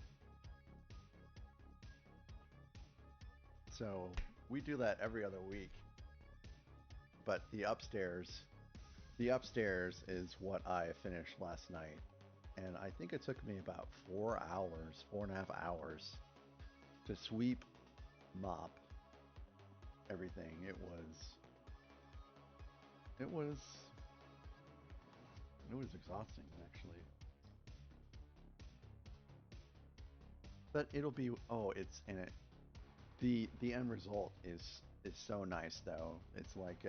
So we do that every other week. But the upstairs is what I finished last night. And I think it took me about 4 hours, 4.5 hours to sweep, mop everything. It was exhausting actually. But it'll be it's in it. The end result is so nice though. It's like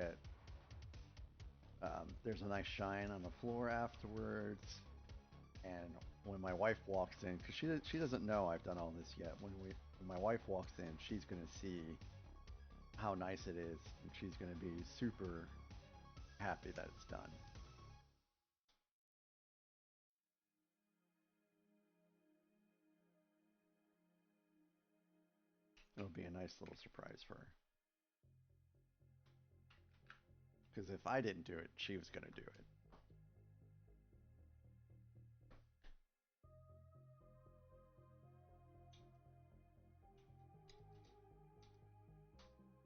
there's a nice shine on the floor afterwards, and when my wife walks in, because she doesn't know I've done all this yet. When my wife walks in, she's gonna see how nice it is, and she's gonna be super happy that it's done. It'll be a nice little surprise for her. Because if I didn't do it, she was gonna do it.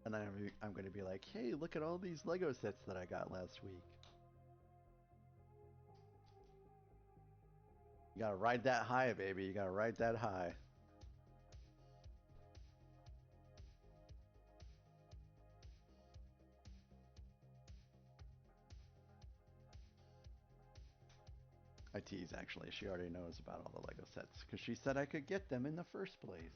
And then I'm going to be like, hey, look at all these Lego sets that I got last week. You gotta ride that high, baby. You gotta ride that high. I tease, actually. She already knows about all the Lego sets because she said I could get them in the first place.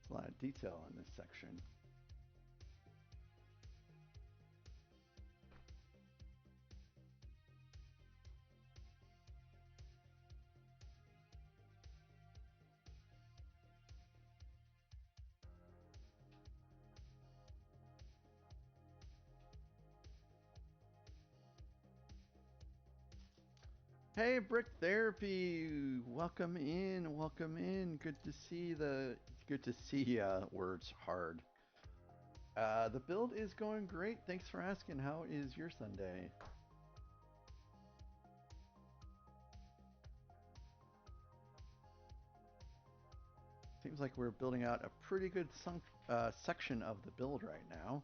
There's a lot of detail in this section. Hey, Brick Therapy, welcome in, welcome in. Good to see words hard. The build is going great. Thanks for asking. How is your Sunday? seems like we're building out a pretty good section of the build right now.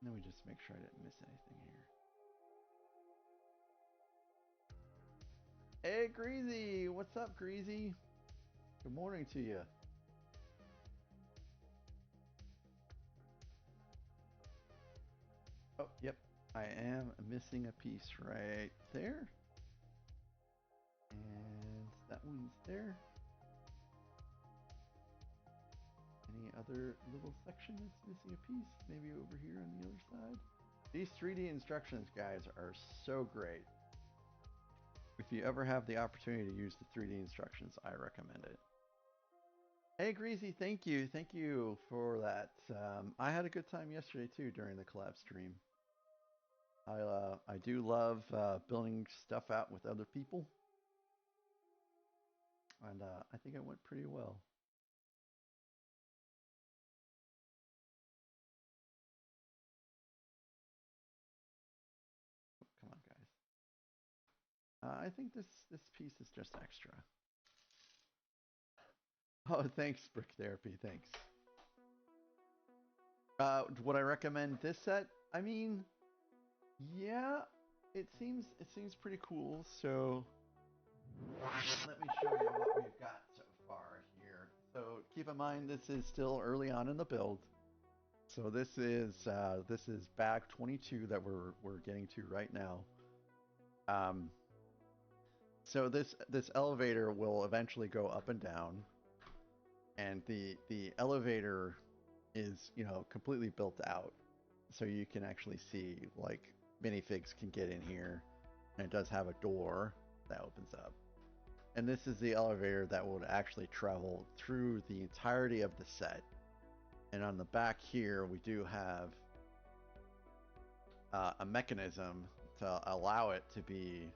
Let me just make sure I didn't miss anything here. Hey, Greasy! What's up, Greasy? Good morning to you. Oh, yep. I am missing a piece right there. And that one's there. Any other little section that's missing a piece? Maybe over here on the other side? These 3D instructions, guys, are so great. If you ever have the opportunity to use the 3D instructions, I recommend it. Hey, Greasy, thank you. Thank you for that. I had a good time yesterday, too, during the collab stream. I do love building stuff out with other people. And I think it went pretty well. Come on, guys. I think this piece is just extra. Oh, thanks, Brick Therapy. Thanks. Would I recommend this set? I mean, yeah, it seems pretty cool. So let me show you what we've got so far here. So keep in mind this is still early on in the build. So this is bag 22 that we're getting to right now. So this elevator will eventually go up and down, and the elevator is completely built out, so you can actually see like minifigs can get in here, and it does have a door that opens up. And this is the elevator that would actually travel through the entirety of the set. And on the back here, we do have a mechanism to allow it to be,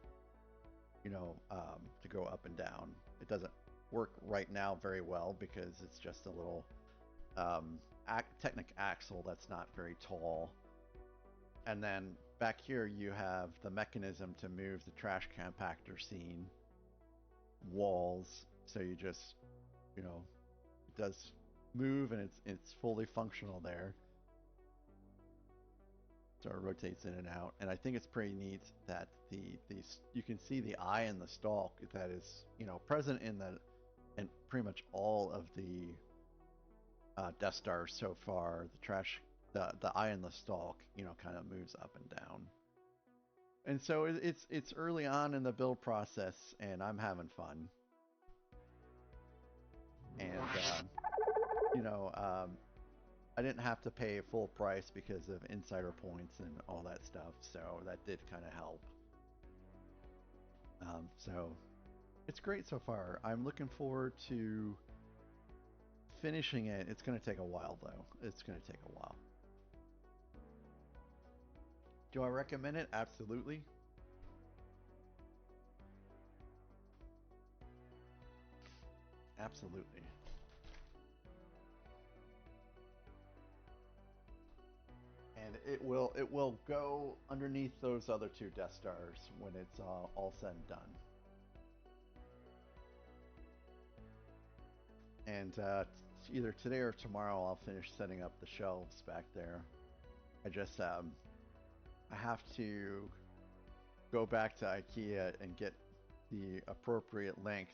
to go up and down. It doesn't work right now very well because it's just a little Technic axle that's not very tall. And then back here you have the mechanism to move the trash compactor scene walls. So you just, it does move, and it's fully functional there. So it rotates in and out, and I think it's pretty neat that you can see the eye in the stalk that is present in pretty much all of the Death Stars so far. The eye in the stalk kind of moves up and down, and so it's early on in the build process, and I'm having fun. And I didn't have to pay full price because of insider points and all that stuff, so that did kind of help. So it's great so far. I'm looking forward to finishing it. It's going to take a while, though. It's going to take a while. Do I recommend it? Absolutely. Absolutely. And it will go underneath those other two Death Stars when it's all said and done. And either today or tomorrow I'll finish setting up the shelves back there. I just I have to go back to IKEA and get the appropriate length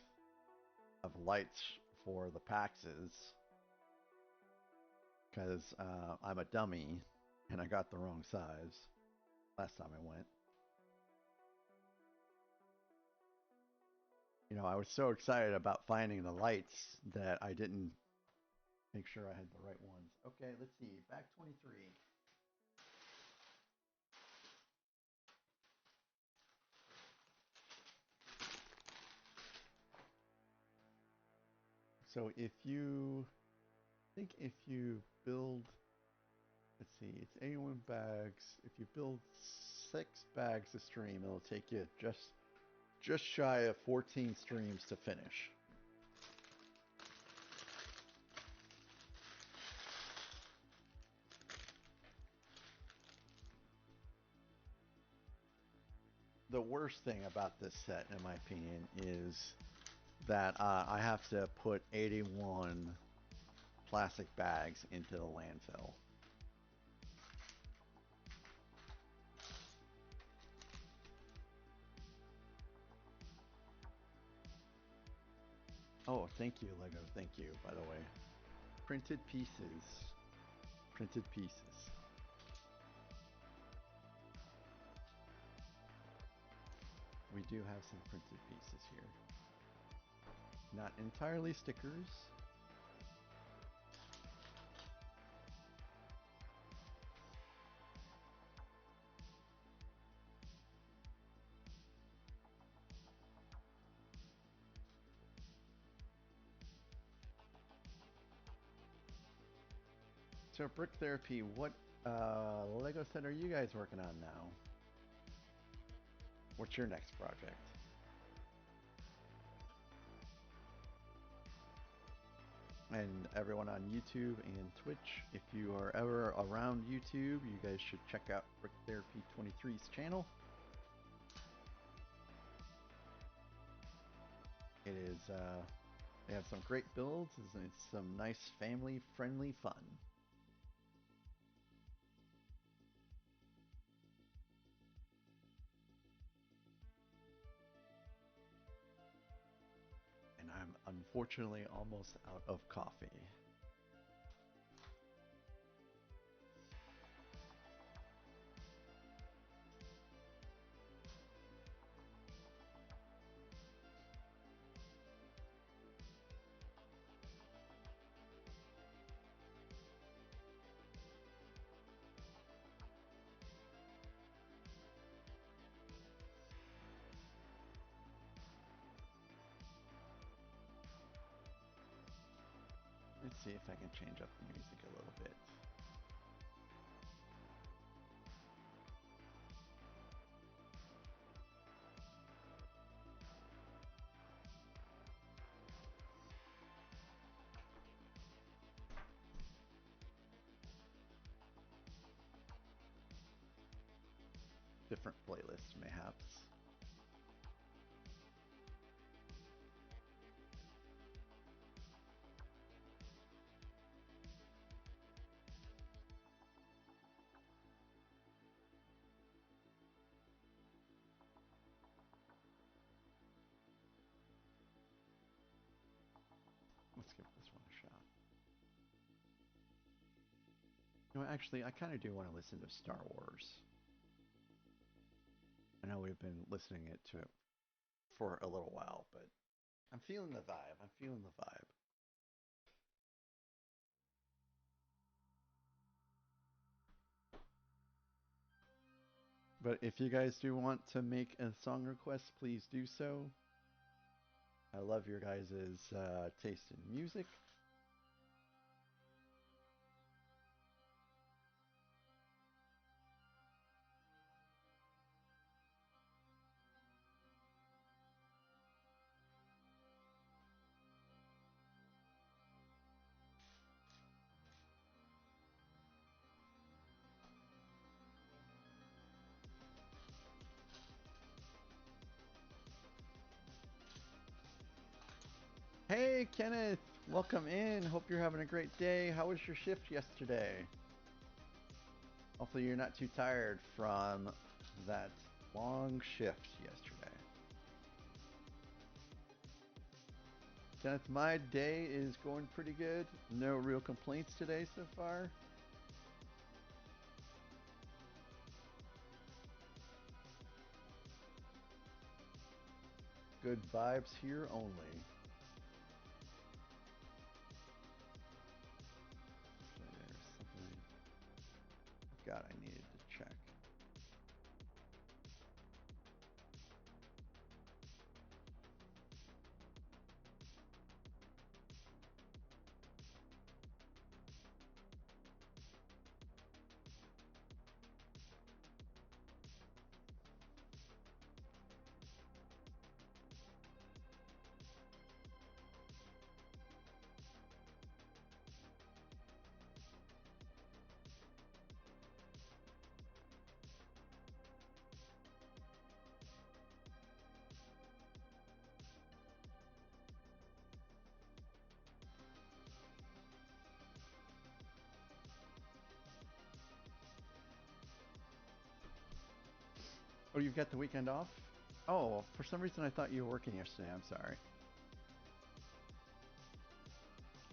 of lights for the Paxes, because I'm a dummy and I got the wrong size last time I went. I was so excited about finding the lights that I didn't make sure I had the right ones. Okay, let's see. Back 23. So if you think if you build, let's see, it's 81 bags. If you build 6 bags a stream, it'll take you just shy of 14 streams to finish. The worst thing about this set, in my opinion, is that I have to put 81 plastic bags into the landfill. Oh, thank you, Lego. Thank you, by the way. Printed pieces. Printed pieces. We do have some printed pieces here. Not entirely stickers. So Brick Therapy, what Lego set are you guys working on now? What's your next project? And everyone on YouTube and Twitch, if you are ever around YouTube, you guys should check out Brick Therapy 23's channel. It is, they have some great builds, and it's some nice family-friendly fun. And I'm unfortunately almost out of coffee. Let's see if I can change up the music a little bit. Different playlists, mayhaps. Let's give this one a shot. You know, actually, I kind of do want to listen to Star Wars. I know we've been listening to it for a little while, but I'm feeling the vibe. I'm feeling the vibe. But if you guys do want to make a song request, please do so. I love your guys' taste in music. Hey, Kenneth, welcome in. Hope you're having a great day. How was your shift yesterday? Hopefully you're not too tired from that long shift yesterday. Kenneth, my day is going pretty good. No real complaints today so far. Good vibes here only. There's something I forgot I needed to check. Oh, you've got the weekend off? Oh, for some reason I thought you were working yesterday. I'm sorry.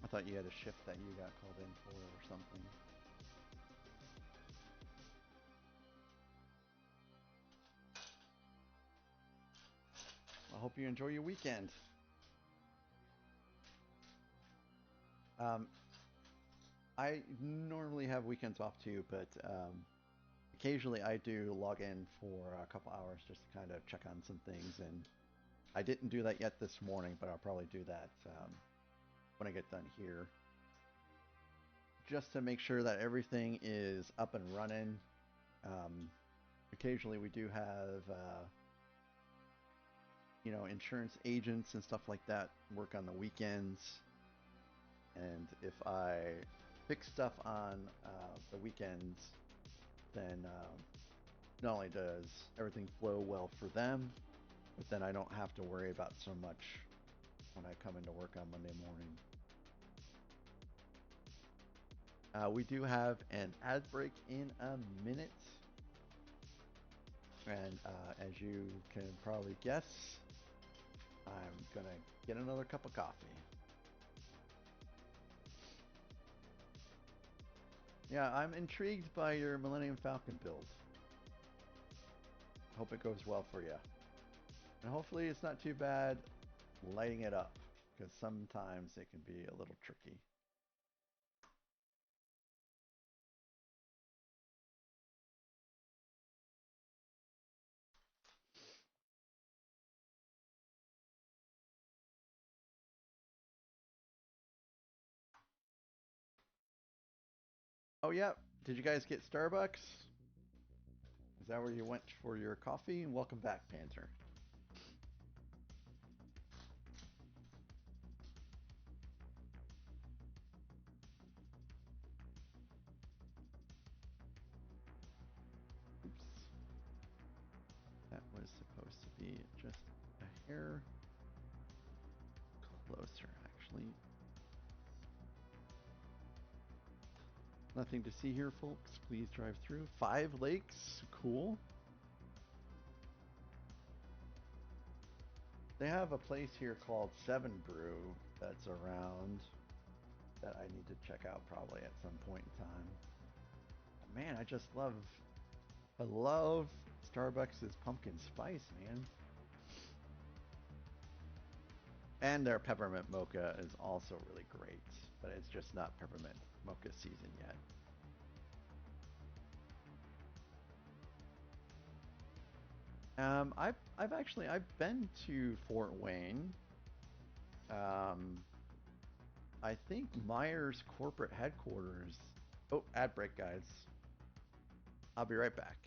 I thought you had a shift that you got called in for or something. I hope you enjoy your weekend. Um, I normally have weekends off too, but occasionally I do log in for a couple hours just to kind of check on some things. And I didn't do that yet this morning, but I'll probably do that when I get done here, just to make sure that everything is up and running. Um, Occasionally we do have insurance agents and stuff like that work on the weekends. And if I fix stuff on the weekends, then not only does everything flow well for them, but then I don't have to worry about so much when I come into work on Monday morning. We do have an ad break in a minute. And as you can probably guess, I'm going to get another cup of coffee. Yeah, I'm intrigued by your Millennium Falcon build. Hope it goes well for you. And hopefully it's not too bad lighting it up, because sometimes it can be a little tricky. Oh yeah, did you guys get Starbucks? Is that where you went for your coffee? Welcome back, Panther. Oops. That was supposed to be just a hair closer, actually. Nothing to see here, folks. Please drive through. 5 lakes. Cool. They have a place here called Seven Brew that's around that I need to check out probably at some point in time. Man, I love Starbucks' pumpkin spice, man. And their peppermint mocha is also really great, but it's just not peppermint mocha season yet. I've been to Fort Wayne. Um, I think Myers corporate headquarters. Oh, ad break, guys. I'll be right back.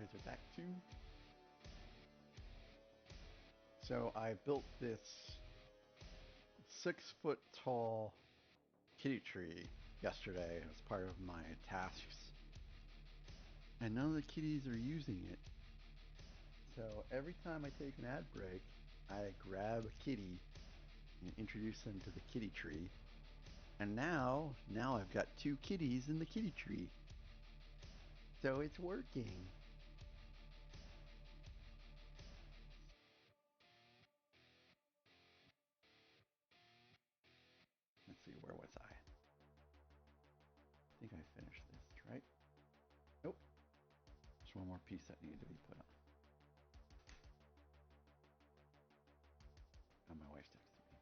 guys are back too. So I built this 6 foot tall kitty tree yesterday as part of my tasks. And none of the kitties are using it. So every time I take an ad break, I grab a kitty and introduce them to the kitty tree. And now I've got 2 kitties in the kitty tree. So it's working. Let's see, where was I? I think I finished this, right? Nope. There's one more piece that needed to be put on. Oh, my wife's texting me.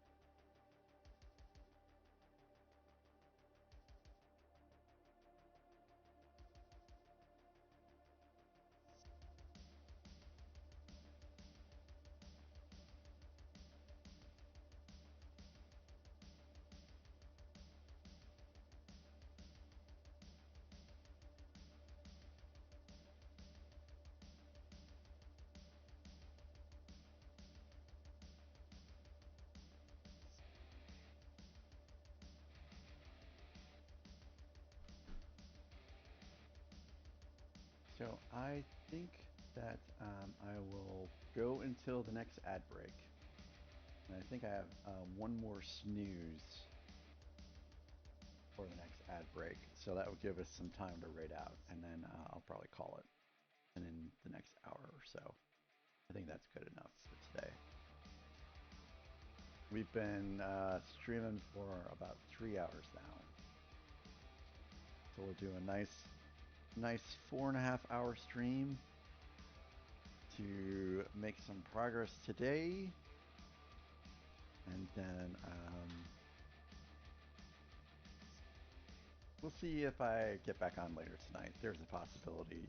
So I think that I will go until the next ad break. And I think I have one more snooze for the next ad break. So that would give us some time to raid out. And then I'll probably call it in the next hour or so. I think that's good enough for today. We've been streaming for about 3 hours now. So we'll do a nice 4.5 hour stream to make some progress today. And then we'll see if I get back on later tonight. There's a possibility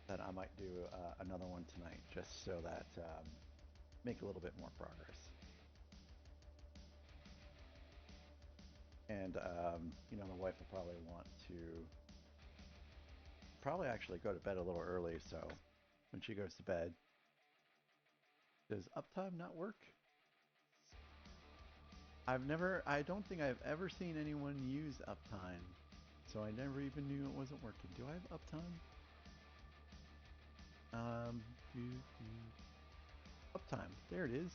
that I might do another one tonight just so that make a little bit more progress. And you know, the wife will probably want to actually go to bed a little early, so when she goes to bed, does uptime not work? I don't think I've ever seen anyone use uptime, so I never even knew it wasn't working. Do I have uptime? Uptime, there it is.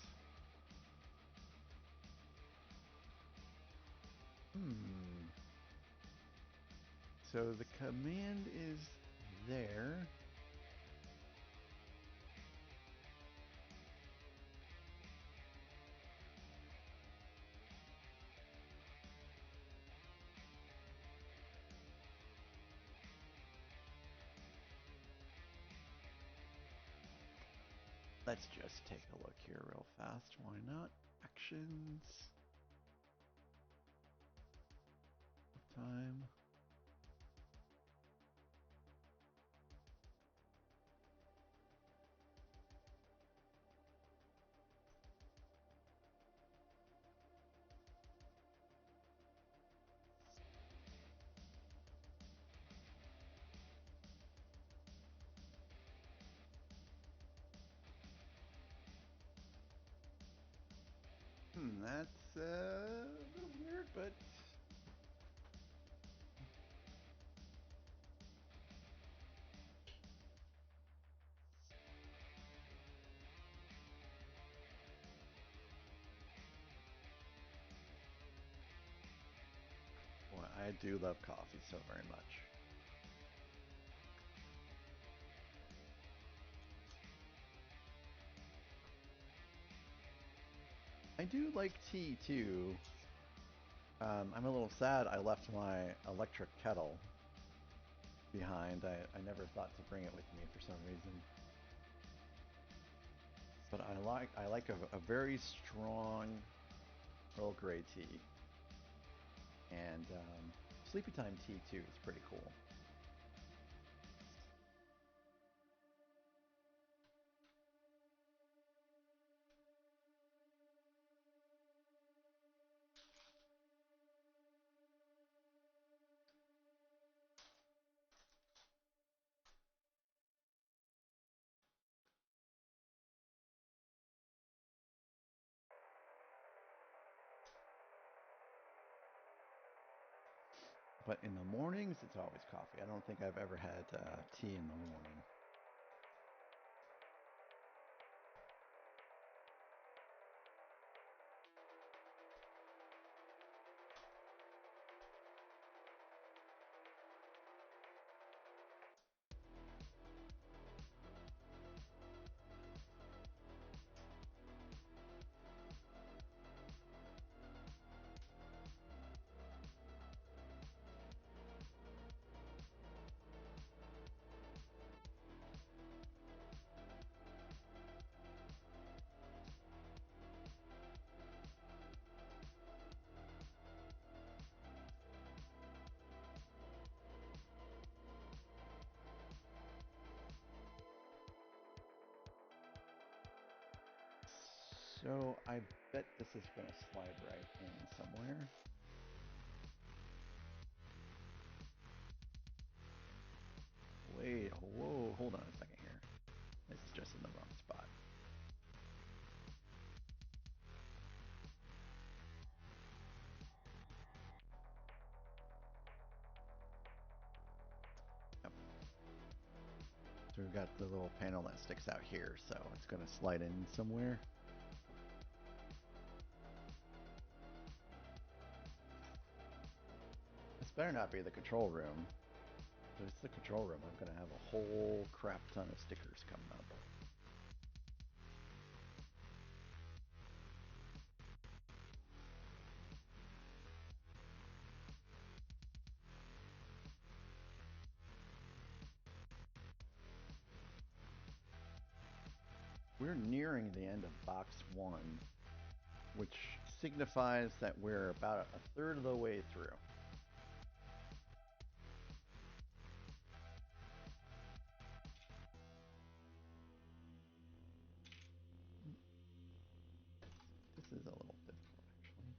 So the command is there. Let's just take a look here real fast. Why not? Actions. Time. That's a little weird, but boy, I do love coffee so very much. I do like tea too. I'm a little sad I left my electric kettle behind. I never thought to bring it with me for some reason. But I like a very strong Earl Grey tea. And Sleepy Time tea too is pretty cool. But in the mornings, it's always coffee. I don't think I've ever had tea in the morning. So I bet this is going to slide right in somewhere. Wait, whoa, hold on a second here. This is just in the wrong spot. Yep. So we've got the little panel that sticks out here, so it's going to slide in somewhere. This better not be the control room. If it's the control room, I'm going to have a whole crap ton of stickers coming up. We're nearing the end of box 1, which signifies that we're about a third of the way through. This is a little difficult, actually.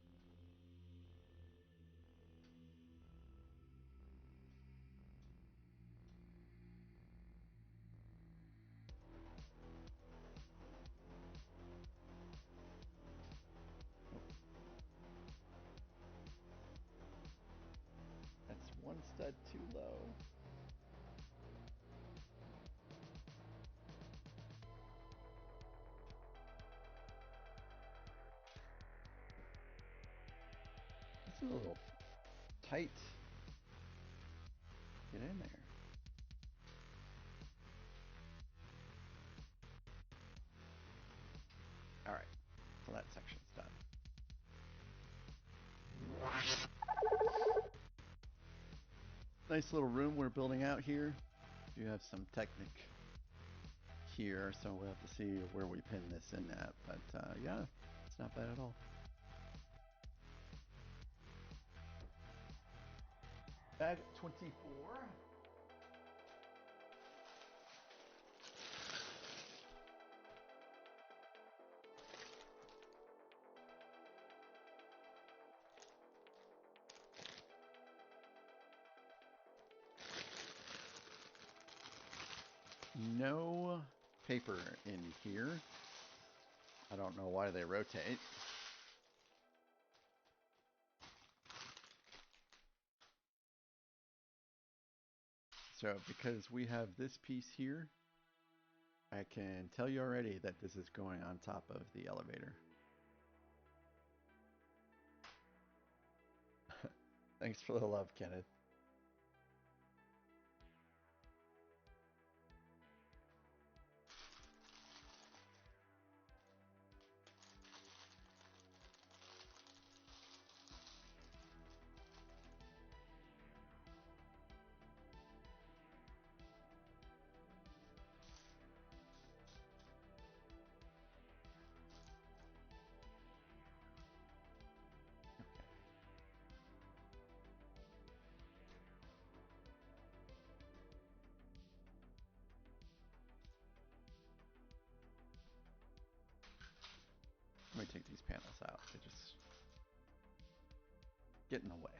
That's one stud too low. This is a little tight. Get in there. Alright, so that section's done. Nice little room we're building out here. You have some technique here, so we'll have to see where we pin this in at. But yeah, it's not bad at all. Bag 24. No paper in here. I don't know why they rotate. So because we have this piece here, I can tell you already that this is going on top of the elevator. Thanks for the love, Kenneth. Let me take these panels out. They just get in the way.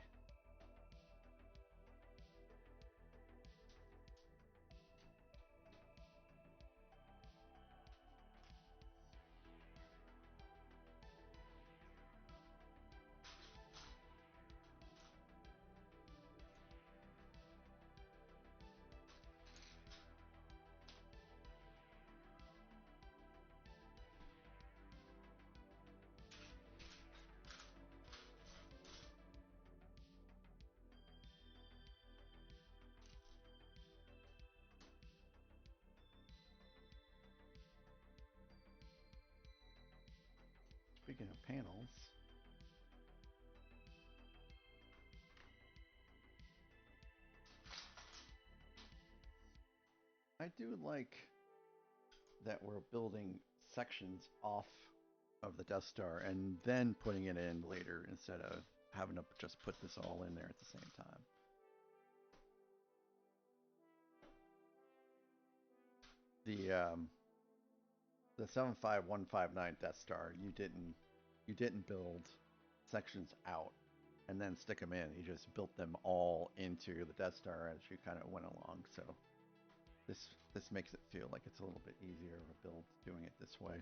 Speaking of panels, I do like that we're building sections off of the Death Star and then putting it in later instead of having to just put this all in there at the same time. The 75159 Death Star, you didn't build sections out and then stick them in. You just built them all into the Death Star as you kind of went along. So this makes it feel like it's a little bit easier of a build doing it this way.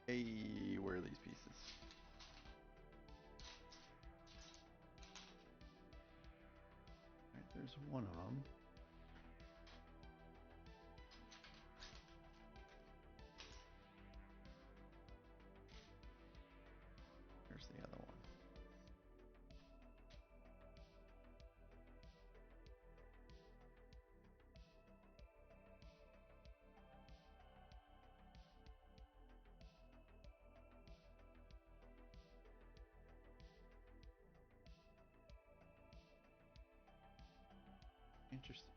Hey, where are these pieces? All right, there's one of them. There's the other one. Interesting.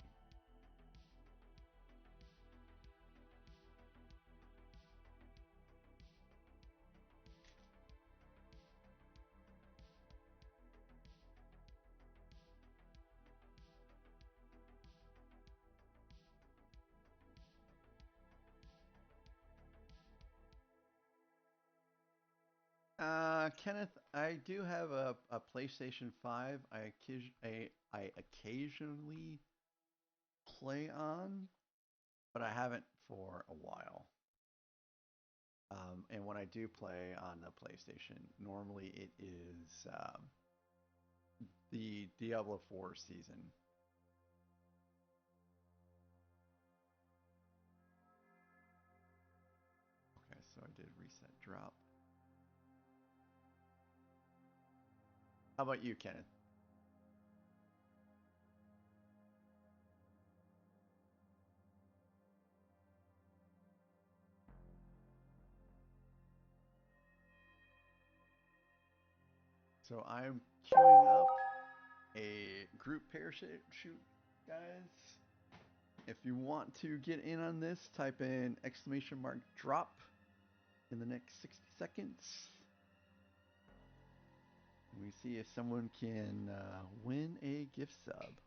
Kenneth, I do have a PlayStation 5 I occasionally play on, but I haven't for a while. And when I do play on the PlayStation, normally it is the Diablo 4 season. Okay, so I did reset drop. How about you, Kenneth? So I'm queuing up a group parachute, guys. If you want to get in on this, type in !drop in the next 60 seconds. And we see if someone can win a gift sub.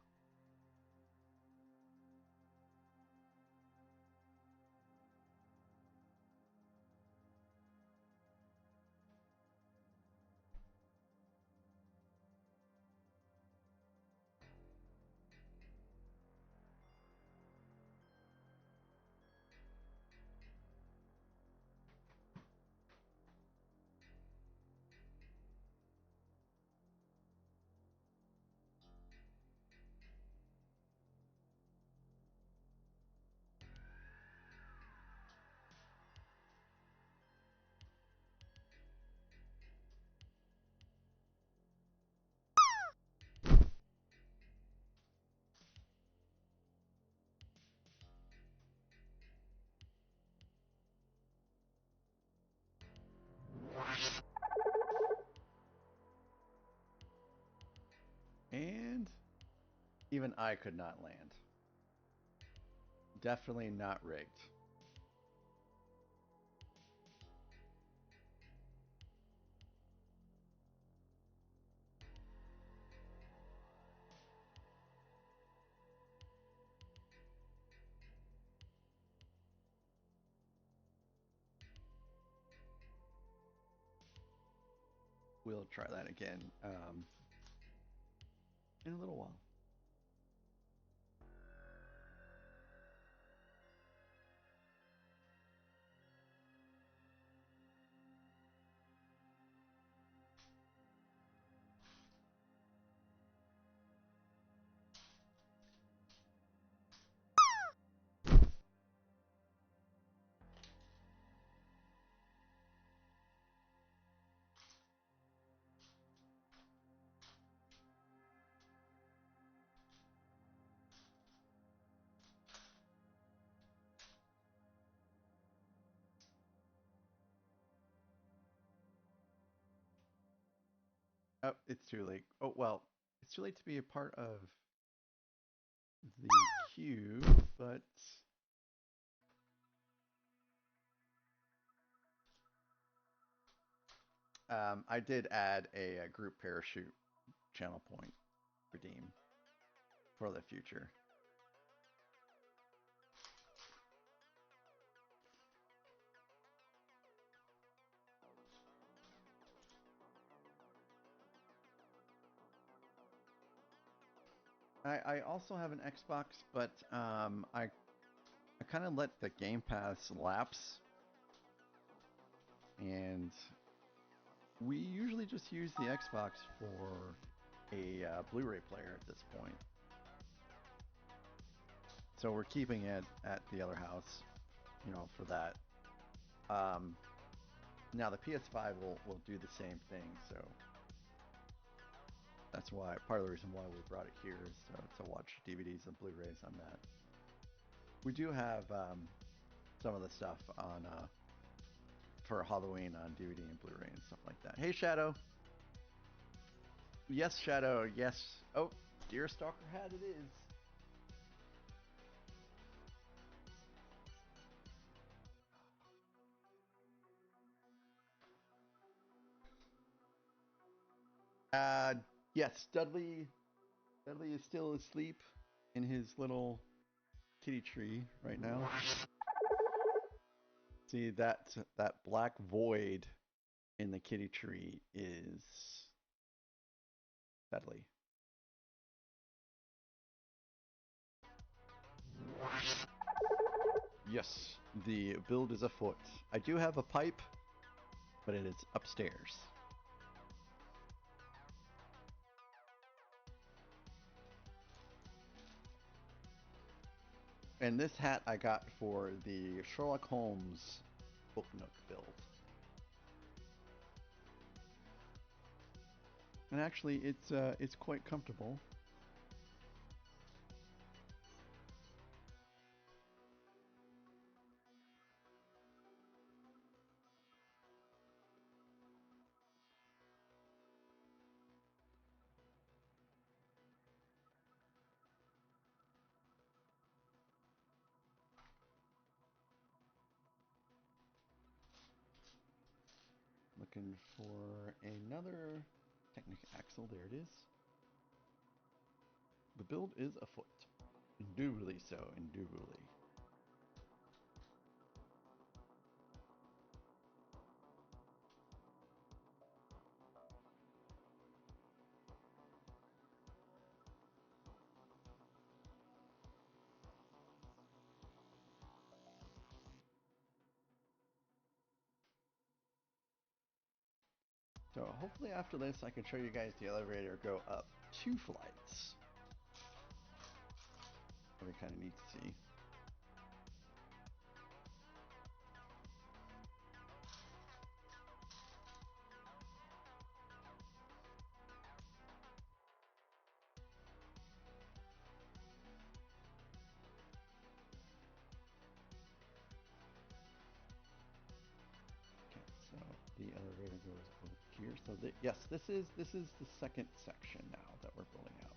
And even I could not land. Definitely not rigged. We'll try that again in a little while. Oh, it's too late. Oh, well, it's too late to be a part of the queue, but I did add a group parachute channel point redeem for the future. I also have an Xbox, but I kind of let the Game Pass lapse, and we usually just use the Xbox for a Blu-ray player at this point. So we're keeping it at the other house, for that. Um, Now the PS5 will do the same thing, so that's why part of the reason why we brought it here is to watch DVDs and Blu-rays on that. We do have some of the stuff on for Halloween on DVD and Blu-ray and stuff like that. Hey Shadow, yes Shadow, yes. Oh, Deer Stalker hat it is. Uh, yes, Dudley. Dudley is still asleep in his little kitty tree right now. See that black void in the kitty tree is Dudley. Yes, the build is afoot. I do have a pipe, but it is upstairs. And this hat I got for the Sherlock Holmes book nook build. And actually, it's quite comfortable. Looking for another Technic axle. There it is. The build is afoot. Indubitably so, indubitably. So hopefully after this I can show you guys the elevator go up 2 flights. That'd be kind of neat to see. So the elevator goes over here. So yes, this is the second section now that we're building out.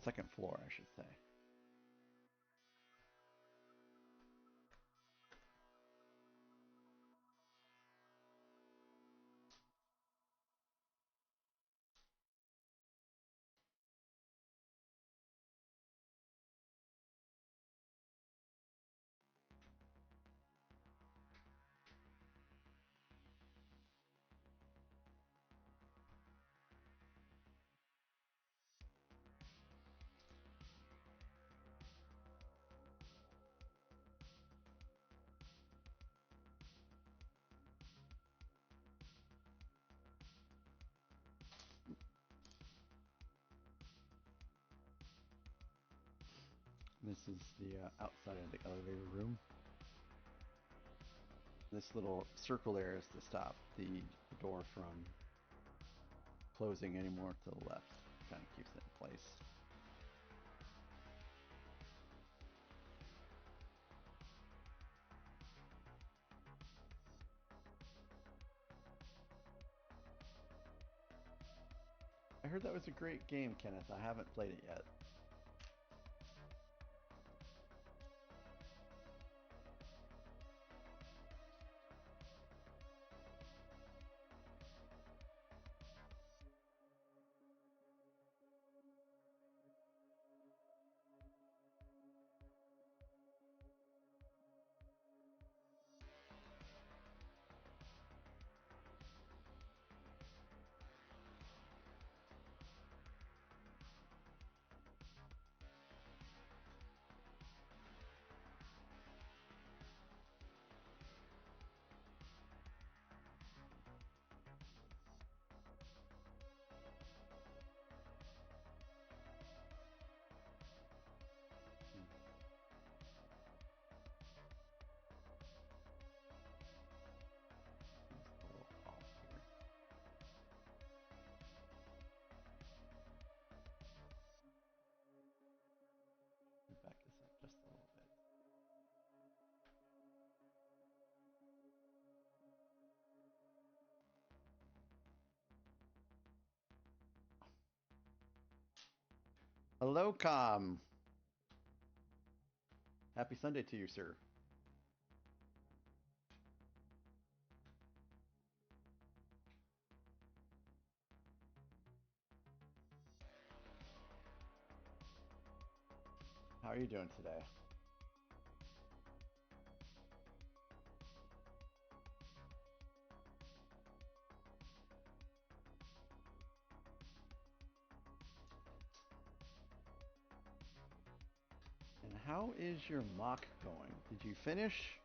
Second floor, I should say. This is the outside of the elevator room. This little circle there is to stop the door from closing anymore to the left. Kind of keeps it in place. heard that was a great game, Kenneth. I haven't played it yet. Back this up just a little bit. Hello, Com. Happy Sunday to you, sir. How are you doing today? And how is your mock going? Did you finish?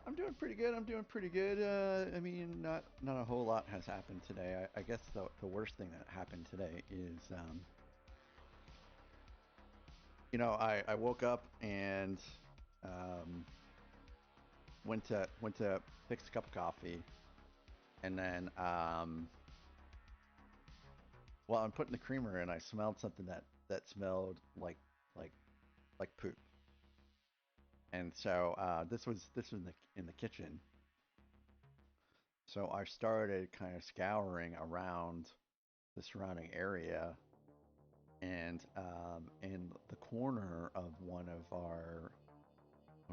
I'm doing pretty good. I'm doing pretty good. I mean, not a whole lot has happened today. I guess the worst thing that happened today is, I woke up and um, went to fix a cup of coffee, and then while I'm putting the creamer in, I smelled something that smelled like like poop. And so this was in the kitchen. So I started kind of scouring around the surrounding area, and in the corner of one of our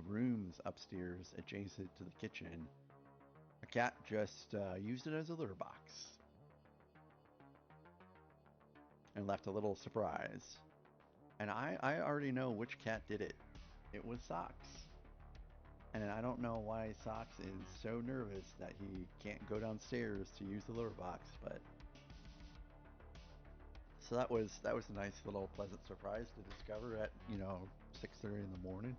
rooms upstairs, adjacent to the kitchen, a cat just used it as a litter box and left a little surprise. And I already know which cat did it. It was Socks. And I don't know why Socks is so nervous that he can't go downstairs to use the litter box, but so that was a nice little pleasant surprise to discover at 6:30 in the morning.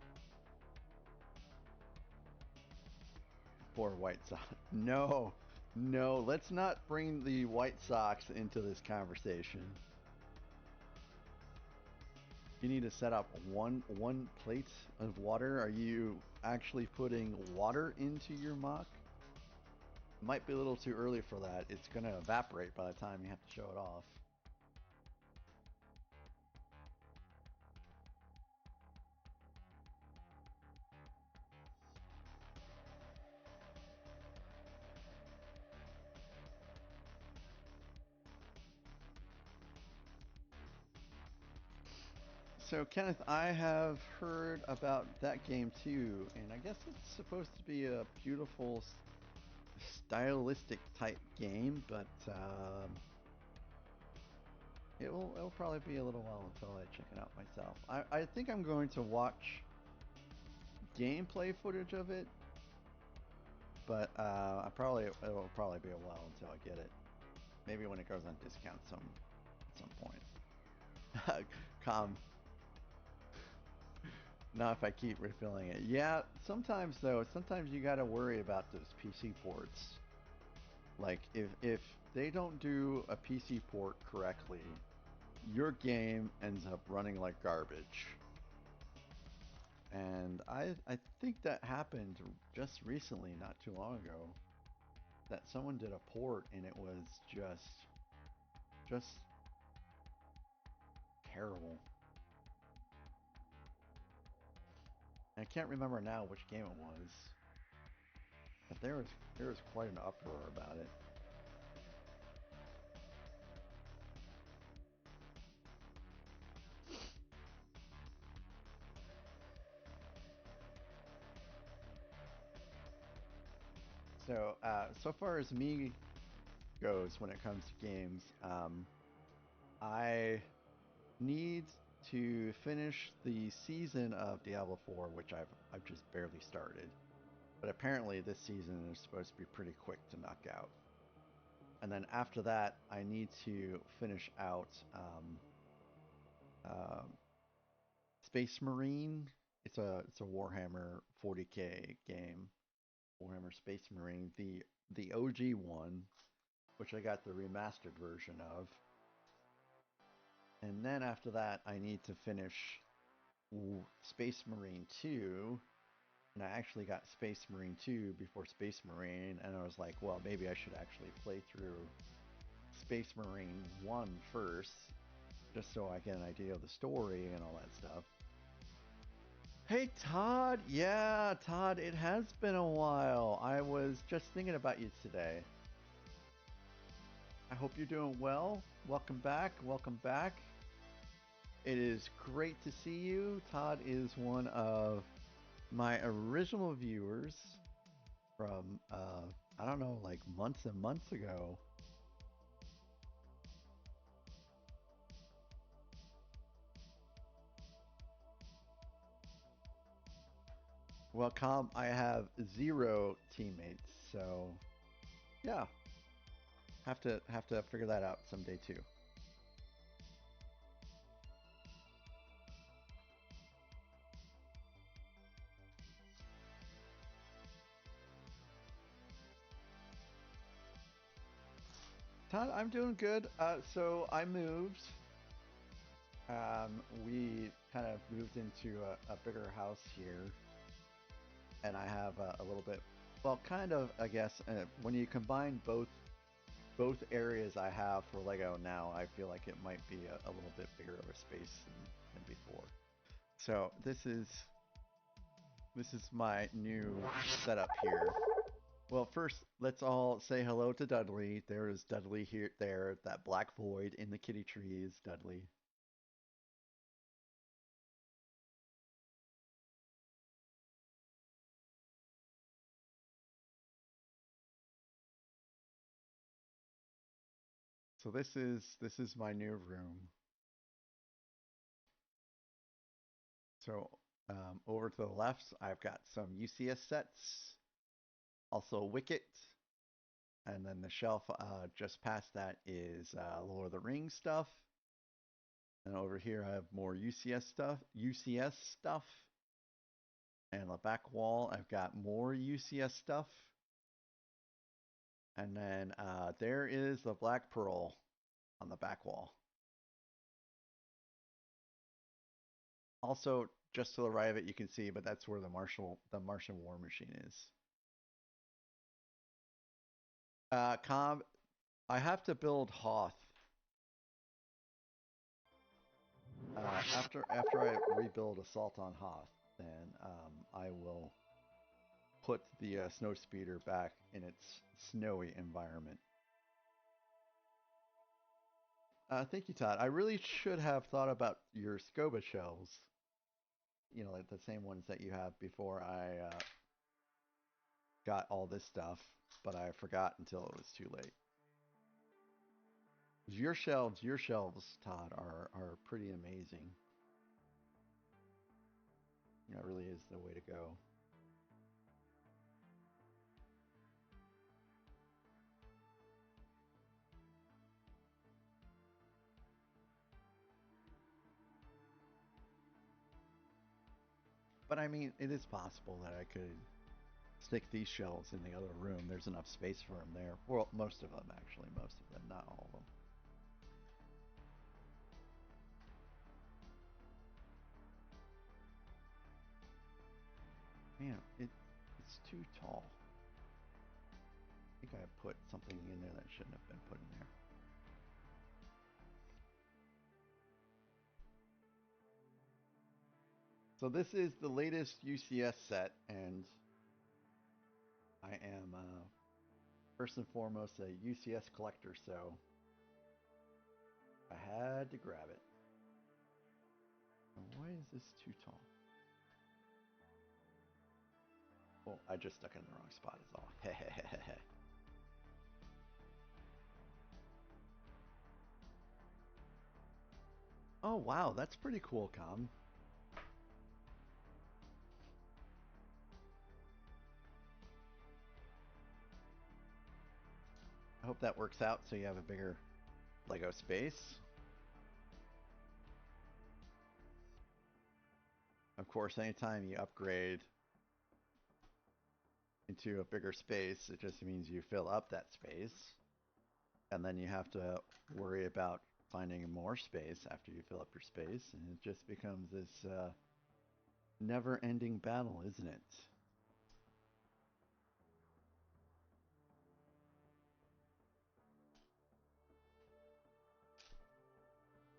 Poor White Sox. No, no, let's not bring the White Sox into this conversation. You need to set up one plate of water. Are you actually putting water into your mock? Might be a little too early for that. It's going to evaporate by the time you have to show it off. So, Kenneth, I have heard about that game too, and I guess it's supposed to be a beautiful, stylistic type game, but it'll probably be a little while until I check it out myself. I think I'm going to watch gameplay footage of it, but it'll probably be a while until I get it. Maybe when it goes on discount at some point. Com. Not if I keep refilling it. Yeah, sometimes though, sometimes you gotta worry about those PC ports. Like if they don't do a PC port correctly, your game ends up running like garbage. And I think that happened just recently, not too long ago, that someone did a port and it was just terrible. I can't remember now which game it was, but there was quite an uproar about it. So far as me goes when it comes to games, I need to finish the season of Diablo 4, which I've just barely started. But apparently this season is supposed to be pretty quick to knock out. And then after that, I need to finish out uh, Space Marine. It's a Warhammer 40K game. Warhammer Space Marine, the OG one, which I got the remastered version of. And then after that, I need to finish Space Marine 2. And I actually got Space Marine 2 before Space Marine, and I was like, well, maybe I should actually play through Space Marine 1 first, just so I get an idea of the story and all that stuff. Hey Todd, yeah, Todd, it has been a while. I was just thinking about you today. I hope you're doing well. Welcome back, welcome back. It is great to see you. Todd is one of my original viewers from, I don't know, like months and months ago. Well, Com, I have 0 teammates, so yeah, have to figure that out someday too. Todd, I'm doing good. So I moved. We kind of moved into a bigger house here, and I have a little bit, well, kind of, I guess, when you combine both areas I have for Lego now, I feel like it might be a little bit bigger of a space than before. So this is my new setup here. Well, first, let's all say hello to Dudley. There is Dudley here, there, that black void in the kitty trees, Dudley. So this is my new room. So over to the left, I've got some UCS sets, also Wicket, and then the shelf just past that is Lord of the Rings stuff. And over here, I have more UCS stuff. And on the back wall, I've got more UCS stuff. And then there is the Black Pearl on the back wall. Also, just to the right of it, you can see, but that's where the Martian war machine is. Cobb, I have to build Hoth. After I rebuild Assault on Hoth, then I will put the snow speeder back in its snowy environment. Thank you, Todd. I really should have thought about your scuba shells. You know, like the same ones that you have before I got all this stuff, but I forgot until it was too late. Your shelves, Todd, are pretty amazing. That really is the way to go. But I mean, it is possible that I could stick these shelves in the other room. There's enough space for them there. Well, most of them actually, most of them, not all of them. Man, it's too tall. I think I put something in there that shouldn't have been put in there. So this is the latest UCS set, and I am first and foremost a UCS collector, so I had to grab it. And why is this too tall? Oh, I just stuck it in the wrong spot is all. Oh wow, that's pretty cool, Com. I hope that works out so you have a bigger Lego space. Of course, anytime you upgrade into a bigger space, it just means you fill up that space. And then you have to worry about finding more space after you fill up your space. And it just becomes this never ending battle, isn't it?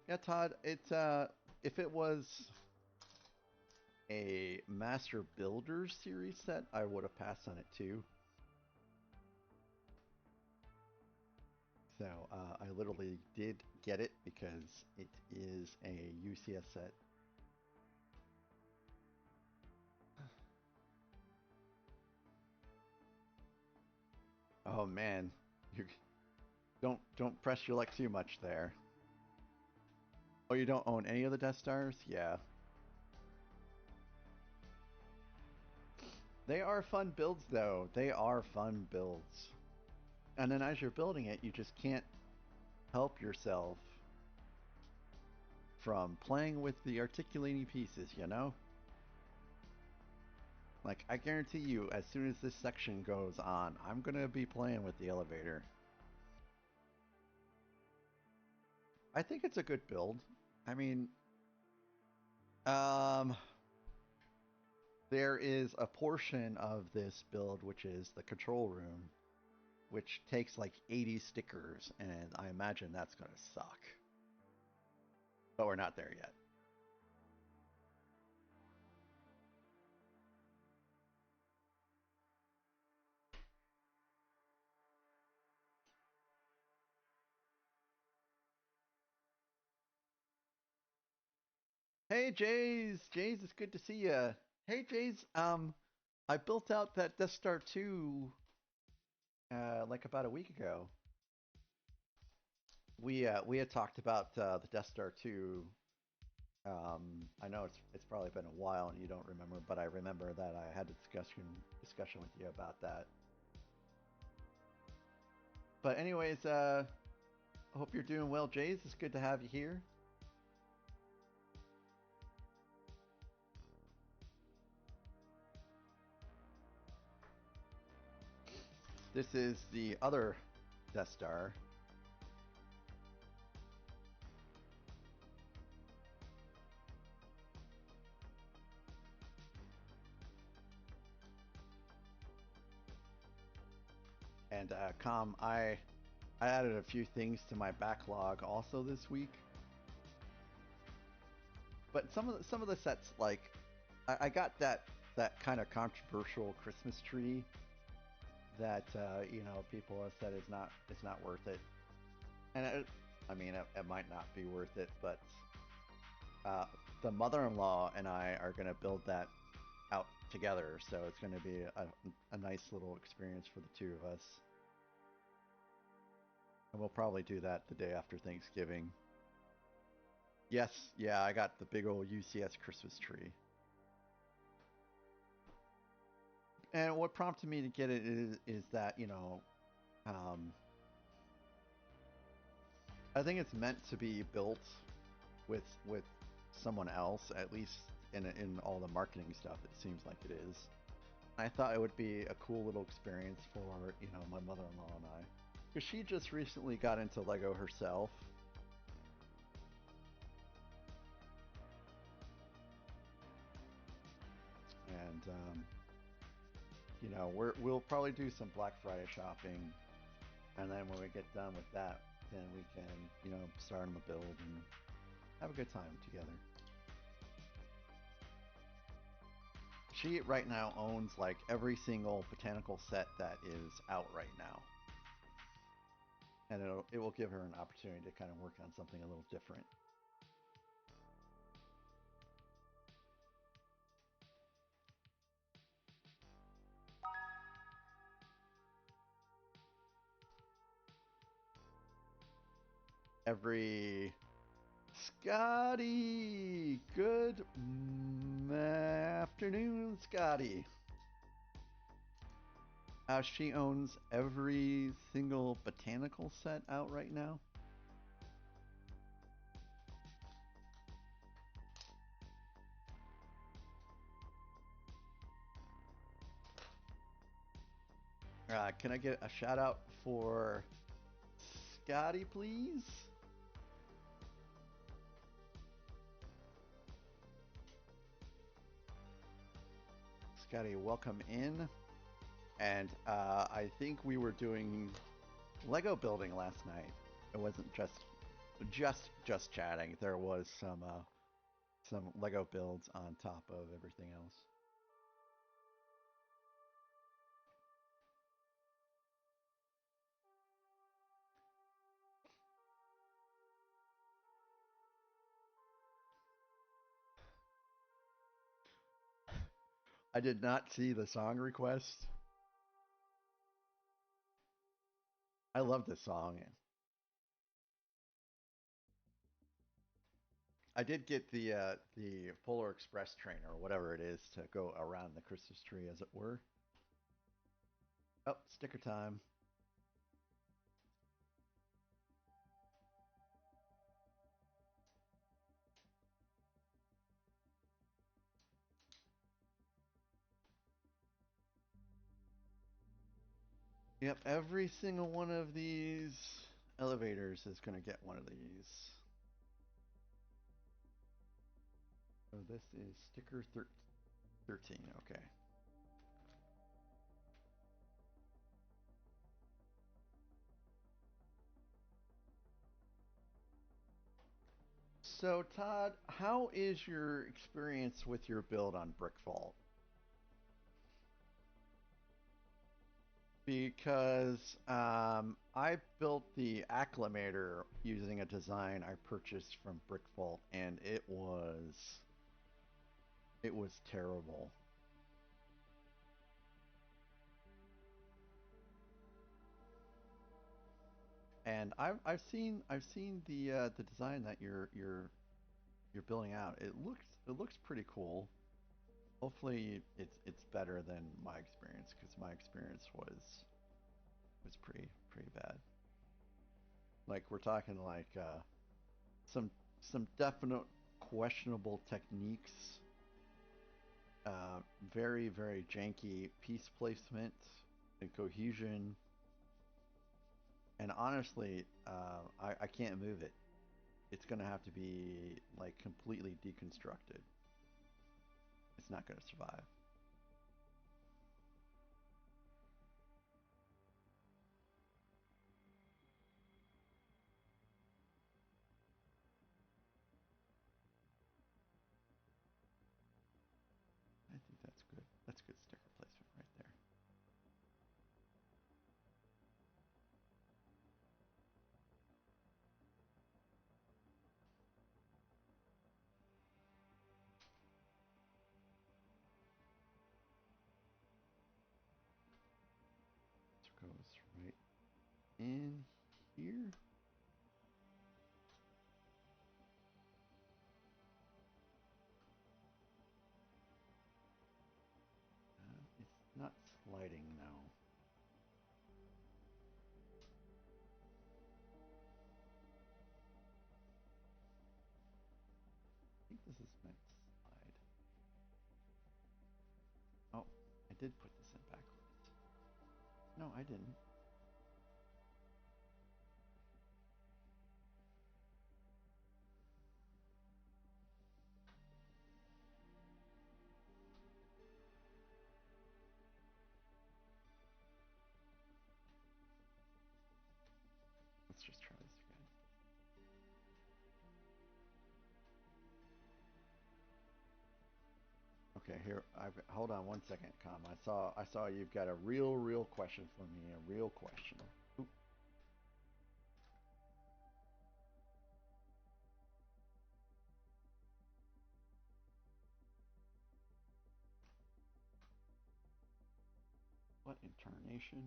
Yeah, Todd, if it was a Master Builder series set, I would have passed on it too. So I literally did get it because it is a UCS set. Oh man, you don't press your luck too much there. Oh, you don't own any of the Death Stars? Yeah. They are fun builds though. They are fun builds. And then as you're building it, you just can't help yourself from playing with the articulating pieces, you know? Like, I guarantee you, as soon as this section goes on, I'm gonna be playing with the elevator. I think it's a good build. I mean, um, there is a portion of this build which is the control room, which takes like 80 stickers, and I imagine that's gonna suck. But we're not there yet. Hey Jays, Jays, it's good to see you. Hey Jays, I built out that Death Star 2 like about a week ago. We had talked about the Death Star 2. I know it's probably been a while and you don't remember, but I remember that I had a discussion with you about that. But anyways, I hope you're doing well, Jays. It's good to have you here. This is the other Death Star. And I added a few things to my backlog also this week. But some of the sets, like I got that kind of controversial Christmas tree that people have said is not worth it. And I mean it might not be worth it, but uh, the mother-in-law and I are going to build that out together, so it's going to be a nice little experience for the two of us. And we'll probably do that the day after Thanksgiving. Yes, yeah, I got the big old UCS Christmas tree. And what prompted me to get it is that, um, I think it's meant to be built with someone else, at least in all the marketing stuff. It seems like it is. I thought it would be a cool little experience for my mother-in-law and I, because she just recently got into Lego herself. And we'll probably do some Black Friday shopping, and then when we get done with that, then we can start on the build and have a good time together. She right now owns like every single botanical set that is out right now, and it will give her an opportunity to kind of work on something a little different. Every Scotty, good afternoon, Scotty. She owns every single botanical set out right now. Can I get a shout out for Scotty, please? Scotty, welcome in. And I think we were doing Lego building last night. It wasn't just chatting. There was some Lego builds on top of everything else. I did not see the song request. I love this song. I did get the Polar Express train or whatever it is to go around the Christmas tree, as it were. Oh, sticker time. Yep, every single one of these elevators is going to get one of these. So this is sticker 13, okay. So Todd, how is your experience with your build on Brick Vault? Because I built the acclimator using a design I purchased from Brick Vault, and it was terrible. And I've seen the design that you're building out. It looks pretty cool. Hopefully it's better than my experience, because my experience was pretty bad. Like we're talking like some some definite questionable techniques, uh, very janky piece placement and cohesion, and honestly, I can't move it. It's gonna have to be like completely deconstructed. It's not gonna survive. I think that's good. That's good sticker placement right there. This goes right in here. It's not sliding now. I think this is meant to slide. Oh, I did put this in backwards. No, I didn't. Let's just try this again. Okay, here. Hold on one second, Com. I saw you've got a real question for me. A real question. Oop, what incarnation?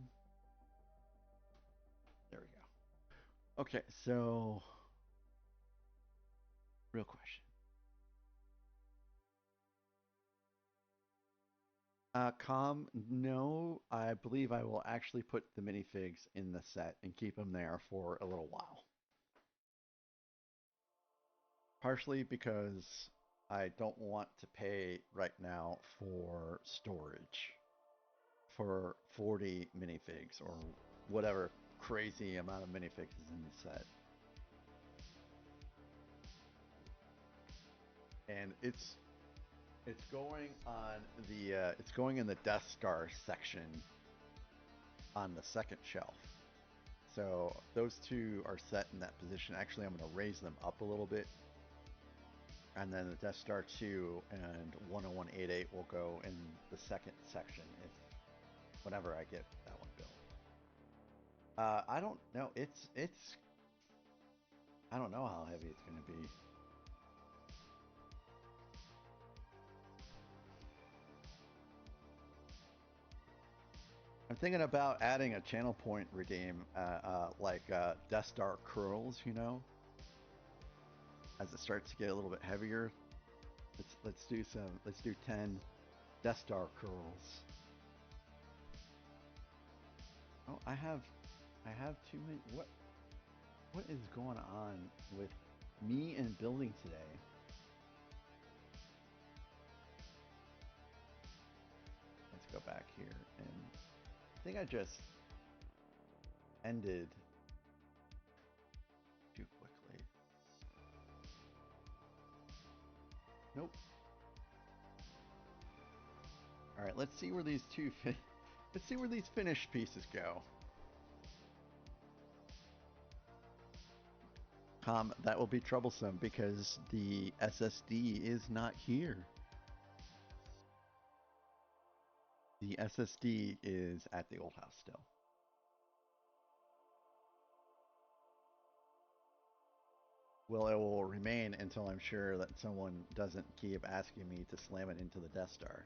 There we go. Okay, so real question. Com, no, I believe I will actually put the minifigs in the set and keep them there for a little while. Partially because I don't want to pay right now for storage for 40 minifigs or whatever crazy amount of minifigs is in the set. And it's going on it's going in the Death Star section on the second shelf. So those two are set in that position. Actually, I'm going to raise them up a little bit. And then the Death Star 2 and 10188 will go in the second section if whenever I get that one built. I don't know. It's I don't know how heavy it's going to be. I'm thinking about adding a channel point redeem, like Death Star curls, as it starts to get a little bit heavier. Let's do 10 Death Star curls. Oh, I have too many. What is going on with me and building today? Let's go back here, and I think I just ended too quickly. Nope. All right, let's see where these let's see where these finished pieces go. That will be troublesome because the SSD is not here. The SSD is at the old house still. Well, it will remain until I'm sure that someone doesn't keep asking me to slam it into the Death Star.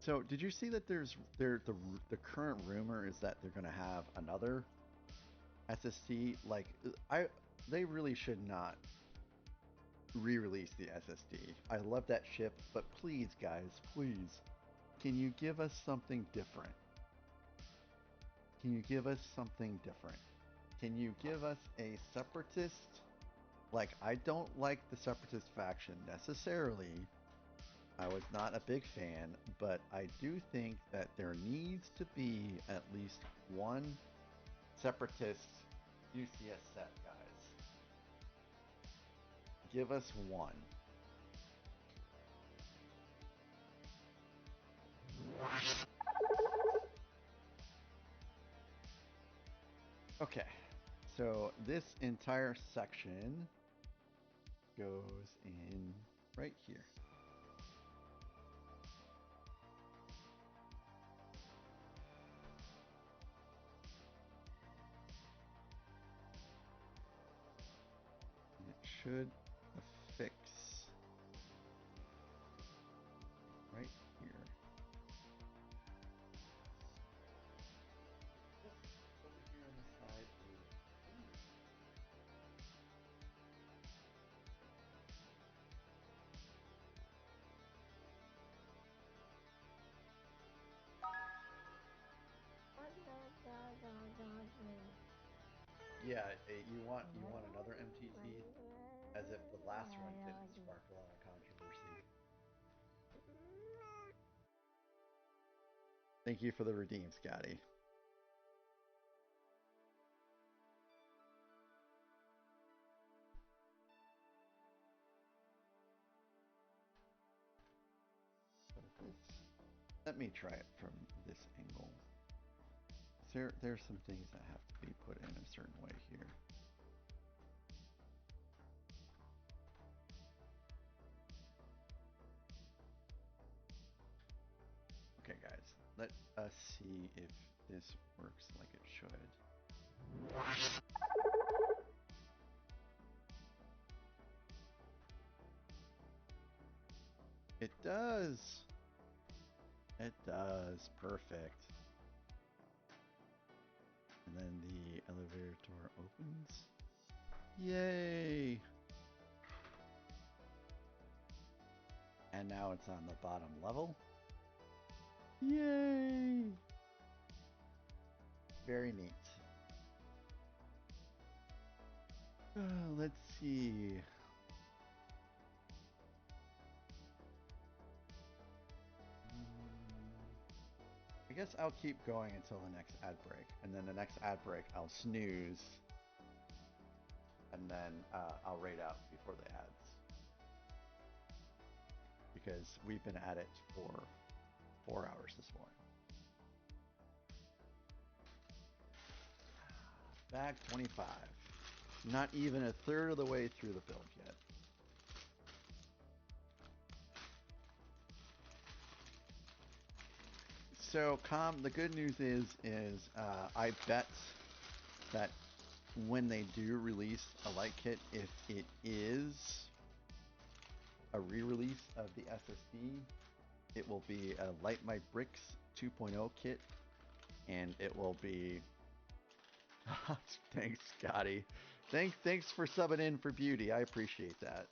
So, did you see that the current rumor is that they're going to have another SSD? Like, they really should not re-release the SSD. I love that ship, but please, guys, please, can you give us something different? Can you give us something different? Can you give us a separatist? Like, I don't like the separatist faction necessarily. I was not a big fan, but I do think that there needs to be at least one separatist UCS set, guys. Give us one. Okay, so this entire section goes in right here. And it should affix right here. Over here on the side is yeah, you want another MTG, as if the last one didn't spark a lot of controversy. Thank you for the redeem, Scotty. Let me try it from this angle. There's some things that have to be put in a certain way here. let us see if this works like it should. It does. It does. Perfect. And then the elevator door opens. Yay! And now it's on the bottom level. Yay! Very neat. Let's see. I guess I'll keep going until the next ad break. And then the next ad break, I'll snooze. And then I'll raid out before the ads. Because we've been at it for 4 hours this morning. Bag 25. Not even a third of the way through the build yet. So, the good news is I bet that when they do release a light kit, if it is a re-release of the SSD, it will be a Light My Bricks 2.0 kit, and it will be. Thanks, Scotty. Thanks for subbing in for beauty. I appreciate that.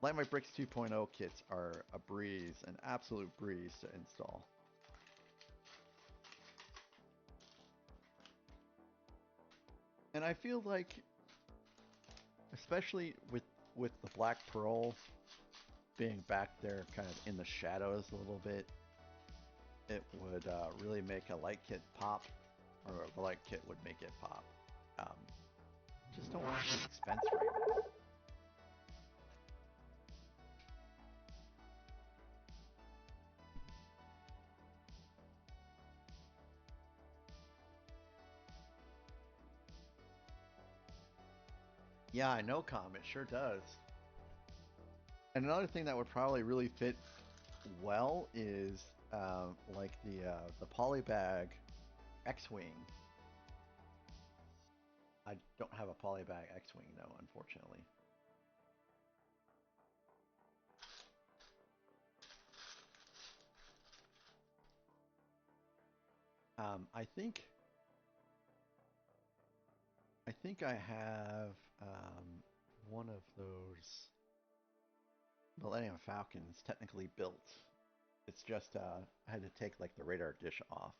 Light My Bricks 2.0 kits are a breeze, an absolute breeze to install. And I feel like, especially with the Black Pearl being back there kind of in the shadows a little bit, it would really make a light kit pop, or the light kit would make it pop. Just don't want the expense right now. Yeah, I know, Com. It sure does. And another thing that would probably really fit well is like the polybag X-Wing. I don't have a polybag X-Wing though, unfortunately. I think I have one of those Millennium Falcons technically built. It's just I had to take like the radar dish off.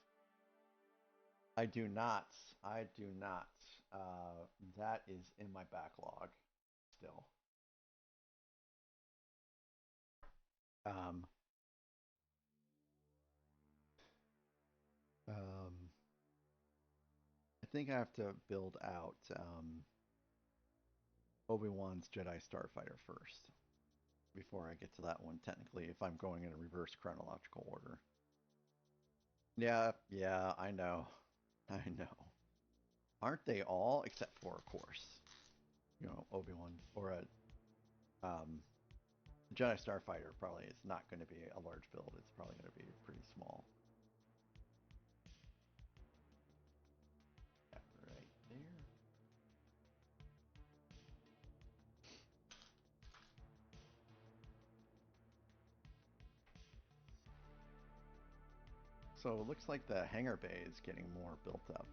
I do not. I do not. That is in my backlog still. Um, um, I think I have to build out Obi-Wan's Jedi Starfighter first before I get to that one, technically, if I'm going in a reverse chronological order. Yeah, yeah, I know. I know. Aren't they all? Except for, of course, Obi-Wan or a Jedi Starfighter probably is not going to be a large build. It's probably going to be pretty small. Yeah, right there. So it looks like the hangar bay is getting more built up.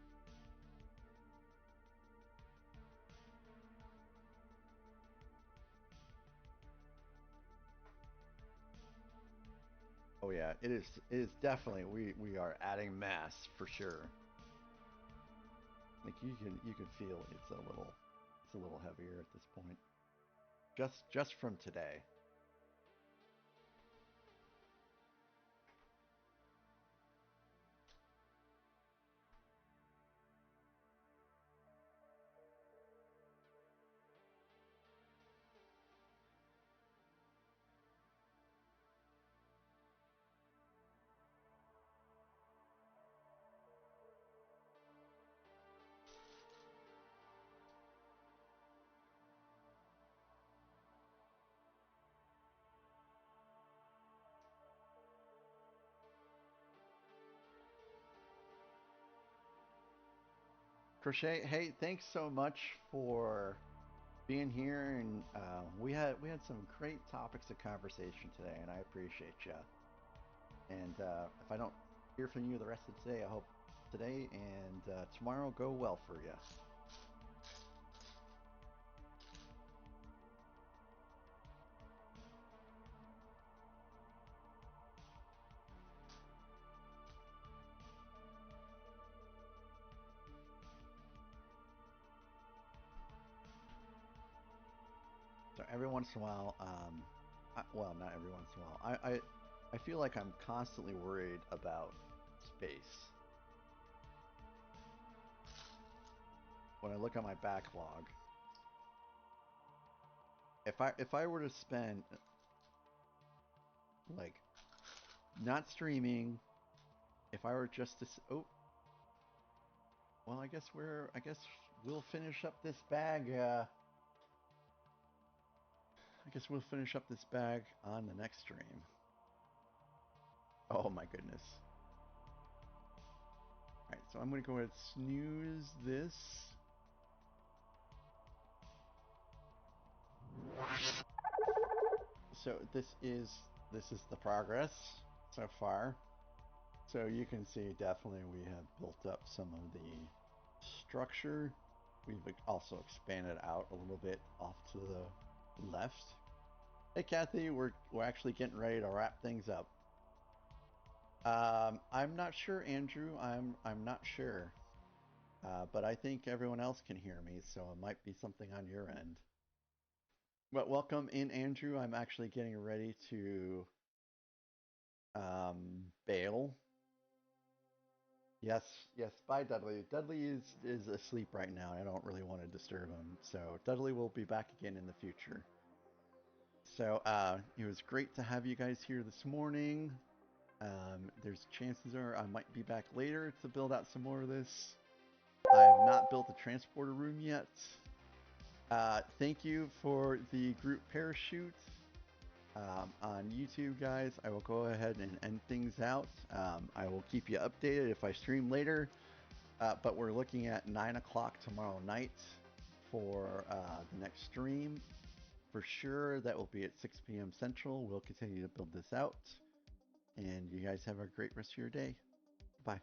Oh yeah, it is. It is definitely. We are adding mass for sure. Like you can feel it's a little heavier at this point. Just from today. Crochet, hey, thanks so much for being here, and we had some great topics of conversation today, and I appreciate you. And if I don't hear from you the rest of today, I hope today and tomorrow go well for you. So every once in a while, well, not every once in a while, I feel like I'm constantly worried about space. When I look at my backlog, if I were to spend like not streaming, if I were just to oh well, I guess we'll finish up this bag. I guess we'll finish up this bag on the next stream. Oh my goodness. All right, so I'm gonna go ahead and snooze this. So this is the progress so far. So you can see definitely we have built up some of the structure. We've also expanded out a little bit off to the left. Hey Kathy, we're actually getting ready to wrap things up. I'm not sure, Andrew. I'm not sure, but I think everyone else can hear me, so it might be something on your end. But welcome in, Andrew. I'm actually getting ready to bail. Yes, yes. Bye, Dudley. Dudley is asleep right now. I don't really want to disturb him, so Dudley will be back again in the future. So it was great to have you guys here this morning. There's chances are I might be back later to build out some more of this. I have not built the transporter room yet. Thank you for the group parachute on YouTube, guys. I will go ahead and end things out. I will keep you updated if I stream later. But we're looking at 9 o'clock tomorrow night for the next stream. For sure, that will be at 6 p.m. Central. We'll continue to build this out. And you guys have a great rest of your day. Bye.